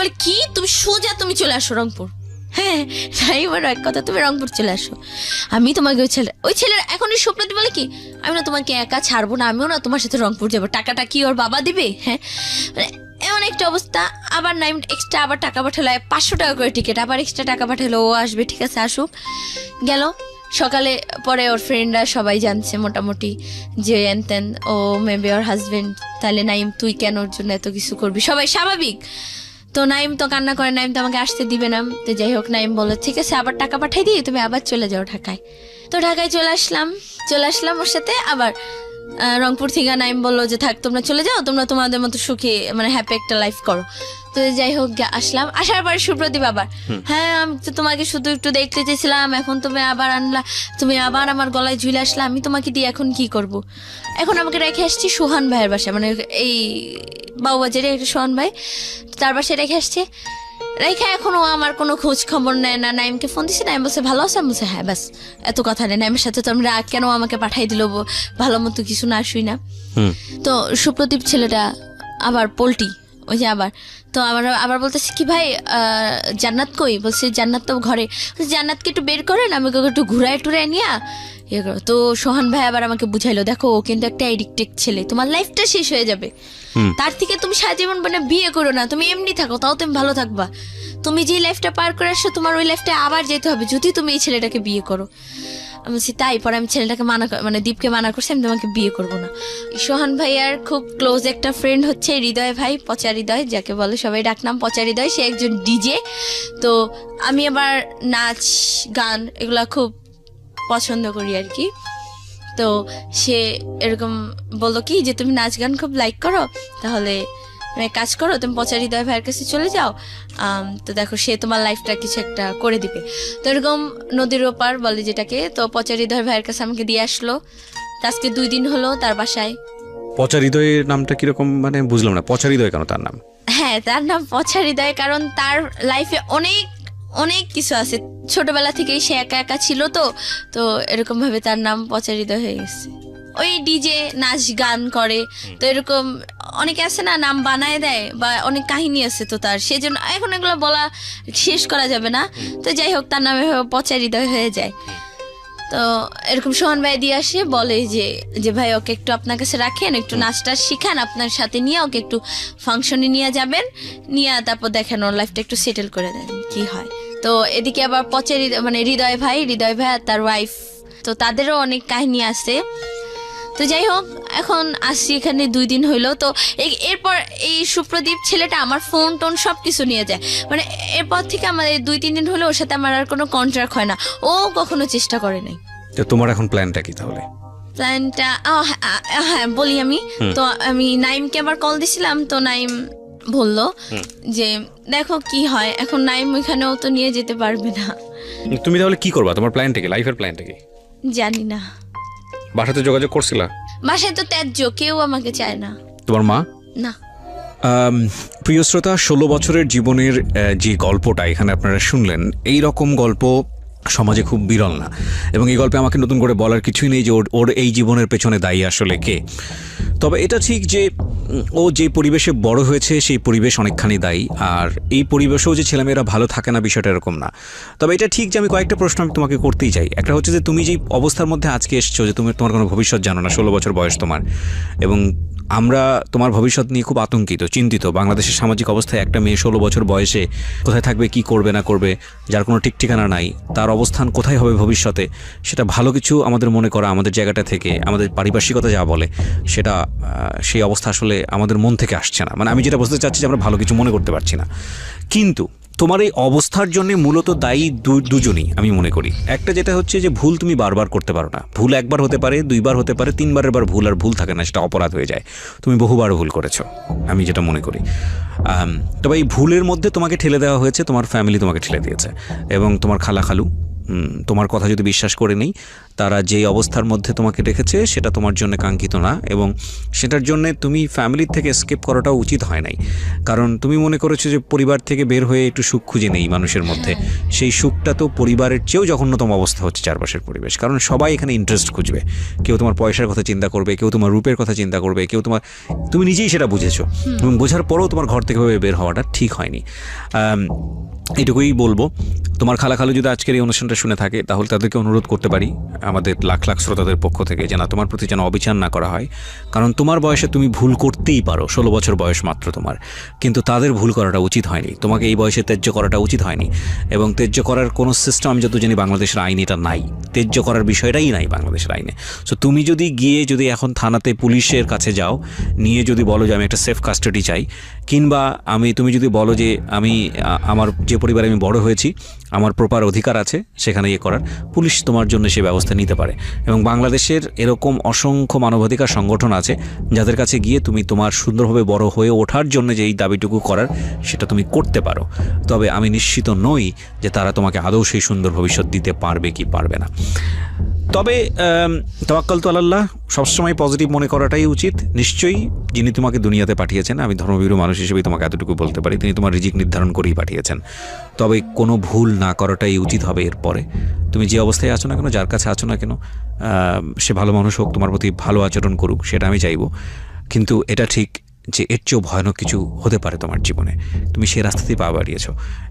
বলে কি তুমি সোজা তুমি চলে আসো রংপুর। হ্যাঁ নাইম আর এক কথা, তুমি রংপুর চলে আসো, আমি তোমাকে ওই ছেলের এখন সুপ্রদীপ বলে কি আমি না তোমাকে একা ছাড়বো না, আমিও না তোমার সাথে রংপুর যাবো, টাকাটা কি ওর বাবা দিবে? হ্যাঁ এমন একটা অবস্থা। আবার নাইম এক্সট্রা আবার টাকা পাঠালো, 500 টাকা করে টিকিট, আবার এক্সট্রা টাকা পাঠালো, ও আসবে ঠিক আছে আসুক। গেল সকালে, পরে ওর ফ্রেন্ডরা সবাই জানছে মোটামুটি যে এনতেন ও মেবি ওর হাজবেন্ড। তাহলে নাইম তুই কেন ওর জন্য এত কিছু করবি, সবাই স্বাভাবিক। তো নাইম তো কান্না করে, নাইম তো আমাকে আসতে দিবে না। তো যাই হোক নাইম বললো ঠিক আছে আবার টাকা পাঠাই দিই, তুমি আবার চলে যাও ঢাকায়। তো ঢাকায় চলে আসলাম ওর সাথে। আবার রংপুর থেকে নাইম বললো যে থাক তোমরা চলে যাও, তোমরা তোমাদের মতো সুখে মানে হ্যাপি একটা লাইফ করো। তো যাই হোক আসলাম, আসার পরে সুপ্রদীপ আবার হ্যাঁ আমি তো তোমাকে শুধু একটু দেখতে চেয়েছিলাম, এখন তুমি আবার আনলা, তুমি আবার আমার গলায় ঝুলে আসলা, আমি তোমাকে দিয়ে এখন কি করব। এখন আমাকে রেখে আসছি সোহান ভাইয়ের বাসায়, মানে এই বাবুবাজারে একটা সোহান ভাই, তার বাসায় রেখে আসছে। রেখে এখনো আমার কোনো খোঁজ খবর নেয় না। নাইমকে ফোন দিচ্ছে, নাইম বলছে ভালো আছে, আমি বলছে হ্যাঁ ব্যাস এত কথা নেই। নাইমের সাথে তো আমি রাগ কেন আমাকে পাঠাই দিল, ভালো মতো কিছু না শুই না। তো সুপ্রদীপ ছেলেটা আবার পোল্টি, ওই যে আবার তো আবার বলতেছে কি ভাই জান্নাত কই? বলছে জান্নাত তো ঘরে। জান্নাতকে একটু বের করেন, আমি ওকে একটু ঘুরায় টুরায় নিয়া ইয়ে করো। তো সোহান ভাই আবার আমাকে বুঝাইলো দেখো ও কিন্তু একটা এডিক্টেড ছেলে, তোমার লাইফটা শেষ হয়ে যাবে, তার থেকে তুমি সারা জীবন মানে বিয়ে করো না, তুমি এমনি থাকো তাও তুমি ভালো থাকবা। তুমি যে লাইফটা পার করে আসছো তোমার ওই লাইফটা আবার যেতে হবে যদি তুমি এই ছেলেটাকে বিয়ে করো। আমি বলছি তাই? পরে আমি ছেলেটাকে মানে দীপকে মানা করছি, আমি তোমাকে বিয়ে করবো না। সোহান ভাইয়ার খুব ক্লোজ একটা ফ্রেন্ড হচ্ছে হৃদয় ভাই, পচা হৃদয় যাকে বলে সবাই ডাকনাম পচা হৃদয়, সে একজন ডিজে। তো আমি আবার নাচ গান এগুলা খুব পছন্দ করি আর কি। তো সে এরকম বললো কি যে তুমি নাচ গান খুব লাইক করো, তাহলে কাজ করো তুমি পচা হৃদয় ভাইয়ের কাছে চলে যাও, তো দেখো সে তোমার লাইফটা কিছু একটা করে দিবে। তো এরকম নদীর ওপার বলে যেটাকে, তো পচা হৃদয় ভাইয়ের কাছে আমাকে দিয়ে আসলো। আজকে 2 দিন হলো তার বাসায়। পচা হৃদয়ের নামটা কিরকম, মানে বুঝলাম না, পচা হৃদয় কেন তার নাম? হ্যাঁ তার নাম পচা হৃদয় কারণ তার লাইফে অনেক অনেক কিছু আছে, ছোটবেলা থেকেই সে একা একা ছিল, তো এরকম ভাবে তার নাম পচা হৃদয় হয়ে গেছে। ওই ডিজে নাচ গান করে, তো এরকম অনেকে আছে না নাম বানায় দেয়, বা অনেক কাহিনী আছে তো তার, সেজন্য এখন এগুলো বলা শেষ করা যাবে না। তো যাই হোক তার নামে পচা হৃদয় হয়ে যায়। তো এরকম সোহান ভাই দিয়ে আসে, বলে যে ভাই ওকে একটু আপনার কাছে রাখেন, একটু নাচটা শিখান, আপনার সাথে নিয়ে ওকে একটু ফাংশনে নিয়ে যাবেন, নিয়ে তারপর দেখেন ওর লাইফটা একটু সেটেল করে দেন কি হয়। তো এদিকে আবার পচা মানে হৃদয় ভাই আর তার ওয়াইফ, তো তাদেরও অনেক কাহিনী আছে। তো যাই হোক এখন আসছি এখানে 2 দিন হইলো। তো এরপর এই সুপ্রদীপ ছেলেটা আমার ফোন টোন সব কিছু নিয়ে যায়, মানে এরপর থেকে আমাদের 2-3 দিন হলো ওর সাথে আমার আর কোনো কন্ট্রাক্ট হয় না, ও কখনো চেষ্টা করে নাই। তো তোমার এখন প্ল্যানটা কি তাহলে? প্ল্যানটা হ্যাঁ বলি আমি। তো আমি নাইমকে আবার কল দিছিলাম, তো নাইম বললো যে দেখো কি হয়। এখন নাইম ওইখানেও তো নিয়ে যেতে পারবে না, তুমি তাহলে কি করবা? তোমার প্ল্যানটা কি, লাইফের প্ল্যানটা কি? জানি না। বাসাতে যোগাযোগ করছিলা? বাসায় তো ত্যায্য, কেউ আমাকে চায় না। তোমার মা? না। প্রিয় শ্রোতা, 16 বছরের জীবনের যে গল্পটা এখানে আপনারা শুনলেন, এই রকম গল্প সমাজে খুব বিরল না, এবং এই গল্পে আমাকে নতুন করে বলার কিছুই নেই যে ওর এই জীবনের পেছনে দায়ী আসলে কে। তবে এটা ঠিক যে ও যে পরিবেশে বড় হয়েছে সেই পরিবেশ অনেকখানি দায়ী, আর এই পরিবেশেও যে ছেলেমেয়েরা ভালো থাকে না বিষয়টা এরকম না। তবে এটা ঠিক যে আমি কয়েকটা প্রশ্ন আমি তোমাকে করতেই চাই। একটা হচ্ছে যে তুমি যেই অবস্থার মধ্যে আজকে এসছো, যে তোমার কোনো ভবিষ্যৎ জানো না, 16 বছর বয়স তোমার, এবং আমরা তোমার ভবিষ্যৎ নিয়ে খুব আতঙ্কিত, চিন্তিত। বাংলাদেশের সামাজিক অবস্থায় একটা মেয়ে 16 বছর বয়সে কোথায় থাকবে, কি করবে না করবে, যার কোনো ঠিক ঠিকানা নাই, তার অবস্থান কোথায় হবে ভবিষ্যতে, সেটা ভালো কিছু আমাদের মনে করা, আমাদের জায়গাটা থেকে, আমাদের পারিপার্শ্বিকতা যা বলে সেটা, সেই অবস্থা আসলে আমাদের মন থেকে আসছে না। মানে আমি যেটা বলতে চাচ্ছি যে আমরা ভালো কিছু মনে করতে পারছি না। কিন্তু তোমার এই অবস্থার জন্য মূলত দায়ী দুজনই আমি মনে করি। একটা যেটা হচ্ছে যে ভুল তুমি বারবার করতে পারো না। ভুল একবার হতে পারে, দুইবার হতে পারে, তিনবারের বার ভুল আর ভুল থাকে না, সেটা অপরাধ হয়ে যায়। তুমি বহুবার ভুল করেছো, আমি যেটা মনে করি। তবে এই ভুলের মধ্যে তোমাকে ঠেলে দেওয়া হয়েছে, তোমার ফ্যামিলি তোমাকে ঠেলে দিয়েছে, এবং তোমার খালা খালু তোমার কথা যদি বিশ্বাস করে নেই, তারা যেই অবস্থার মধ্যে তোমাকে রেখেছে সেটা তোমার জন্য কাঙ্ক্ষিত না, এবং সেটার জন্য তুমি ফ্যামিলির থেকে স্কেপ করাটাও উচিত হয় নাই। কারণ তুমি মনে করেছো যে পরিবার থেকে বের হয়ে একটু সুখ খুঁজে নেই মানুষের মধ্যে। সেই সুখটা তো পরিবারের চেয়েও জঘন্যতম অবস্থা হচ্ছে চারপাশের পরিবেশ। কারণ সবাই এখানে ইন্টারেস্ট খুঁজবে, কেউ তোমার পয়সার কথা চিন্তা করবে, কেউ তোমার রূপের কথা চিন্তা করবে, কেউ তুমি নিজেই সেটা বুঝেছো, এবং বোঝার পরেও তোমার ঘর থেকে বের হওয়াটা ঠিক হয়নি। এটুকুই বলবো। তোমার খালা খালু যদি আজকের এই অনুষ্ঠানটা শুনে থাকে, তাহলে তাদেরকে অনুরোধ করতে পারি আমাদের লাখ লাখ শ্রোতাদের পক্ষ থেকে, যে না, তোমার প্রতি যেন অবিচার না করা হয়। কারণ তোমার বয়সে তুমি ভুল করতেই পারো, 16 বছর বয়স মাত্র তোমার, কিন্তু তাদের ভুল করাটা উচিত হয়নি। তোমাকে এই বয়সে ত্যায্য করাটা উচিত হয়নি, এবং ত্যায্য করার কোনো সিস্টেম আমি যত জানি বাংলাদেশের আইনে এটা নাই। ত্যায্য করার বিষয়টাই নাই বাংলাদেশের আইনে। সো তুমি যদি গিয়ে যদি এখন থানাতে পুলিশের কাছে যাও, নিয়ে যদি বলো যে আমি একটা সেফ কাস্টাডি চাই, কিংবা তুমি যদি বলো যে আমার যে পরিবারে আমি বড় হয়েছি, আমার প্রপার অধিকার আছে সেখানে করার, পুলিশ তোমার জন্য সে ব্যবস্থা নিতে পারে। এবং বাংলাদেশের এরকম অসংখ্য মানবাধিকার সংগঠন আছে যাদের কাছে গিয়ে তুমি তোমার সুন্দরভাবে বড় হয়ে ওঠার জন্য যে এই দাবিটুকু করার, সেটা তুমি করতে পারো। তবে আমি নিশ্চিত নই যে তারা তোমাকে আদৌ সেই সুন্দর ভবিষ্যৎ দিতে পারবে কি পারবে না। তবে তাওয়াক্কাল তু আলাল্লাহ সবসময় পজিটিভ মনে করাটাই উচিত। নিশ্চয়ই যিনি তোমাকে দুনিয়াতে পাঠিয়েছেন, আমি ধর্মভীরু মানুষ হিসেবেই তোমাকে এতটুকু বলতে পারি, তিনি তোমার রিজিক নির্ধারণ করেই পাঠিয়েছেন। তবে কোনো ভুল না করাটাই উচিত হবে এরপরে। তুমি যে অবস্থায় আছো না কেন, যার কাছে আছো না কেন, সে ভালো মানুষ হোক, তোমার প্রতি ভালো আচরণ করুক, সেটা আমি চাইবো। কিন্তু এটা ঠিক যে এর চেয়েও ভয়ানক কিছু হতে পারে তোমার জীবনে, তুমি সেই রাস্তাতেই পা বাড়িয়েছ,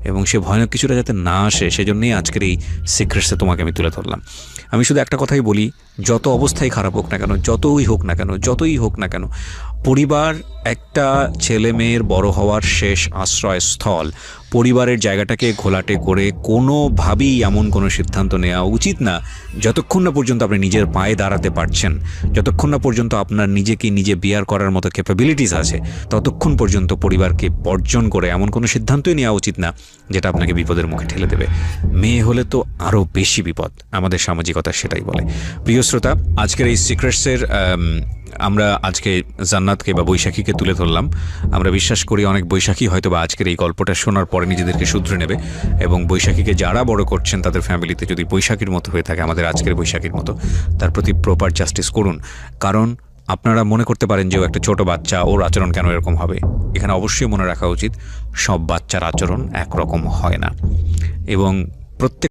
এবং সে ভয়ানক কিছুটা যাতে না আসে সেজন্যই আজকের এই সিক্রেটসে তোমাকে আমি তুলে ধরলাম। আমি শুধু একটা কথাই বলি, যত অবস্থায় খারাপ হোক না কেন, যতই হোক না কেন, পরিবার একটা ছেলে মেয়ের বড় হওয়ার শেষ আশ্রয়স্থল। পরিবারের জায়গাটাকে ঘোলাটে করে কোনোভাবেই এমন কোনো সিদ্ধান্ত নেওয়া উচিত না যতক্ষণ না পর্যন্ত আপনি নিজের পায়ে দাঁড়াতে পারছেন, যতক্ষণ না পর্যন্ত আপনার নিজেকে নিজে বিয়ার করার মতো ক্যাপাবিলিটিস আছে, ততক্ষণ পর্যন্ত পরিবারকে বর্জন করে এমন কোনো সিদ্ধান্তই নেওয়া উচিত না যেটা আপনাকে বিপদের মুখে ঠেলে দেবে। মেয়ে হলে তো আরও বেশি বিপদ, আমাদের সামাজিকতা সেটাই বলে। প্রিয় শ্রোতা, আজকের এই সিক্রেটসের আমরা আজকে জান্নাতকে বা বৈশাখীকে তুলে ধরলাম। আমরা বিশ্বাস করি অনেক বৈশাখী হয়তো বা আজকের এই গল্পটা শোনার পরে নিজেদেরকে শুধরে নেবে, এবং বৈশাখীকে যারা বড় করছেন তাদের ফ্যামিলিতে যদি বৈশাখীর মতো হয়ে থাকে, আমাদের আজকের বৈশাখীর মতো, তার প্রতি প্রপার জাস্টিস করুন। কারণ আপনারা মনে করতে পারেন যে ও একটা ছোট বাচ্চা, ওর আচরণ কেন এরকম হবে। এখানে অবশ্যই মনে রাখা উচিত সব বাচ্চার আচরণ একরকম হয় না, এবং প্রত্যেক